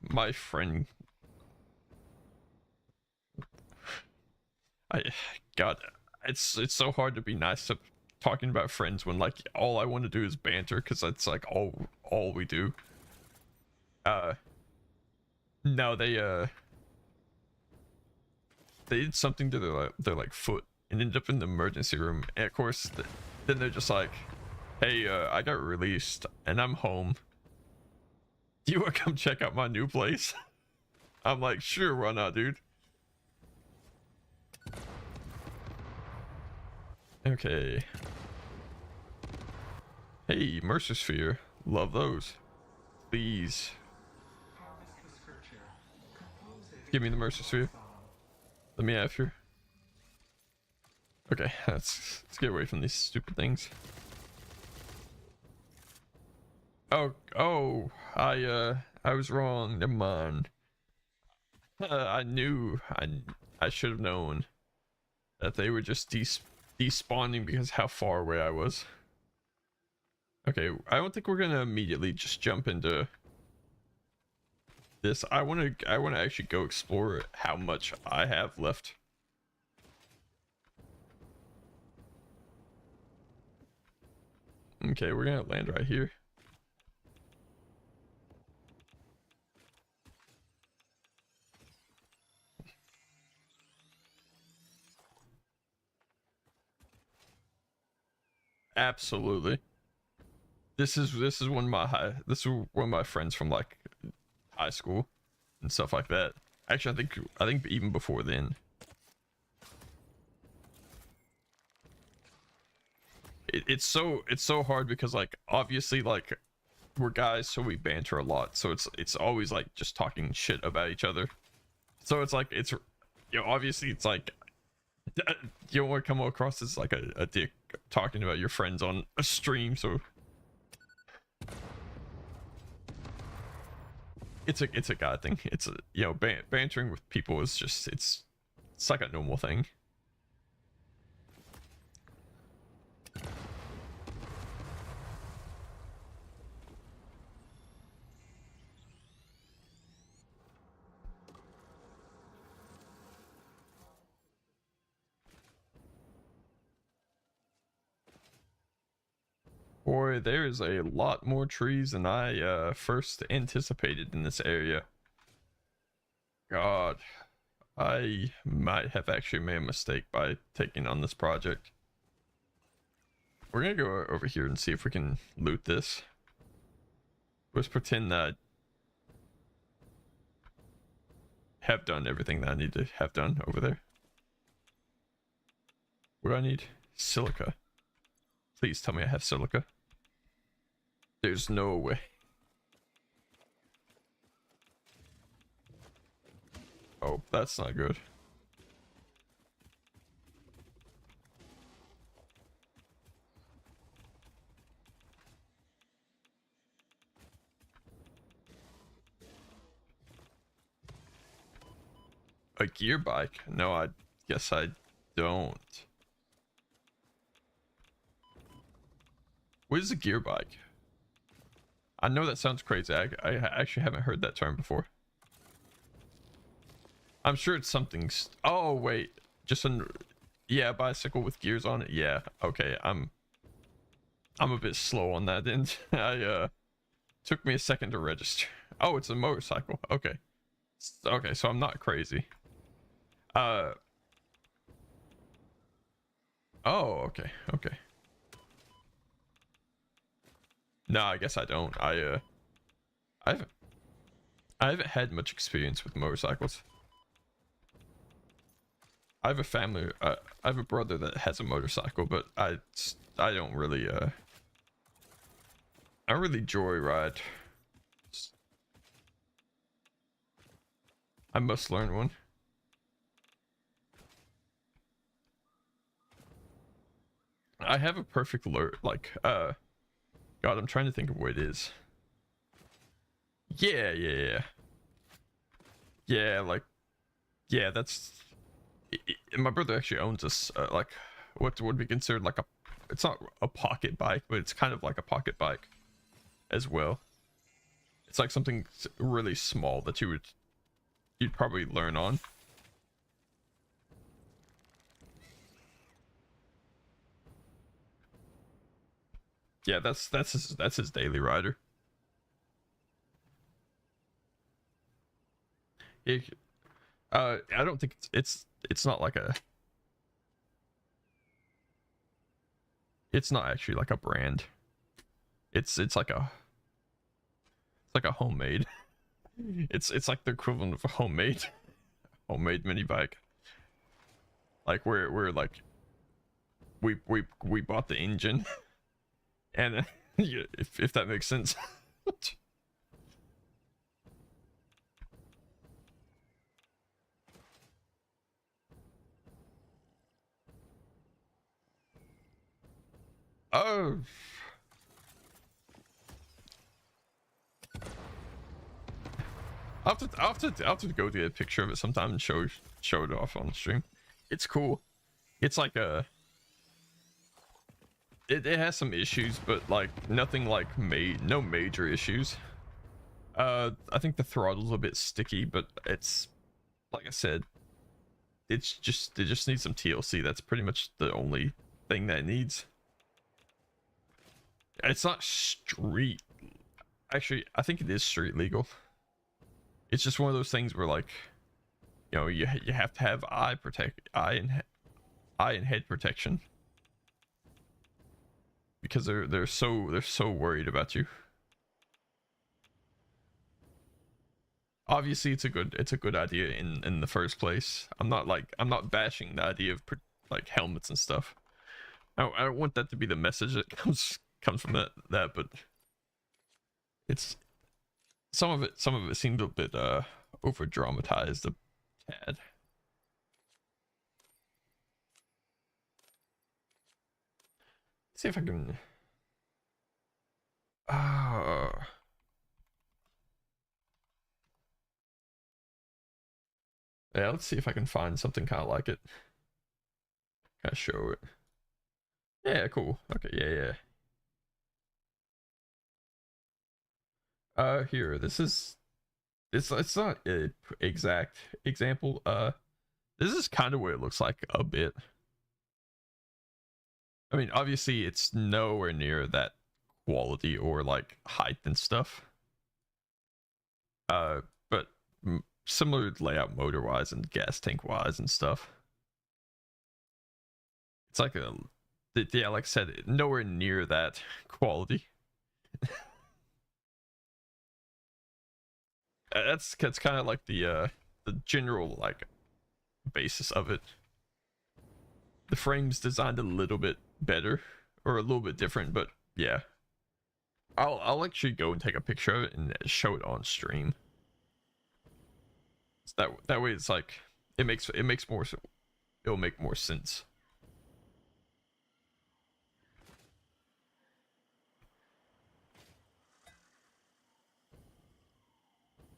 my friend, I God, it's so hard to be nice to talking about friends when like all I want to do is banter because that's like all we do. Uh, no, they did something to their like foot and ended up in the emergency room. And of course, then they're just like, "Hey, I got released and I'm home. Do you want to come check out my new place?" I'm like, "Sure, why not, dude?" Okay. Hey, Mercer Sphere. Love those. Please Harvest the scripture. Compose it give me the Mercer Sphere. song. Let me after. Okay, let's get away from these stupid things. Oh, I was wrong. Never mind. I should have known that they were just despawning because how far away I was. Okay, I don't think we're gonna immediately just jump into this. I wanna actually go explore how much I have left. Okay, we're gonna land right here. Absolutely. This is one of my friends from like high school and stuff like that. Actually, I think even before then. It's so hard because like obviously like we're guys, so we banter a lot. So it's always like just talking shit about each other. So it's like it's obviously it's like you don't want to come across as like a dick talking about your friends on a stream. So it's a god thing. It's a bantering with people is just it's like a normal thing. Boy, there is a lot more trees than I first anticipated in this area. God, I might have actually made a mistake by taking on this project. We're gonna go over here and see if we can loot this. Let's pretend that I have done everything that I need to have done over there. What do I need? Silica. Please tell me I have silica. There's no way. Oh, that's not good. A gear bike? No, I guess I don't. What is a gear bike? I know that sounds crazy. I actually haven't heard that term before. I'm sure it's something. Oh wait, just yeah, bicycle with gears on it. Yeah, okay. I'm a bit slow on that end. I took me a second to register. Oh, it's a motorcycle. Okay, okay, so I'm not crazy. Oh, okay, okay. No, I guess I don't. I haven't had much experience with motorcycles. I have a family. I have a brother that has a motorcycle, but I don't really I don't really joyride. I must learn one. I have a perfect alert. Like, God, I'm trying to think of what it is. Yeah. Yeah, like, yeah, that's. My brother actually owns this, like, what would be considered like a. It's not a pocket bike, but it's kind of like a pocket bike as well. It's like something really small that you'd probably learn on. Yeah, that's his daily rider. It, I don't think it's not like a. It's not actually like a brand. It's like a. It's like a homemade. It's like the equivalent of a homemade mini bike. Like we're like we bought the engine, and yeah, if that makes sense. Oh, I'll have to go get a picture of it sometime and show it off on the stream. It's cool. It's like a. It has some issues, but like nothing like no major issues. I think the throttle's a bit sticky, but it's like I said, it just needs some TLC. That's pretty much the only thing that it needs. It's not street. Actually, I think it is street legal. It's just one of those things where, like, you know, you have to have eye and head protection because they're so worried about you. Obviously, it's a good idea in the first place. I'm not bashing the idea of like helmets and stuff. I don't want that to be the message that comes from that, but it's some of it seemed a bit over dramatized a tad. See if I can yeah, let's see if I can find something kind of like it. Kind of show it. Yeah, cool. Okay, yeah. Here, this is it's not a exact example. This is kind of what it looks like a bit. I mean, obviously, it's nowhere near that quality or like height and stuff. But similar layout motor wise and gas tank wise and stuff. It's like yeah, like I said, nowhere near that quality. That's kind of like the general like basis of it. The frame's designed a little bit better or a little bit different, but yeah. I'll actually go and take a picture of it and show it on stream. So that way it's like it makes more, it'll make more sense.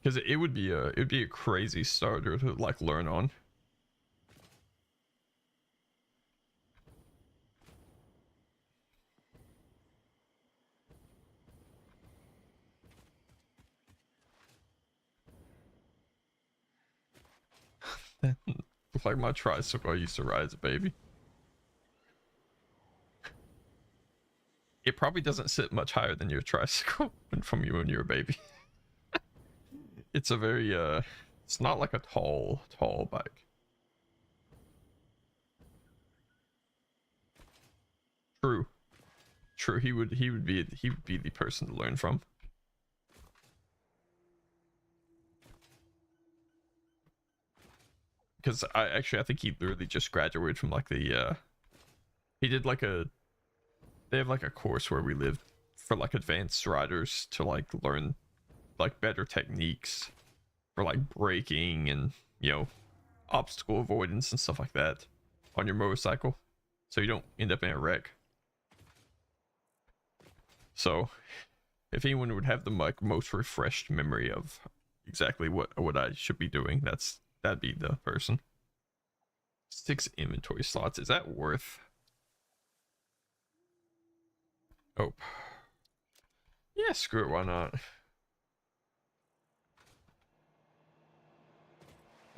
Because it would be a crazy starter to like learn on. Like my tricycle I used to ride as a baby. It probably doesn't sit much higher than your tricycle from you when you're a baby. It's a very it's not like a tall bike. True. He would be the person to learn from. Because I think he literally just graduated from like the he did like they have like a course where we live for like advanced riders to like learn like better techniques for like braking and, you know, obstacle avoidance and stuff like that on your motorcycle, so you don't end up in a wreck. So if anyone would have the like most refreshed memory of exactly what I should be doing, that'd be the person. 6 inventory slots. Is that worth? Oh. Yeah, screw it, why not?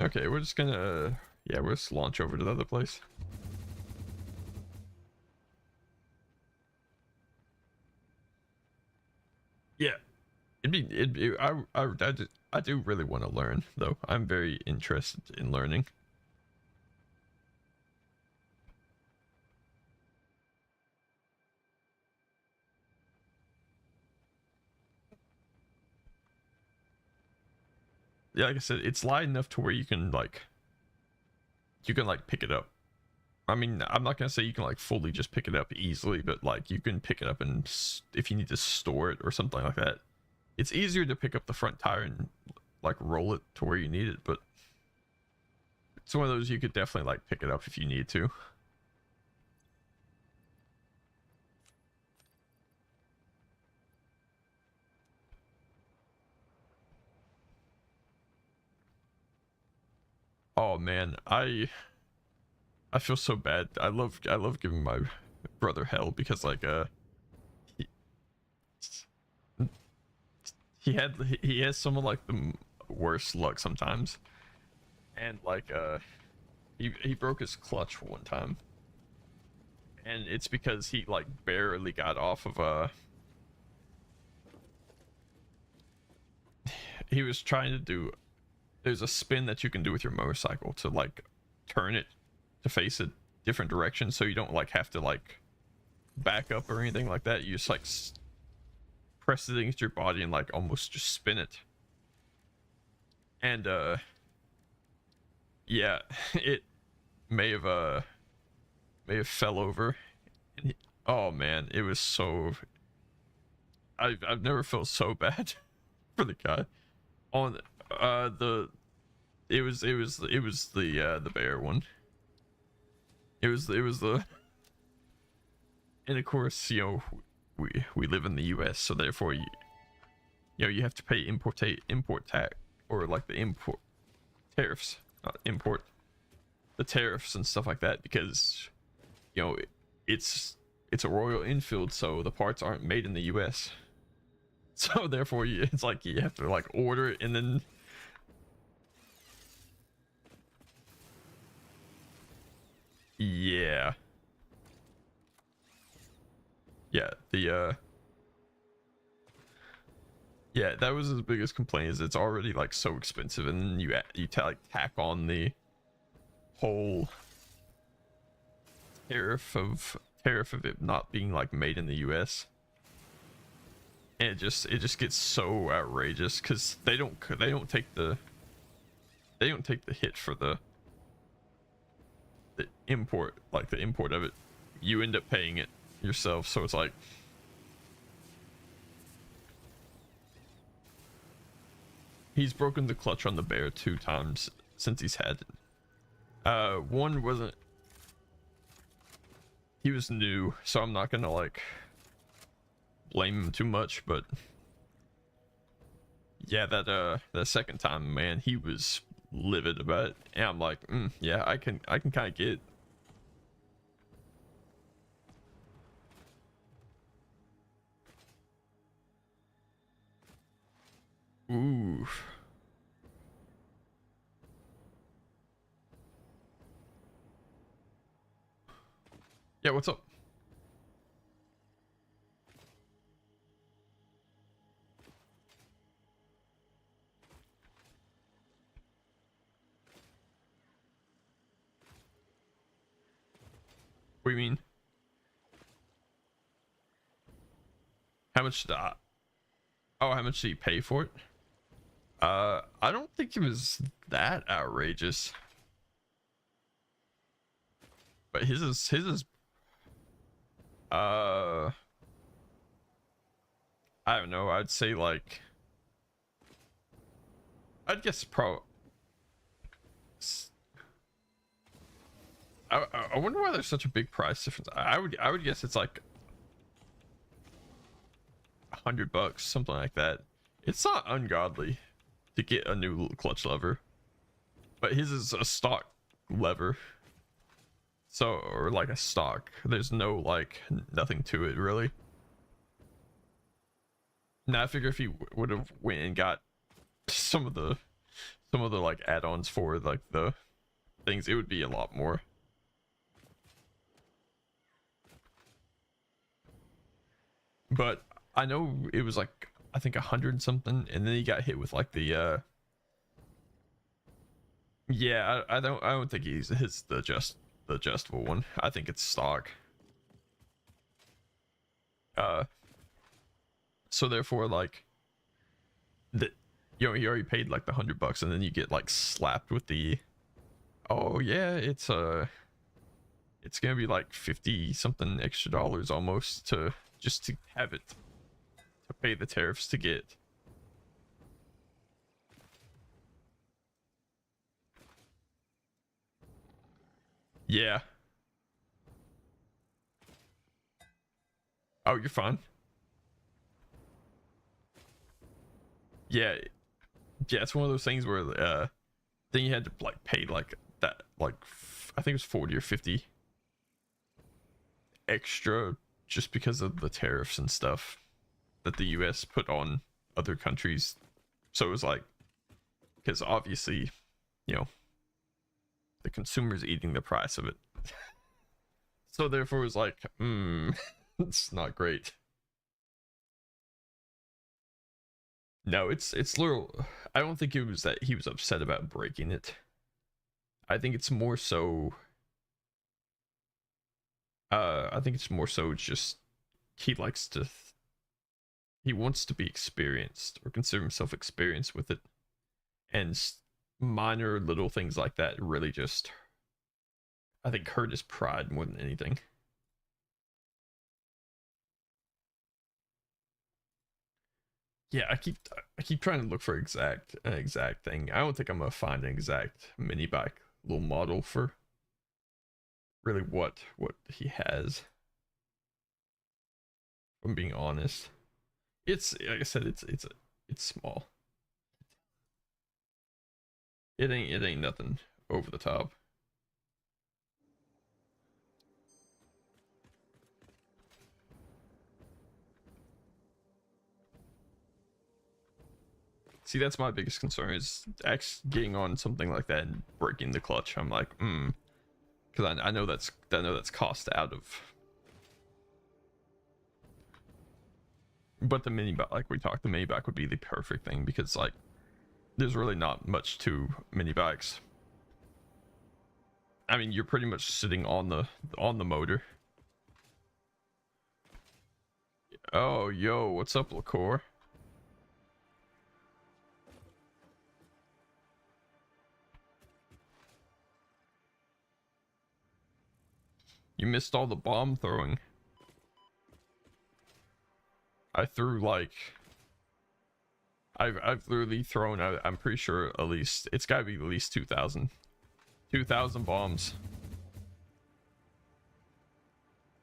Okay, we're just gonna we'll just launch over to the other place. Yeah. I do really want to learn though. I'm very interested in learning. Yeah, like I said, it's light enough to where you can like pick it up. I mean, I'm not gonna say you can like fully just pick it up easily, but like you can pick it up and if you need to store it or something like that, it's easier to pick up the front tire and like roll it to where you need it. But it's one of those you could definitely like pick it up if you need to. Oh man, I feel so bad. I love giving my brother hell because like he, he has some of like the worst luck sometimes, and like he broke his clutch one time, and it's because he like barely got off of he was trying to do, there's a spin that you can do with your motorcycle to like turn it to face a different direction, so you don't like have to like back up or anything like that. You just like press it against your body and like almost just spin it. And yeah, it may have fell over. And oh man, it was so, I've never felt so bad for the guy. On the it was the bear one. It was the, and of course, you know, we live in the US, so therefore you know you have to pay import tax, or like the import tariffs, not import, the tariffs and stuff like that, because you know it's a Royal Enfield, so the parts aren't made in the US. So therefore it's like you have to like order it and then yeah. Yeah, the yeah, that was his biggest complaint, is it's already like so expensive, and then you like tack on the whole tariff of it not being like made in the US. And it just gets so outrageous because they don't take the hit for the import, like the import of it. You end up paying it yourself, so it's like he's broken the clutch on the bear 2 times since he's had it. One wasn't, he was new, so I'm not gonna like blame him too much, but yeah, that second time, man, he was livid about it, and I'm like, yeah, I can kind of get it. Ooh. Yeah, what's up? What do you mean? How much did how much did he pay for it? I don't think it was that outrageous. But his is I don't know, I'd say like, I'd guess I wonder why there's such a big price difference. I would guess it's like $100, something like that. It's not ungodly to get a new clutch lever, but his is a stock lever, so, or like a stock. There's no like nothing to it really. Now I figure if he would have went and got some of the like add-ons for like the things, it would be a lot more. But I know it was like, I think 100 something, and then he got hit with like the yeah, I don't think he's the adjustable one. I think it's stock. So therefore, like, that, you know, he already paid like the $100, and then you get like slapped with the, oh yeah, it's gonna be like 50 something extra dollars almost to just to have it, to pay the tariffs to get. Yeah. Oh, you're fine. Yeah. Yeah, it's one of those things where then you had to like pay like that, like I think it was 40 or 50 extra just because of the tariffs and stuff that the US put on other countries. So it was like, because obviously, you know, the consumer's eating the price of it. So therefore it was like, it's not great. No, it's little, I don't think it was that he was upset about breaking it. I think it's more so just he likes to he wants to be experienced or consider himself experienced with it, and minor little things like that really just, I think, hurt his pride more than anything. Yeah, I keep trying to look for an exact thing. I don't think I'm gonna find an exact mini bike little model for really what he has. If I'm being honest, it's like I said, it's small. It ain't nothing over the top. See, that's my biggest concern is getting on something like that and breaking the clutch. I'm like, because I know that's cost out of. But the mini bike, like we talked, the mini bike would be the perfect thing because like there's really not much to mini bikes. I mean, you're pretty much sitting on the motor. Oh, yo, what's up, Lacour? You missed all the bomb throwing. I threw like, I've literally thrown, I'm pretty sure at least, it's gotta be at least 2,000 bombs.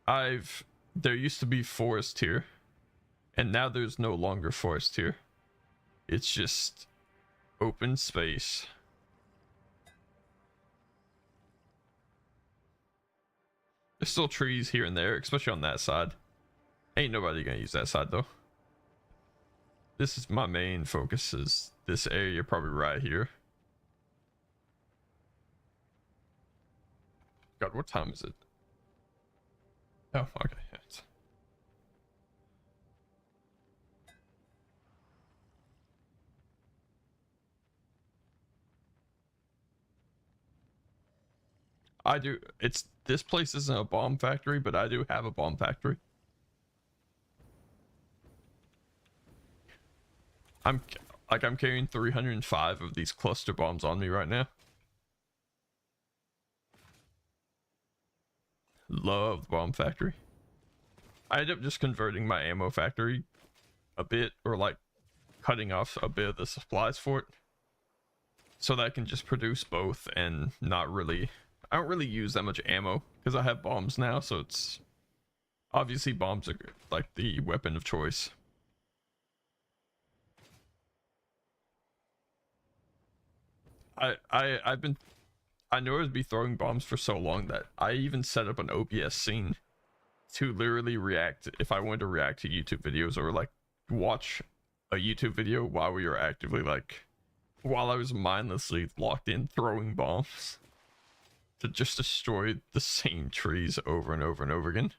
There used to be forest here, and now there's no longer forest here. It's just open space. There's still trees here and there, especially on that side. Ain't nobody gonna use that side though. This is my main focus, is this area probably right here. God, what time is it? Oh, okay. Yes. I do. This place isn't a bomb factory, but I do have a bomb factory. I'm carrying 305 of these cluster bombs on me right now. Love the bomb factory. I ended up just converting my ammo factory a bit, or like cutting off a bit of the supplies for it, so that I can just produce both and not really, I don't really use that much ammo because I have bombs now, so it's obviously bombs are like the weapon of choice. I know I'd be throwing bombs for so long that I even set up an OBS scene to literally react if I wanted to react to YouTube videos or like watch a YouTube video while we were actively like while I was mindlessly locked in throwing bombs to just destroy the same trees over and over and over again.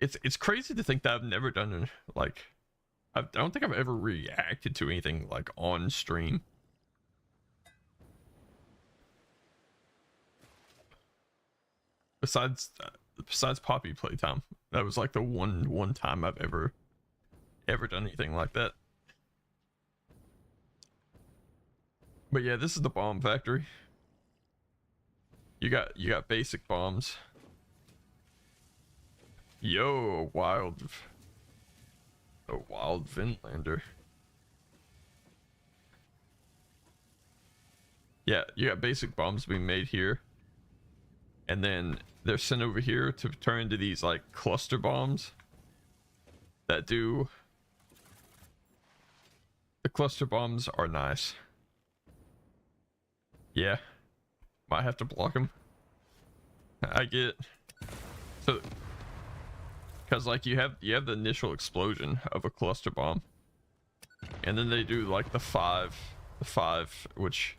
It's crazy to think that I've never done like I don't think I've ever reacted to anything like on stream. Besides Poppy Playtime, that was like the one time I've ever done anything like that. But yeah, this is the bomb factory. You got basic bombs. Yo, a wild Vinlander. Yeah, you got basic bombs being made here. And then they're sent over here to turn into these like cluster bombs that do. The cluster bombs are nice. Yeah, might have to block them. I get so because like you have the initial explosion of a cluster bomb, and then they do like the five, which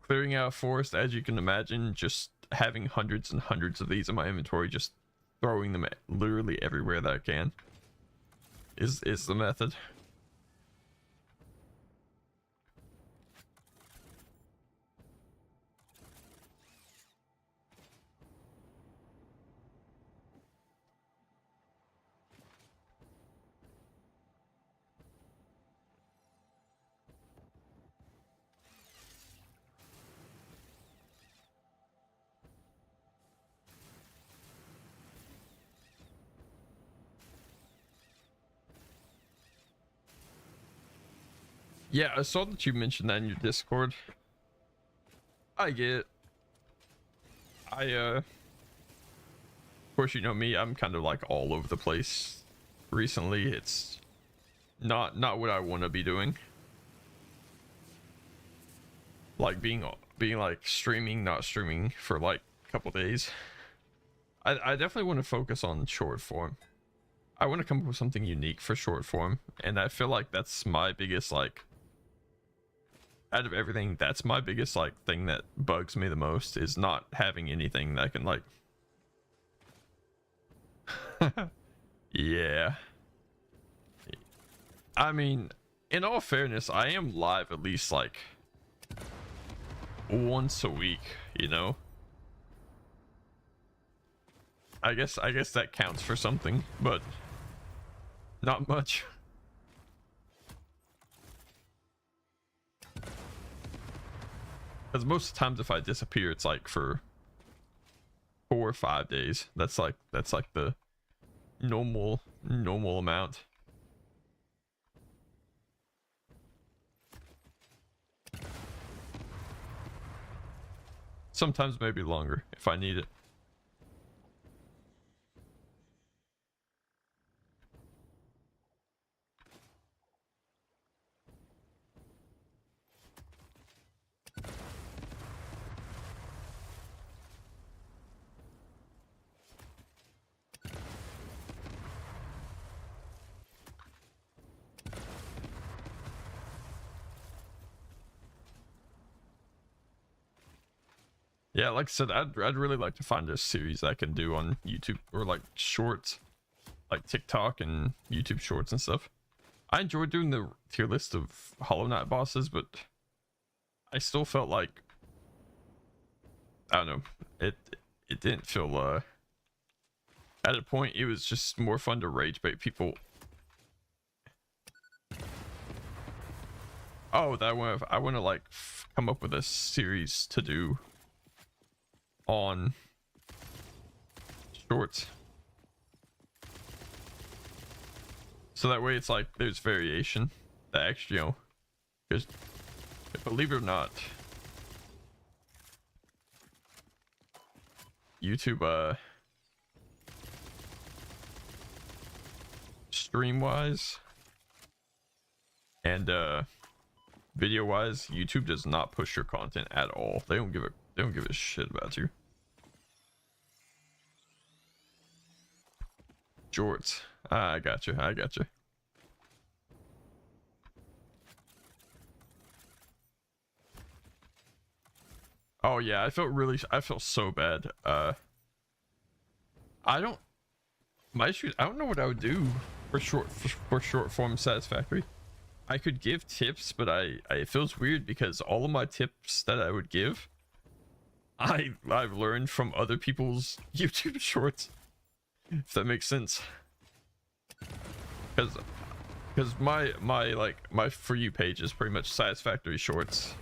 clearing out a forest, as you can imagine, just having hundreds and hundreds of these in my inventory, just throwing them literally everywhere that I can is the method. Yeah, I saw that you mentioned that in your Discord. I get. Of course, you know me. I'm kind of like all over the place. Recently, it's not what I want to be doing. Like being like streaming, not streaming for like a couple days. I definitely want to focus on short form. I want to come up with something unique for short form, and I feel like that's my biggest like. Out of everything, that's my biggest like thing that bugs me the most is not having anything that can like yeah, I mean, in all fairness, I am live at least like once a week, you know. I guess that counts for something, but not much. Because most of the times if I disappear, it's like for 4 or 5 days. That's like the normal amount. Sometimes maybe longer if I need it. Yeah, like I said, I'd really like to find a series I can do on YouTube or like shorts, like TikTok and YouTube shorts and stuff. I enjoyed doing the tier list of Hollow Knight bosses, but I still felt like I don't know, it didn't feel at a point it was just more fun to rage bait people. Oh, that one I want to like come up with a series to do on shorts, so that way it's like there's variation that actually, you know, because believe it or not, YouTube stream wise And video wise, YouTube does not push your content at all. They don't give a shit about you. Jorts. I gotcha. Oh yeah, I felt so bad. I don't my issue, I don't know what I would do for short form Satisfactory. I could give tips, but it feels weird because all of my tips that I would give, I've learned from other people's YouTube shorts. If that makes sense. Because my For You page is pretty much Satisfactory shorts.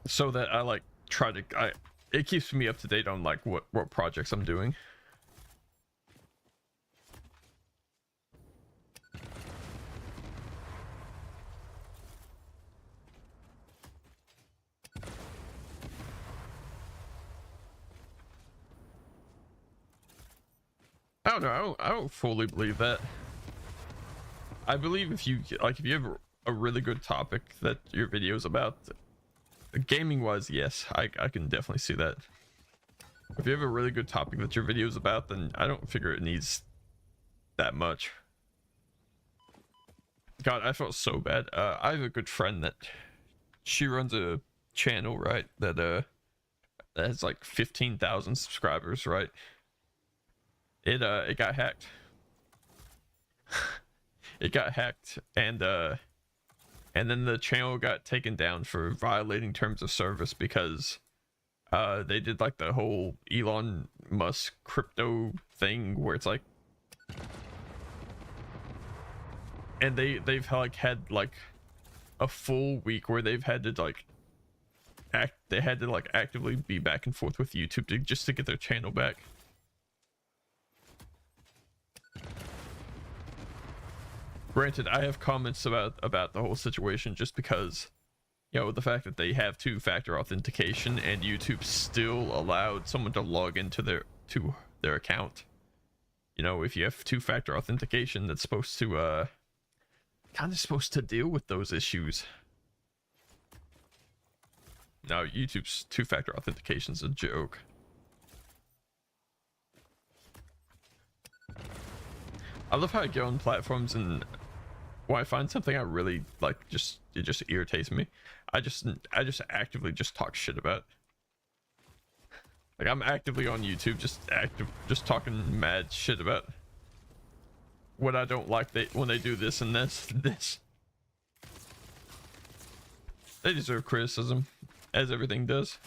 So that I like try to it keeps me up to date on like what projects I'm doing. I don't know. I don't fully believe that. I believe if you have a really good topic that your video is about, gaming wise, yes, I can definitely see that. If you have a really good topic that your video is about, then I don't figure it needs that much. God, I felt so bad. I have a good friend that she runs a channel, right? That has like 15,000 subscribers, right? It got hacked. It got hacked, and then the channel got taken down for violating terms of service because they did like the whole Elon Musk crypto thing where it's like, and they've like had like a full week where they've had to like actively be back and forth with YouTube just to get their channel back. Granted, I have comments about the whole situation just because, you know, the fact that they have two-factor authentication and YouTube still allowed someone to log into their account. You know, if you have two-factor authentication, that's supposed to kind of supposed to deal with those issues. Now, YouTube's two-factor authentication is a joke. I love how I go on platforms and when I find something I really like, it just irritates me. I just actively just talk shit about. Like I'm actively on YouTube, just talking mad shit about what I don't like when they do this and this. They deserve criticism, as everything does.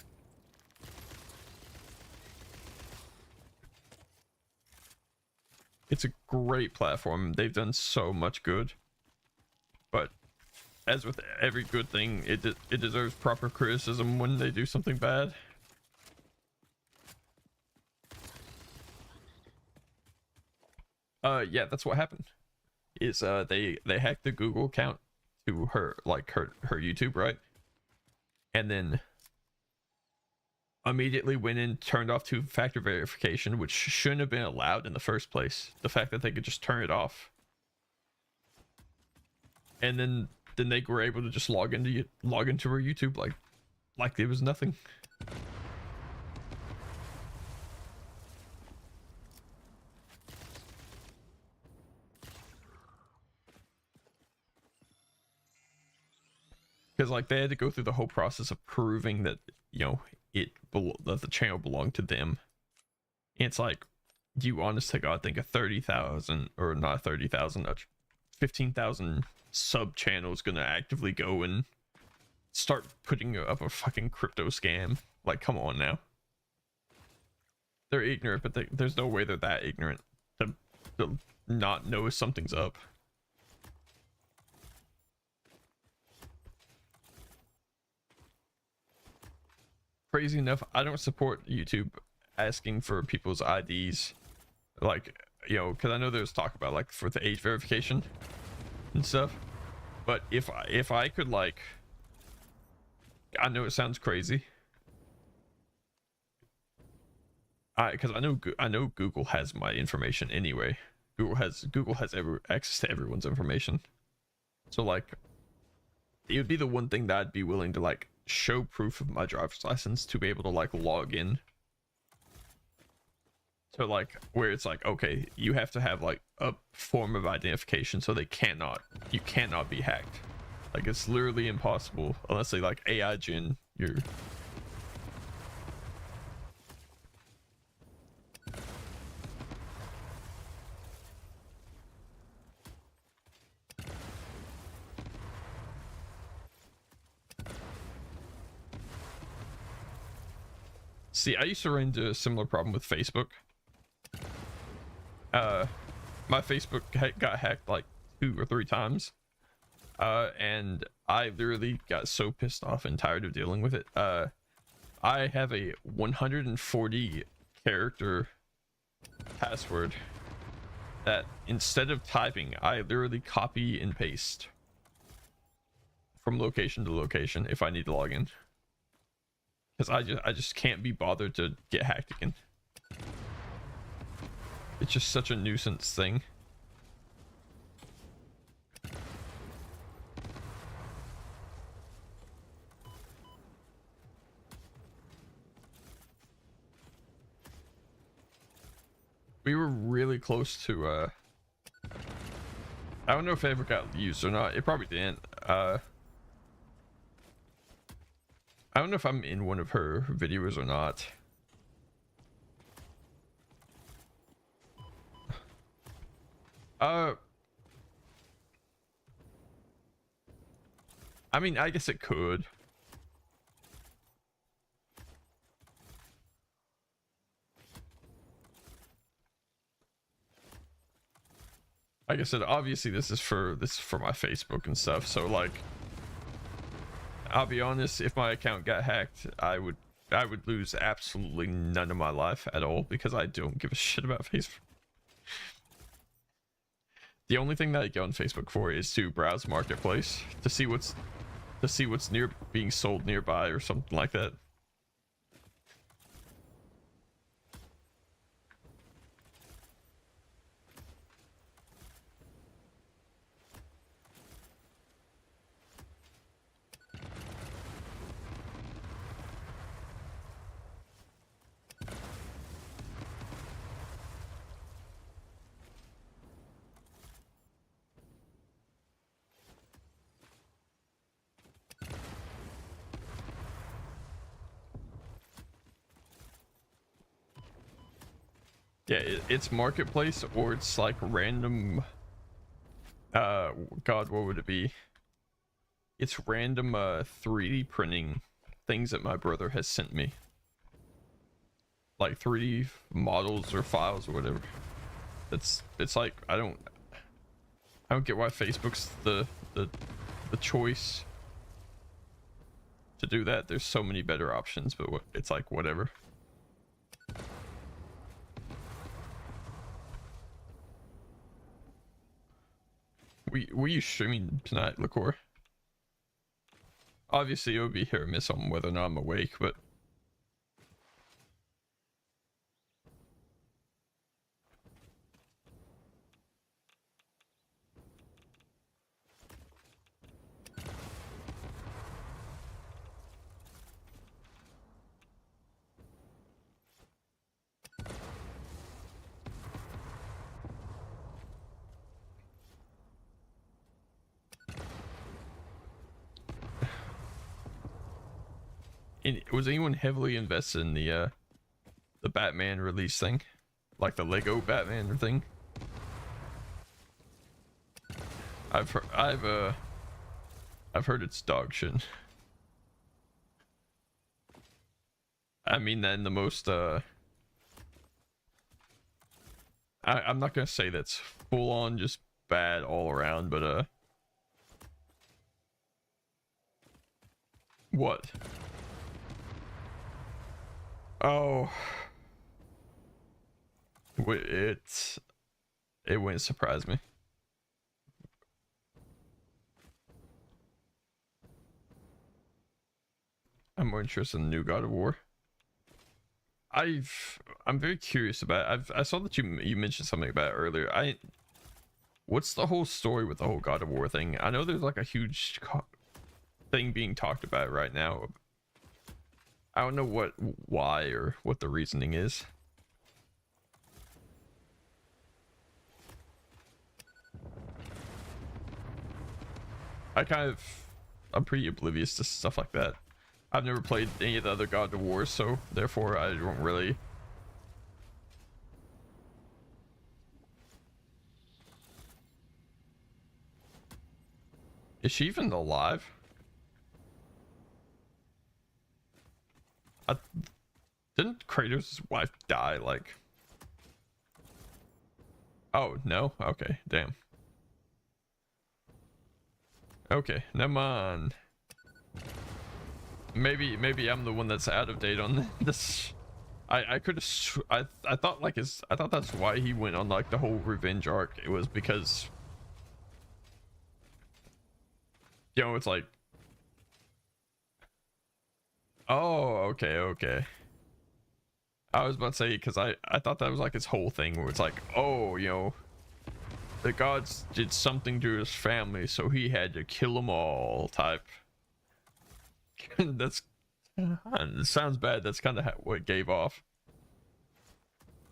It's a great platform. They've done so much good. But as with every good thing, it deserves proper criticism when they do something bad. Yeah, that's what happened. Is they hacked the Google account to her YouTube, right? And then immediately went in, turned off two-factor verification, which shouldn't have been allowed in the first place. The fact that they could just turn it off. And then they were able to just log into her YouTube like it was nothing. Because like they had to go through the whole process of proving that, you know, that the channel belonged to them. And it's like, you honest to God think a 30,000 or not 30,000, 15,000 sub channel is gonna actively go and start putting up a fucking crypto scam? Like, come on now. They're ignorant, but there's no way they're that ignorant to not know if something's up. Crazy enough, I don't support YouTube asking for people's IDs, like, you know, because I know there's talk about like for the age verification and stuff. But if I could, like, I know it sounds crazy, because I know Google has my information anyway. Google has access to everyone's information. So like, it would be the one thing that I'd be willing to like show proof of my driver's license to be able to like log in. So like where it's like, okay, you have to have like a form of identification so you cannot be hacked. Like it's literally impossible unless they like AI gen your. See, I used to run into a similar problem with Facebook. My Facebook got hacked like 2 or 3 times. And I literally got so pissed off and tired of dealing with it. I have a 140 character password that instead of typing, I literally copy and paste from location to location if I need to log in. Because I just can't be bothered to get hacked again. It's just such a nuisance thing. We were really close to I don't know if it ever got used or not. It probably didn't. I don't know if I'm in one of her videos or not. I mean, I guess it could. Like I said, obviously this is for my Facebook and stuff. So like, I'll be honest, if my account got hacked, I would lose absolutely none of my life at all because I don't give a shit about Facebook. The only thing that I go on Facebook for is to browse Marketplace to see what's being sold nearby or something like that. Yeah, it's Marketplace or it's like random. God, what would it be? It's random 3D printing things that my brother has sent me. Like 3D models or files or whatever. It's like I don't get why Facebook's the choice to do that. There's so many better options, but it's like whatever. Were you streaming tonight, Liquor? Obviously, it would be hit or miss on whether or not I'm awake, but was anyone heavily invested in the Batman release thing, like the Lego Batman thing? I've heard it's dog shit. I mean that in the most I'm not gonna say that's full on just bad all around, but what? Oh, it wouldn't surprise me. I'm more interested in the new God of War. I'm very curious about it. I saw that you mentioned something about it earlier. What's the whole story with the whole God of War thing? I know there's like a huge thing being talked about right now. I don't know why or what the reasoning is. I'm pretty oblivious to stuff like that. I've never played any of the other God of Wars, so therefore I don't really. Is she even alive? Didn't Kratos' wife die, like... Oh, no? Okay, damn. Okay, never mind. Maybe I'm the one that's out of date on this. I could have... I thought like I thought that's why he went on like the whole revenge arc. It was because... You know, it's like... Oh, okay. I was about to say, because I thought that was like his whole thing where it's like, oh, you know, the gods did something to his family, so he had to kill them all type. That's... It sounds bad. That's kind of what it gave off.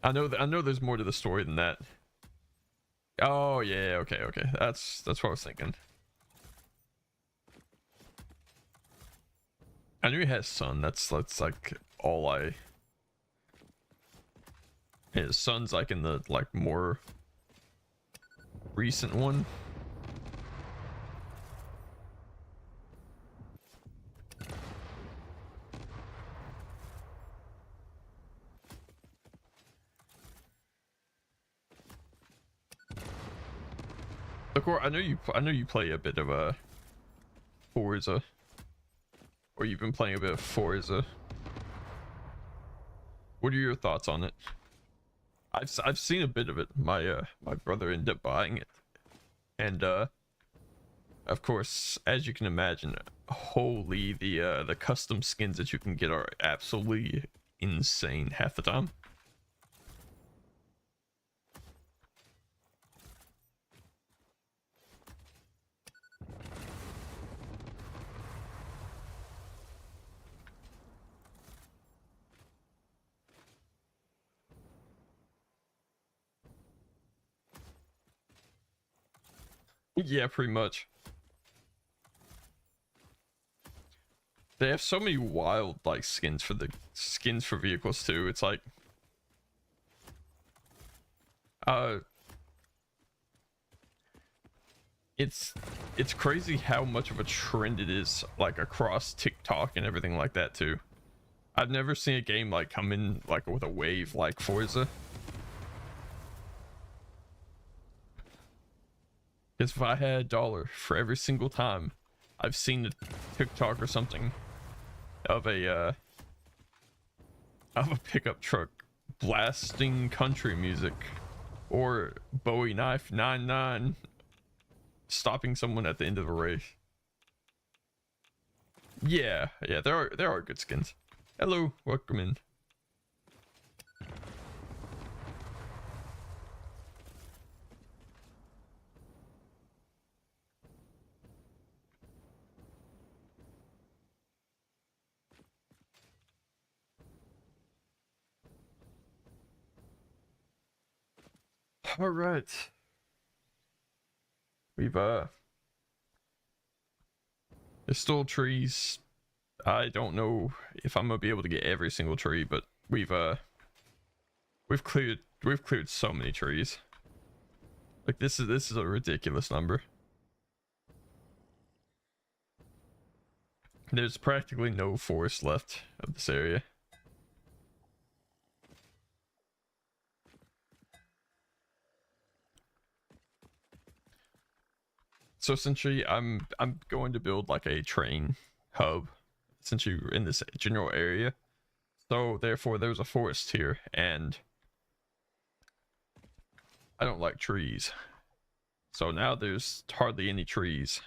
I know there's more to the story than that. Oh, yeah, okay. That's what I was thinking. I knew he had a son. That's like all I... His son's like in the like more recent one. Of course, I know you play a bit of a Forza, or you've been playing a bit of Forza. What are your thoughts on it? I've seen a bit of it. My brother ended up buying it, and of course, as you can imagine, holy, the custom skins that you can get are absolutely insane half the time. Yeah, pretty much. They have so many wild like skins for vehicles too. It's like uh it's crazy how much of a trend it is like across TikTok and everything like that too. I've never seen a game like come in like with a wave like Forza. Because if I had $1 for every single time I've seen a TikTok or something of a pickup truck blasting country music, or Bowie Knife 99 stopping someone at the end of a race. Yeah, there are good skins. Hello, welcome in. All right. We've there's still trees. I don't know if I'm gonna be able to get every single tree, but we've cleared so many trees. Like this is a ridiculous number. There's practically no forest left of this area. So essentially, I'm going to build like a train hub, since you're in this general area. So therefore, there's a forest here, and I don't like trees. So now there's hardly any trees.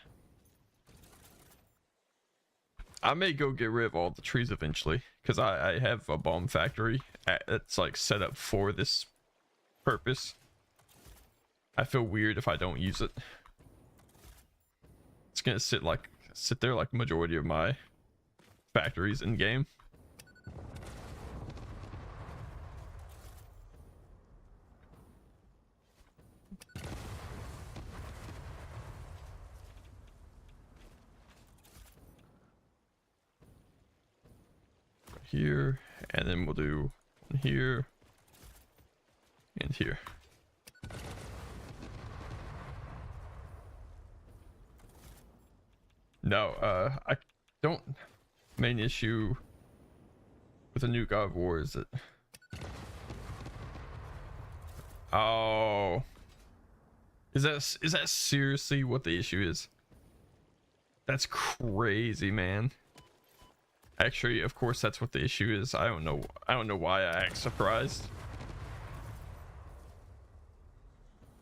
I may go get rid of all the trees eventually, because I have a bomb factory that's like set up for this purpose. I feel weird if I don't use it. It's gonna sit there like majority of my factories in game. Here, and then we'll do one here and here. No, I don't. Main issue with the new God of War is that. Oh, is that seriously what the issue is? That's crazy, man. Actually, of course, that's what the issue is. I don't know why I act surprised.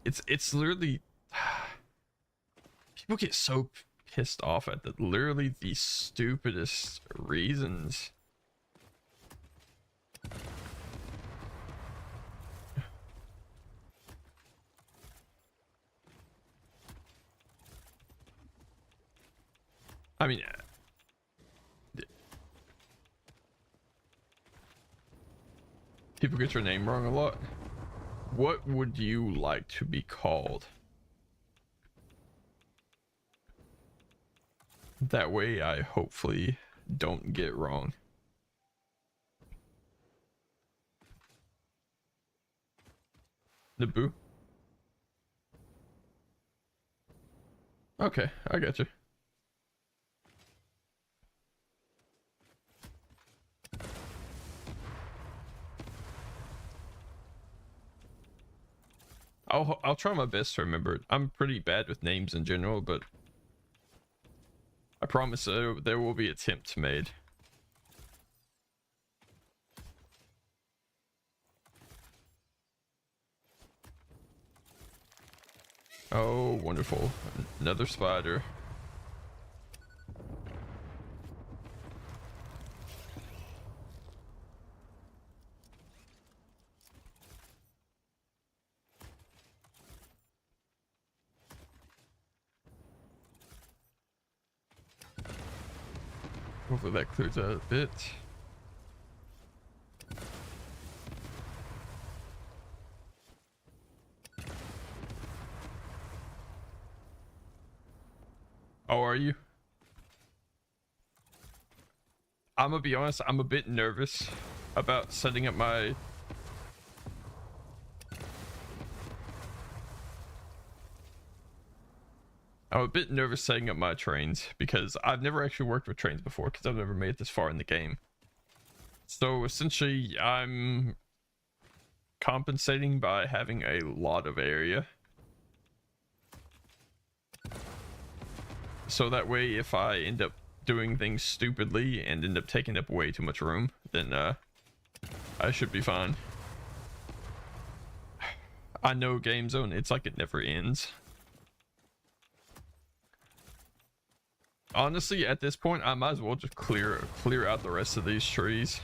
It's literally people get so pissed off at literally the stupidest reasons. I mean, people get your name wrong a lot. What would you like to be called? That way I hopefully don't get wrong. Naboo? Okay, I got you. I'll try my best to remember it. I'm pretty bad with names in general, but I promise there will be attempts made. Oh, wonderful. Another spider. Hopefully that clears out a bit. Oh, are you? I'm gonna be honest, I'm a bit nervous about setting up my... I'm a bit nervous setting up my trains because I've never actually worked with trains before because I've never made it this far in the game. So essentially I'm compensating by having a lot of area. So that way if I end up doing things stupidly and end up taking up way too much room, then I should be fine. I know Game Zone, it's like it never ends. Honestly, at this point, I might as well just clear out the rest of these trees.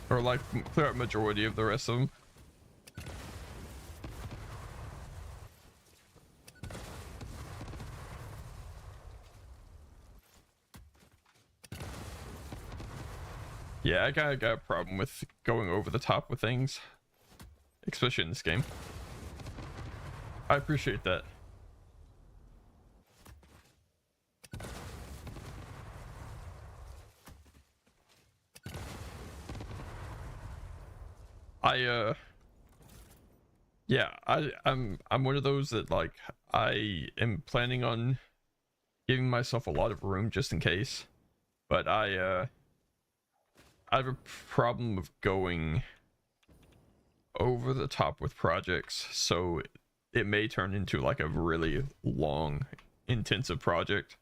Or like clear out majority of the rest of them. Yeah, I got a problem with going over the top with things, especially in this game. I appreciate that. Yeah, I'm one of those that like I am planning on giving myself a lot of room just in case, but I have a problem of going over the top with projects, so it may turn into like a really long, intensive project.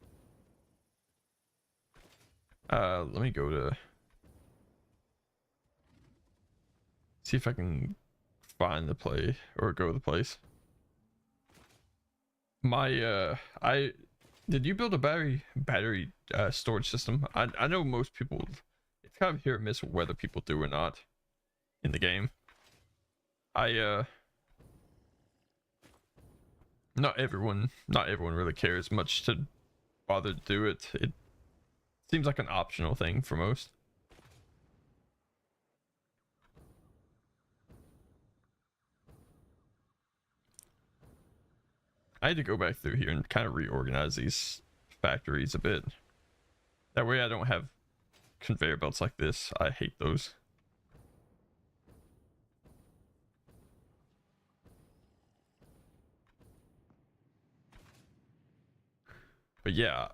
Let me go to see if I can find the play or go to the place. I did you build a battery storage system? I know most people, it's kind of hit or miss whether people do or not in the game. Not everyone really cares much to bother to do it. It seems like an optional thing for most. I had to go back through here and kind of reorganize these factories a bit. That way I don't have conveyor belts like this. I hate those. But yeah,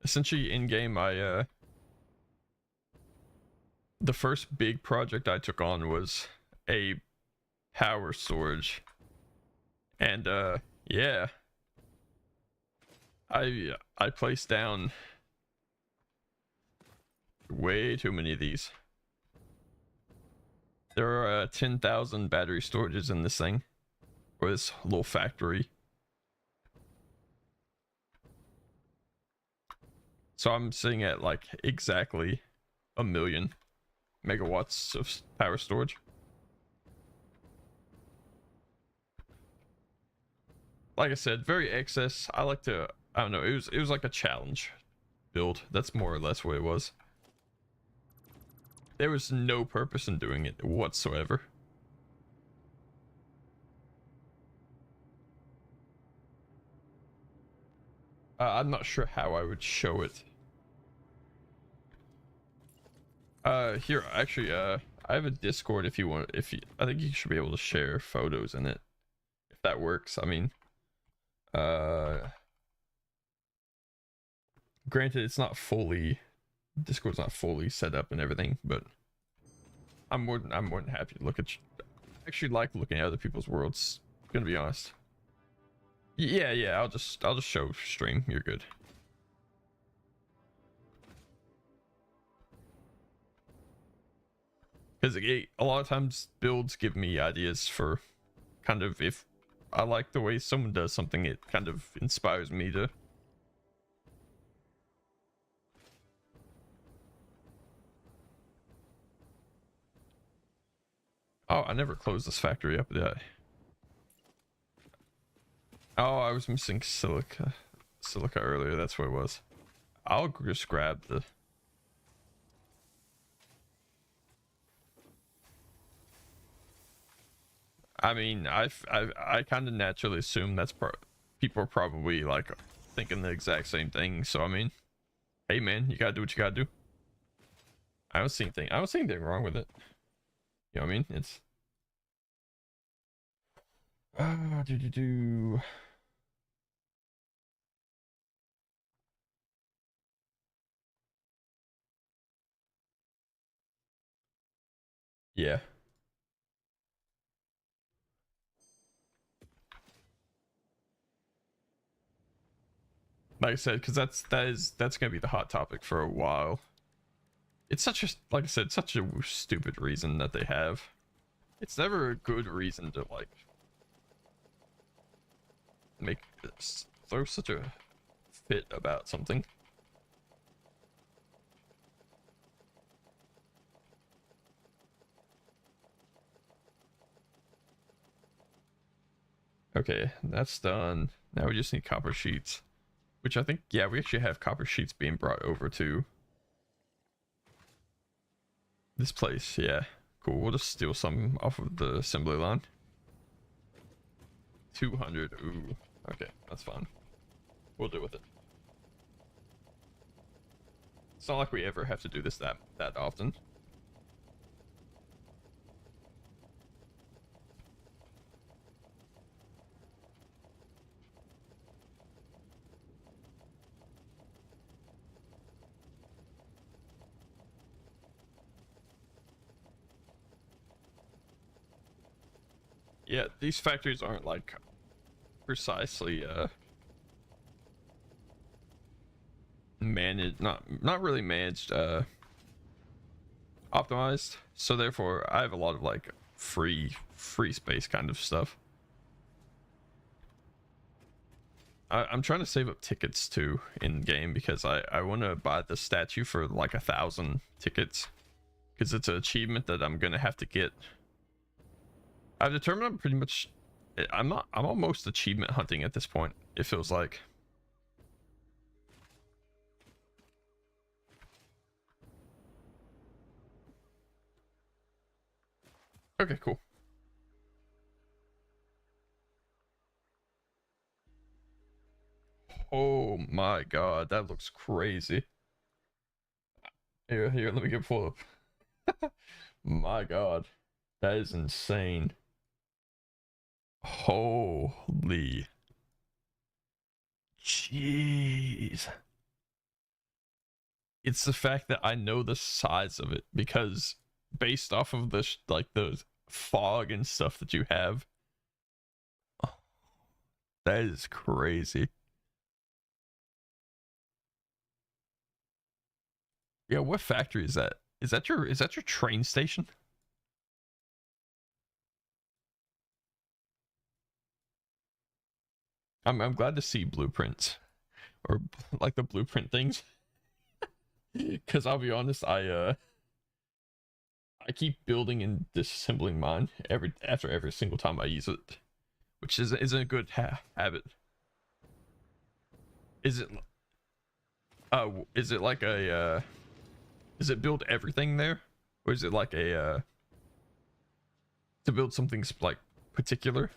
essentially in game the first big project I took on was a power storage. And yeah. I placed down way too many of these. There are 10,000 battery storages in this thing, or this little factory. So I'm sitting at like exactly 1,000,000 megawatts of power storage. Like I said, very excess. I like to, I don't know, it was like a challenge build. That's more or less what it was. There was no purpose in doing it whatsoever. I'm not sure how I would show it. Here, actually, I have a Discord if you want, I think you should be able to share photos in it. If that works, I mean, granted, Discord's not fully set up and everything, but I'm more than happy to look at, I actually like looking at other people's worlds, gonna be honest. Yeah, I'll just show stream, you're good. Because a lot of times builds give me ideas for kind of, if I like the way someone does something, it kind of inspires me to. Oh, I never closed this factory up, did I? Oh, I was missing silica earlier, that's what it was. I'll just grab the... I mean, I kind of naturally assume that's people are probably like thinking the exact same thing. So I mean, hey man, you gotta do what you gotta do. I don't see anything wrong with it. You know what I mean? It's do. Yeah. Like I said, because that's gonna be the hot topic for a while. It's such a, like I said, such a stupid reason that they have. It's never a good reason to like throw such a fit about something. Okay, that's done. Now we just need copper sheets, which I think, yeah, we actually have copper sheets being brought over to this place. Yeah, cool. We'll just steal some off of the assembly line. 200. Ooh, okay, that's fine. We'll deal with it. It's not like we ever have to do this that often. Yeah, these factories aren't like precisely managed, not really managed, optimized, so therefore I have a lot of like free space kind of stuff. I'm trying to save up tickets too in game because I want to buy the statue for like 1,000 tickets because it's an achievement that I'm gonna have to get. I've determined I'm pretty much I'm almost achievement hunting at this point. It feels like. Okay, cool. Oh my god, that looks crazy. Here, let me get pull up. My god, that is insane. Holy jeez. It's the fact that I know the size of it because based off of this, like the fog and stuff that you have, that is crazy. Yeah, what factory is that? Is that your train station? I'm glad to see blueprints or like the blueprint things. Cause I'll be honest, I keep building and disassembling mine after every single time I use it, which isn't a good habit. Is it is it like a does it build everything there, or is it like a to build something like particular?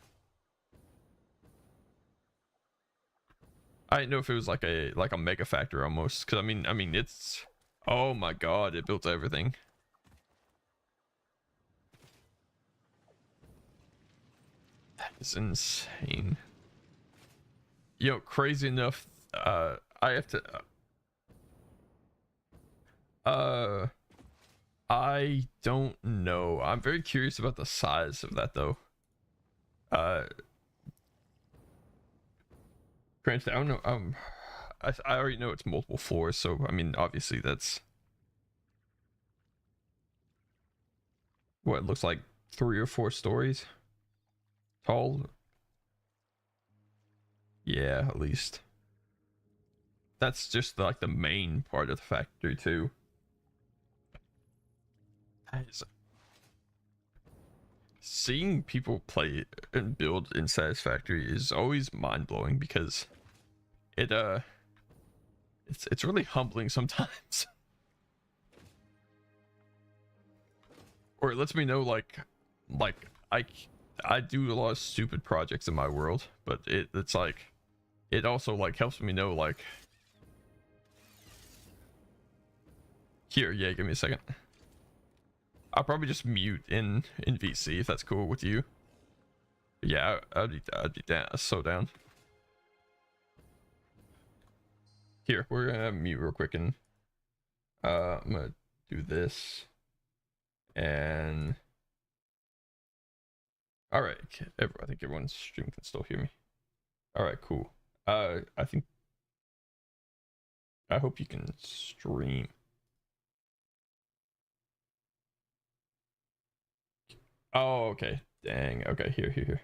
I didn't know if it was like a mega factor almost, because I mean it's, oh my god, it built everything. That is insane. Yo, crazy enough, I have to uh I don't know. I'm very curious about the size of that though. Uh Granted, I don't know. I already know it's multiple floors, so I mean, obviously that's what it looks like, 3 or 4 stories tall. Yeah, at least. That's just like the main part of the factory too. That is, seeing people play and build in Satisfactory is always mind blowing because it it's really humbling sometimes. Or it lets me know like I do a lot of stupid projects in my world, but it's like it also like helps me know like, here, yeah, give me a second. I'll probably just mute in VC if that's cool with you. But yeah, I'd be down, so down. Here, we're gonna mute real quick and I'm gonna do this and all right. I think everyone's stream can still hear me. All right, cool. I think I hope you can stream. Oh, okay. Dang. Okay, here.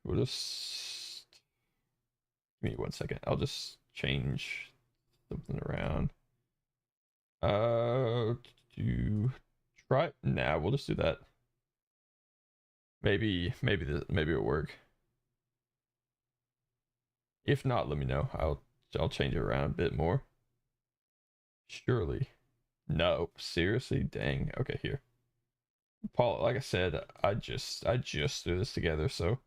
We'll just give me 1 second. I'll just change something around. Do try. Nah, we'll just do that. Maybe it'll work. If not, let me know. I'll change it around a bit more. Surely. No, seriously, dang. Okay, here. Paul, like I said, I just threw this together, so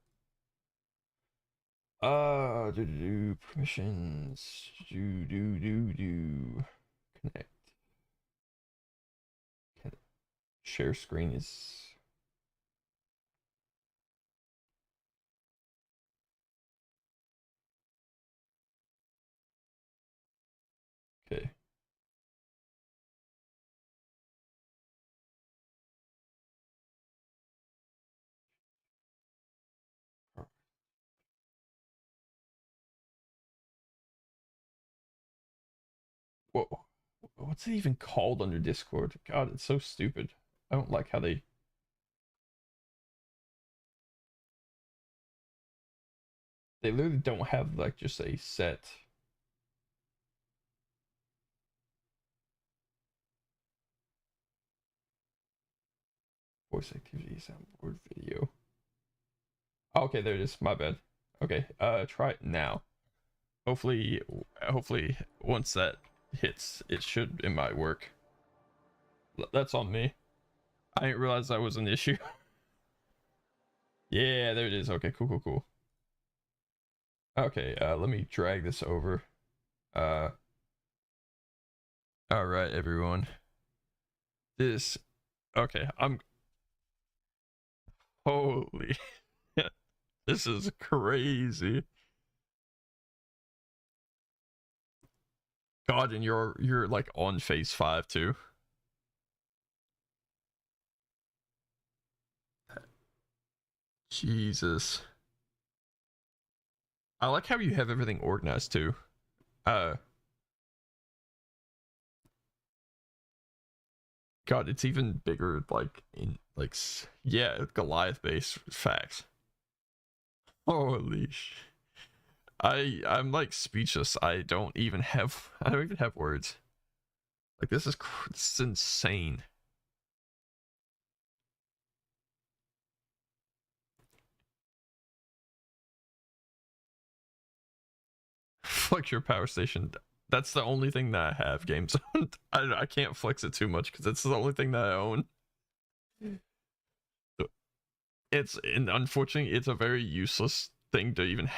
do permissions, do connect. Share screen is okay. Whoa, what's it even called under Discord? God, it's so stupid. I don't like how they. They literally don't have like just a set. Voice activity soundboard video. Oh, okay, there it is. My bad. Okay, try it now. Hopefully, once that hits, it might work. That's on me. I didn't realize that was an issue. Yeah, there it is. Okay, cool. Okay, let me drag this over. Uh, all right, everyone. Okay, holy, this is crazy. God, and you're like on phase 5 too. Jesus. I like how you have everything organized too. Uh God, it's even bigger like in like yeah, Goliath base facts. Holy I'm like speechless. I don't even have words. Like this is insane. Flex your power station. That's the only thing that I have, games. I can't flex it too much because it's the only thing that I own. And unfortunately, it's a very useless thing to even.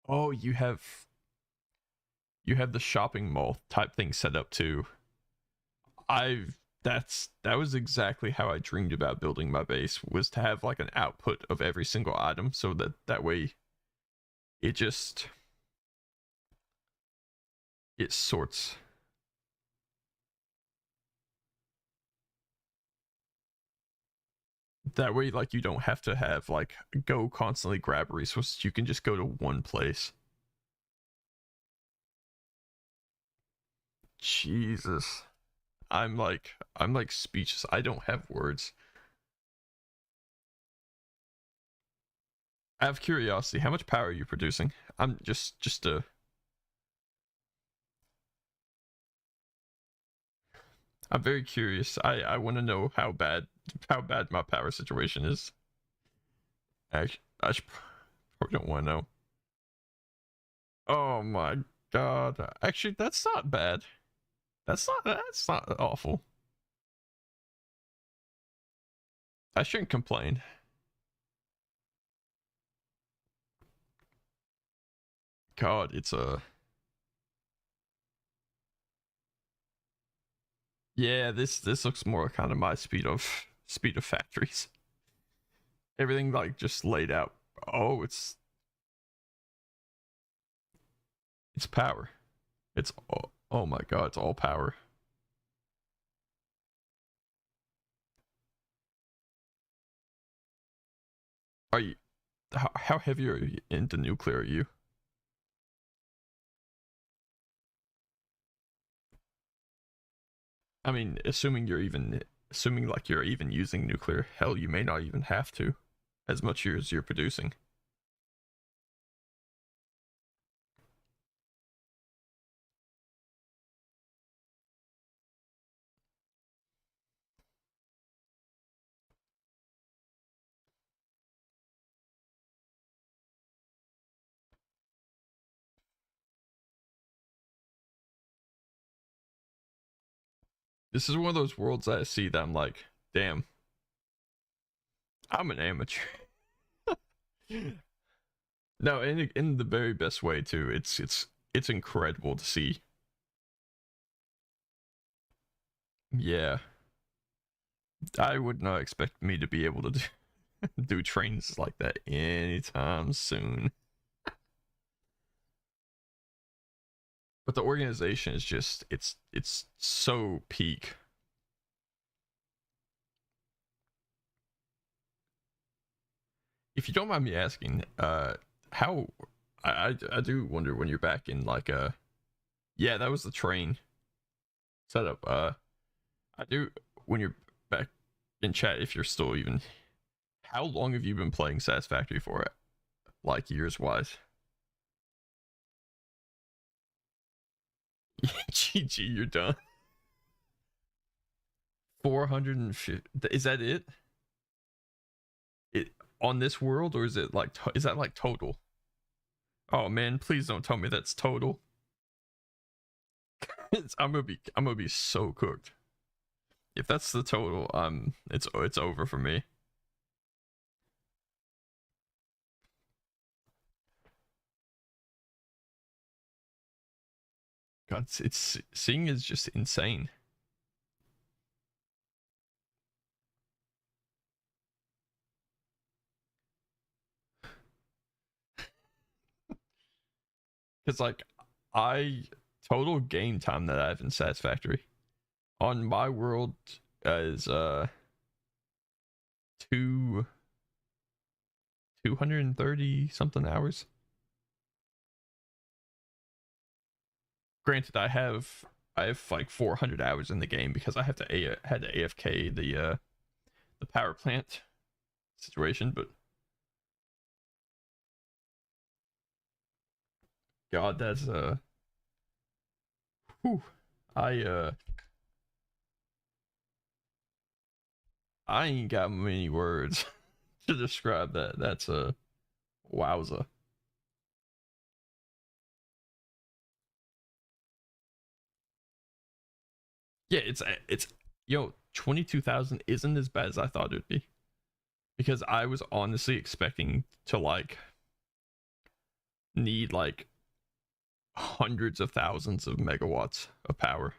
Oh, you have the shopping mall type thing set up too. That was exactly how I dreamed about building my base, was to have like an output of every single item, so that way it just it sorts. That way, like, you don't have to have like go constantly grab resources. You can just go to one place. Jesus. I'm like speechless. I don't have words. I have curiosity. How much power are you producing? I'm just I'm very curious. I want to know how bad my power situation is. I probably don't want to know. Oh my god. Actually, that's not bad. That's not awful. I shouldn't complain. God, it's a yeah. This looks more kind of my speed of factories. Everything like just laid out. Oh, it's power. Oh my god, it's all power. Are you how heavy are you into nuclear are you? I mean, assuming like you're even using nuclear, hell, you may not even have to, as much as you're producing. This is one of those worlds that I see that I'm like, damn, I'm an amateur. No, in the very best way too. It's incredible to see. Yeah, I would not expect me to be able to do trains like that anytime soon. But the organization is just it's so peak. If you don't mind me asking, how I do wonder when you're back in like yeah, that was the train setup. I do when you're back in chat, if you're still even, how long have you been playing Satisfactory for? like years wise. GG, you're done. 450. Is that it? It on this world, or is it like is that like total? Oh man, please don't tell me that's total. I'm gonna be so cooked. If that's the total, it's over for me. God, it's seeing is just insane. Cause like I total game time that I have in Satisfactory on my world is two 230 something hours. Granted, I have like 400 hours in the game because I have to had to AFK the power plant situation, but God, that's whew, I uh I ain't got many words to describe that. That's a wowza. Yeah, it's 22,000 isn't as bad as I thought it'd be because I was honestly expecting to like need like hundreds of thousands of megawatts of power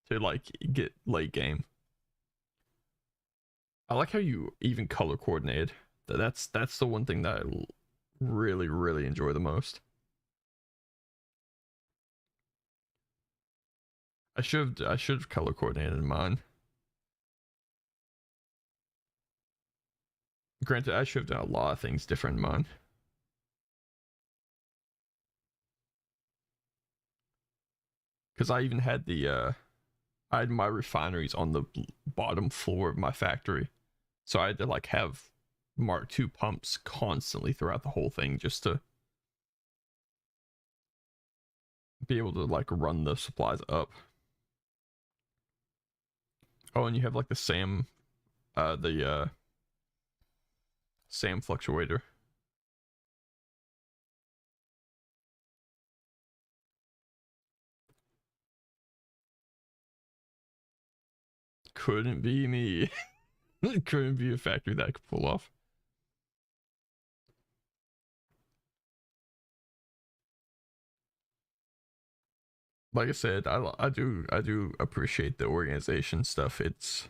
to like get late game. I like how you even color coordinated. That's the one thing that I really enjoy the most. I should have color coordinated mine. Granted, I should have done a lot of things different in mine. Because I even had I had my refineries on the bottom floor of my factory, so I had to like have Mark II pumps constantly throughout the whole thing just to be able to like run the supplies up. Oh, and you have like the SAM fluctuator. Couldn't be me. It couldn't be a factory that I could pull off. Like I said, I do appreciate the organization stuff. It's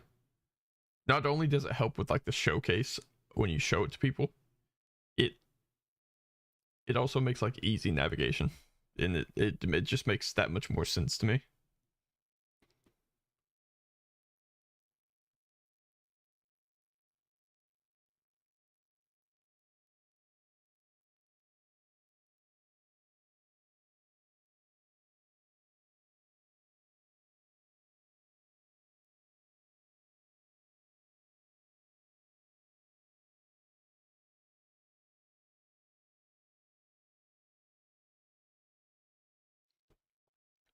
not only does it help with like the showcase when you show it to people, it it also makes like easy navigation, and it just makes that much more sense to me.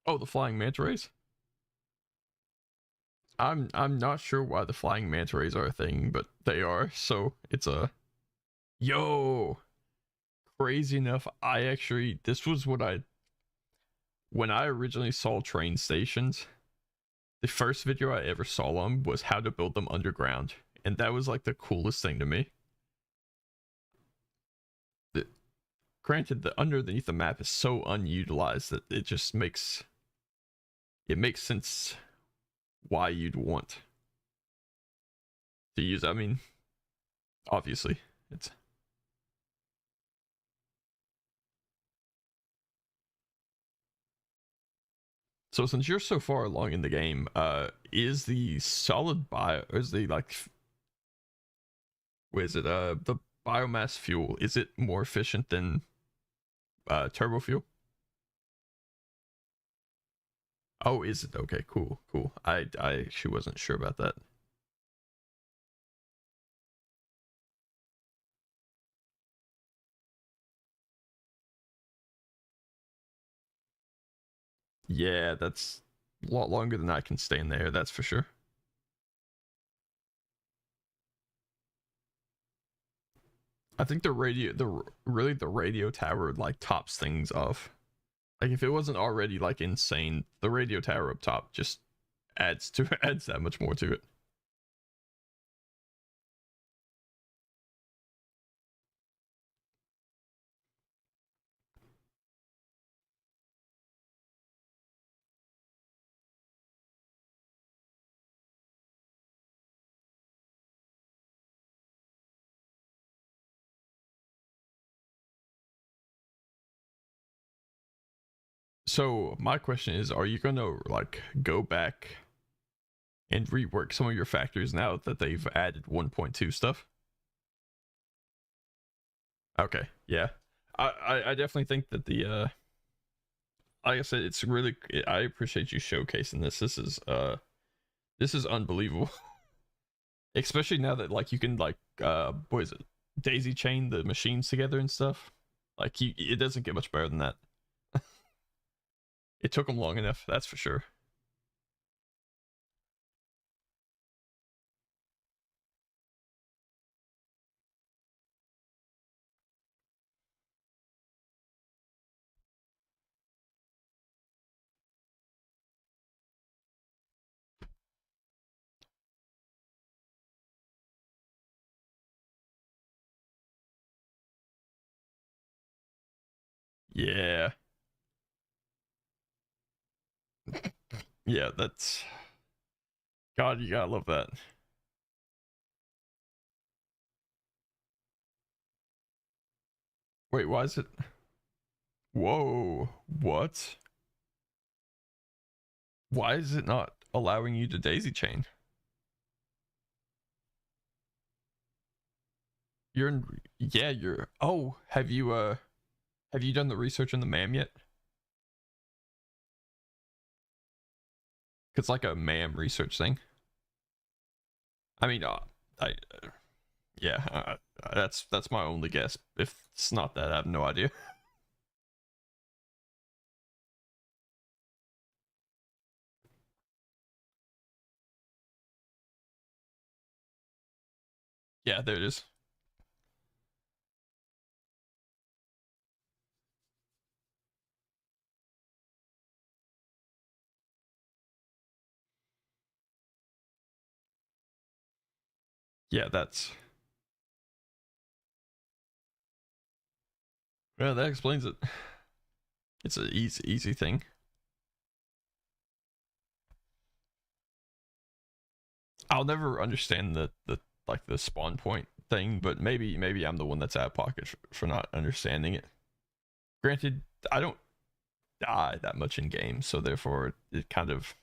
Oh, the flying manta rays. I'm not sure why the flying manta rays are a thing, but they are. So it's a yo crazy enough. I actually this was what I when I originally saw train stations. The first video I ever saw them was how to build them underground, and that was like the coolest thing to me. The, Granted, the underneath the map is so unutilized that it just makes sense why you'd want to use. I mean, obviously, it's so since you're so far along in the game, is the solid bio, or is the like, where is it? The biomass fuel, is it more efficient than turbo fuel? Oh, is it? Okay, cool. I actually wasn't sure about that. Yeah, that's a lot longer than I can stay in there, that's for sure. I think the radio tower like tops things off. Like if it wasn't already like insane, the radio tower up top just adds that much more to it. So my question is, are you gonna like go back and rework some of your factors now that they've added 1.2 stuff? Okay, yeah. I definitely think that the like I said, it's really I appreciate you showcasing this. This is unbelievable. Especially now that like you can like what is it? Daisy chain the machines together and stuff. Like it doesn't get much better than that. It took them long enough, that's for sure. Yeah. Yeah, that's God, you gotta love that. Wait, why is it? Whoa, what? Why is it not allowing you to daisy chain? You're in, yeah, you're. Oh, have you done the research on the MAM yet? It's like a MAM research thing. I mean, I yeah, that's my only guess. If it's not that, I have no idea. Yeah, there it is. Yeah, that's yeah, that explains it. It's an easy thing. I'll never understand the like the spawn point thing, but maybe I'm the one that's out of pocket for not understanding it. Granted, I don't die that much in games, so therefore it kind of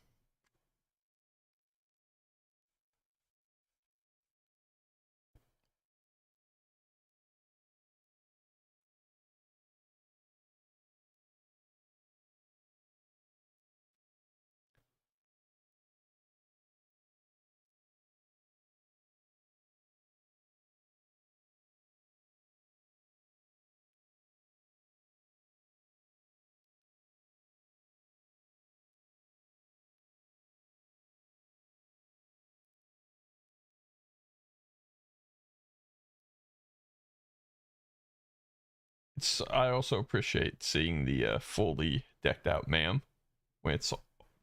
it's. I also appreciate seeing the fully decked out ma'am when it's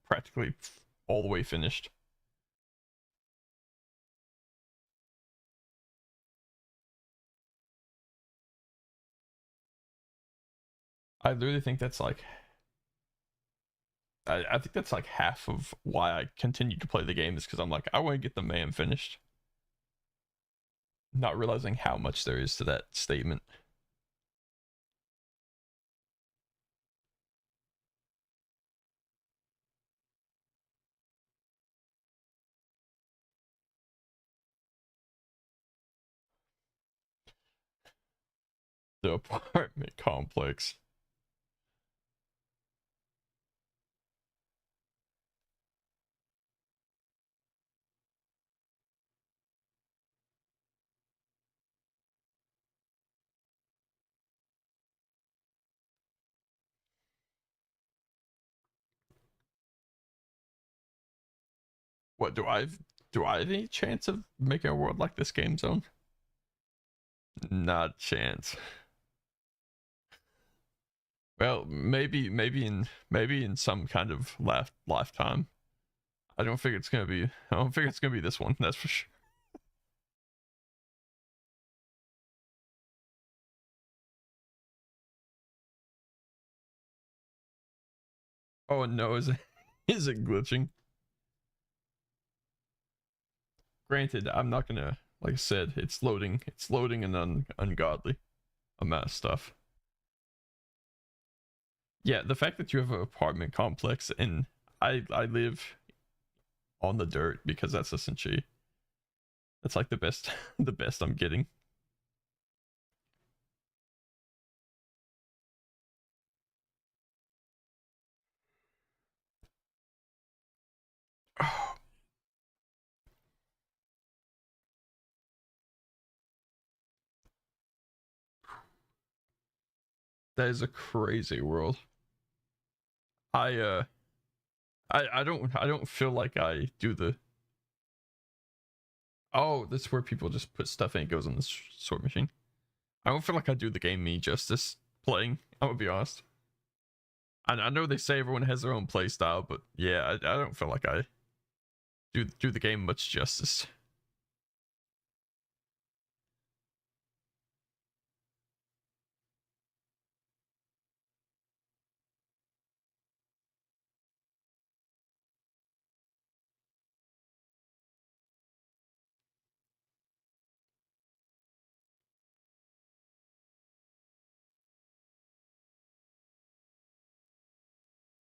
practically all the way finished. I literally think that's like I think that's like half of why I continue to play the game is because I'm like I want to get the man finished, not realizing how much there is to that statement. The apartment complex. What do I have any chance of making a world like this, Game Zone? Not a chance. Well, maybe in some kind of lifetime. I don't think it's gonna be. I don't think it's gonna be this one. That's for sure. Oh no, is it is it glitching? Granted, I'm not gonna, like I said, it's loading. It's loading an ungodly amount of stuff. Yeah, the fact that you have an apartment complex and I live on the dirt because that's essentially that's like the best the best I'm getting. Oh, that is a crazy world. I I don't feel like I do the. Oh, that's where people just put stuff in. It goes on the sort machine. I don't feel like I do the game me justice playing. I'm gonna be honest. I know they say everyone has their own play style, but yeah, I don't feel like I do the game much justice.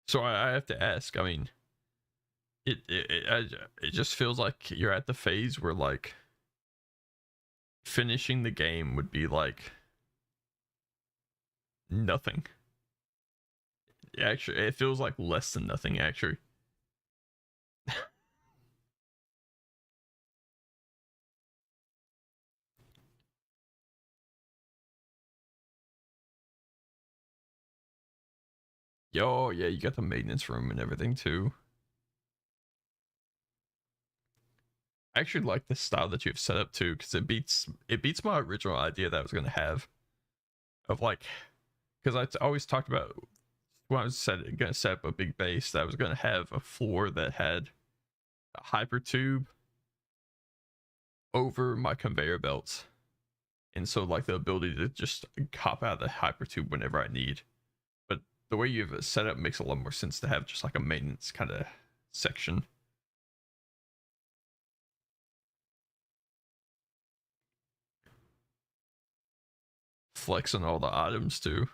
So I have to ask. I mean, it just feels like you're at the phase where like finishing the game would be like nothing. Actually, it feels like less than nothing. Actually, yo, yeah, you got the maintenance room and everything too. I actually like the style that you've set up too, because it beats my original idea that I was gonna have of like, because always talked about when I was gonna set up a big base that I was gonna have a floor that had a hyper tube over my conveyor belts, and so like the ability to just hop out of the hyper tube whenever I need. But the way you have it set up makes a lot more sense to have just like a maintenance kind of section. Flexing all the items too.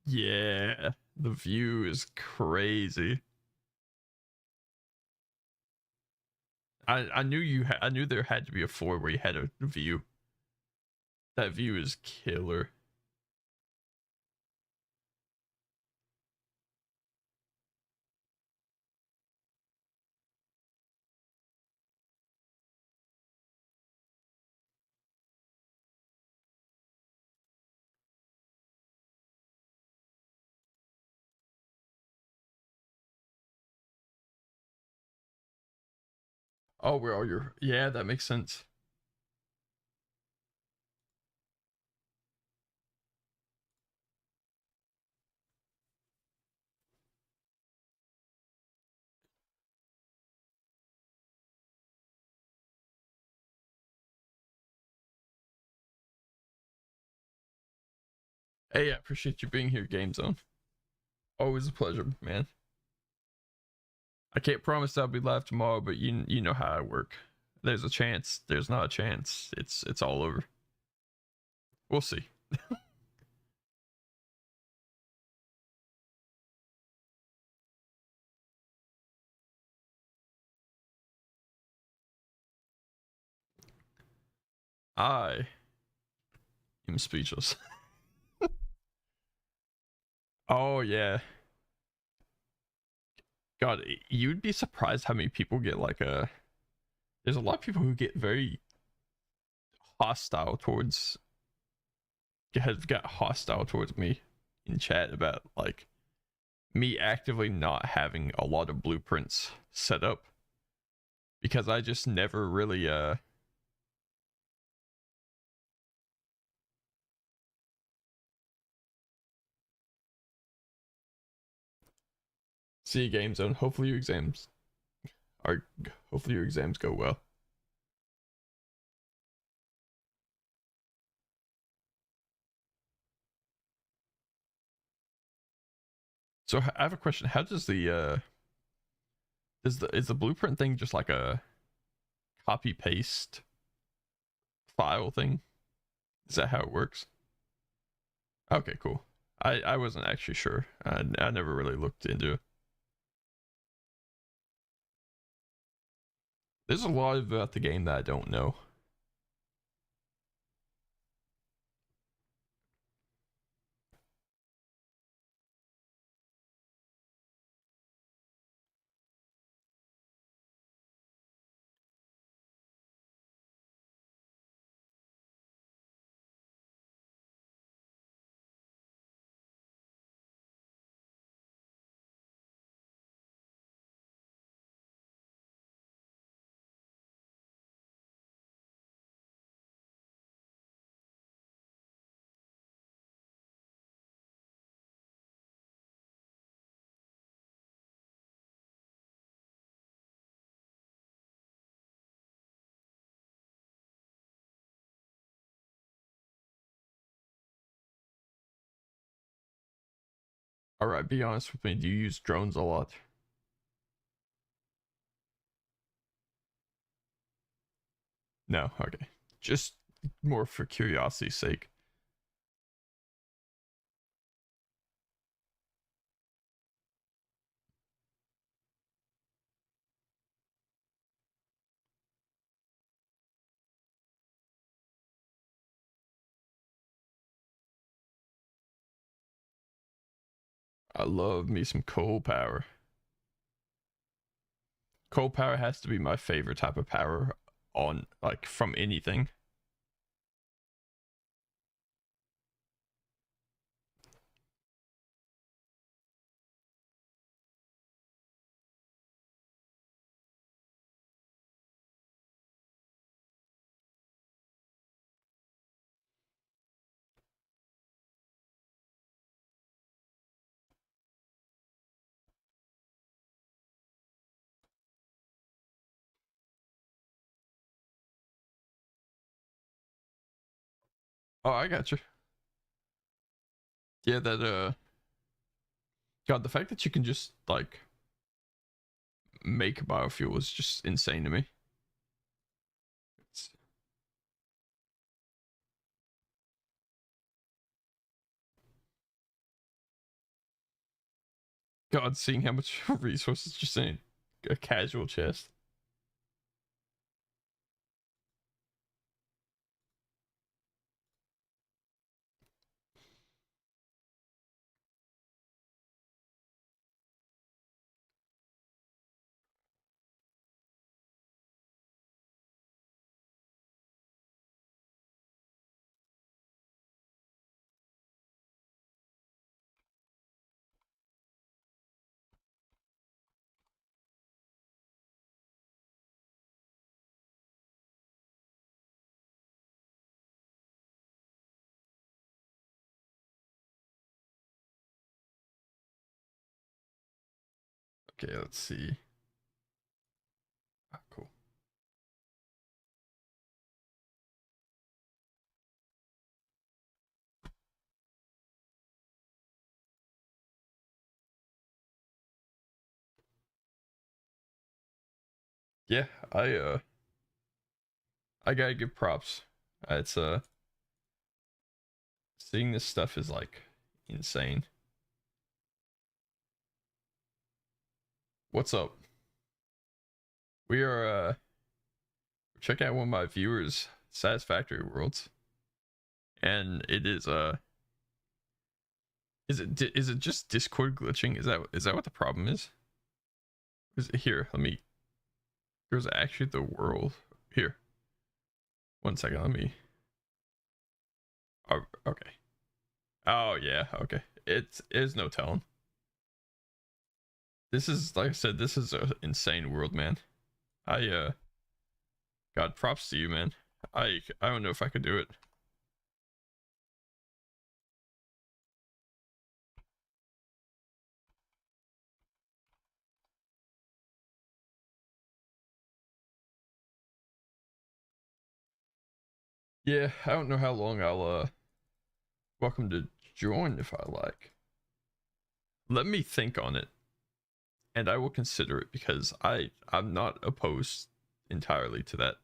Yeah, the view is crazy. I knew I knew there had to be a floor where you had a view. That view is killer. Oh, where are your? Yeah, that makes sense. Hey, I appreciate you being here, Game Zone. Always a pleasure, man. I can't promise I'll be live tomorrow, but you know how I work. There's a chance. There's not a chance. It's all over. We'll see. I am speechless. Oh yeah. God, you'd be surprised how many people get like a. There's a lot of people who get very hostile towards. Have got hostile towards me in chat about like me actively not having a lot of blueprints set up because I just never really see game zone. Hopefully your exams are hopefully your exams go well. So I have a question. How does the is the blueprint thing just like a copy paste file thing? Is that how it works? Okay, cool. I wasn't actually sure. I never really looked into it. There's a lot about the game that I don't know. All right, be honest with me. Do you use drones a lot? No. Okay. Just more for curiosity's sake. I love me some coal power. Coal power has to be my favorite type of power on like from anything. Oh, I got you. Yeah, that God, the fact that you can just like make biofuel is just insane to me. It's, God, seeing how much resources just in a casual chest. Okay, let's see. Ah, cool. Yeah, I I gotta give props. It's seeing this stuff is like insane. What's up? We are checking out one of my viewers' Satisfactory worlds, and it is it just Discord glitching? Is that what the problem is? Is it here? Let me. There's actually the world here. 1 second. Let me. Oh, okay. Oh yeah. Okay. It's no telling. This is, like I said, this is an insane world, man. God, props to you, man. I don't know if I could do it. Yeah, I don't know how long I'll welcome to join if I like. Let me think on it, and I will consider it because I'm not opposed entirely to that.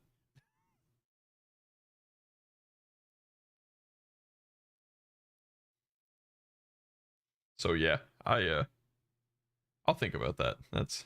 So yeah, I'll think about that. That's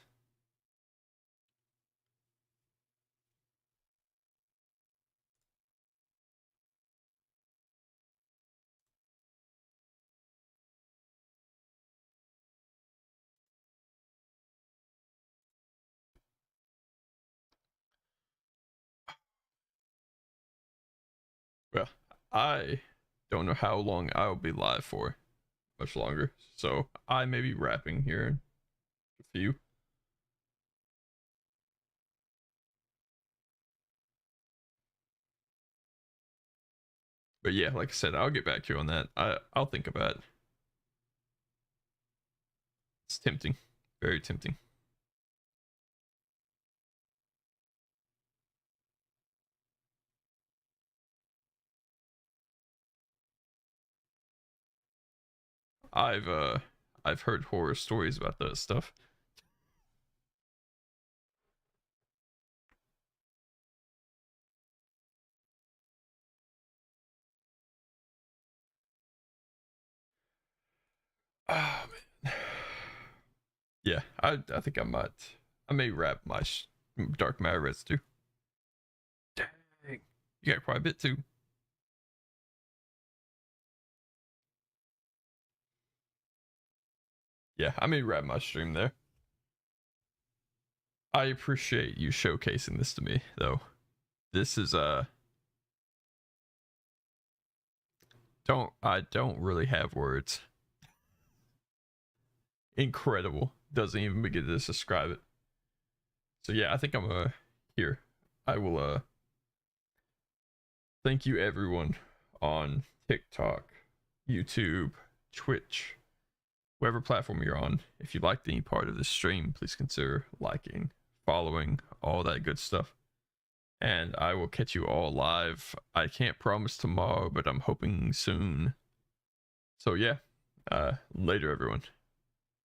well, I don't know how long I'll be live for. Much longer. So I may be wrapping here in a few. But yeah, like I said, I'll get back to you on that. I'll think about it. It's tempting. Very tempting. I've heard horror stories about that stuff. Oh man. Yeah, I think I may wrap my dark matter residue. Dang. You got quite a bit too. Yeah, I may wrap my stream there. I appreciate you showcasing this to me though. This is I don't really have words. Incredible. Doesn't even begin to describe it. So yeah, I think I'm here. I will thank you everyone on TikTok, YouTube, Twitch, whatever platform you're on. If you liked any part of this stream, please consider liking, following, all that good stuff. And I will catch you all live. I can't promise tomorrow, but I'm hoping soon. So yeah, later everyone.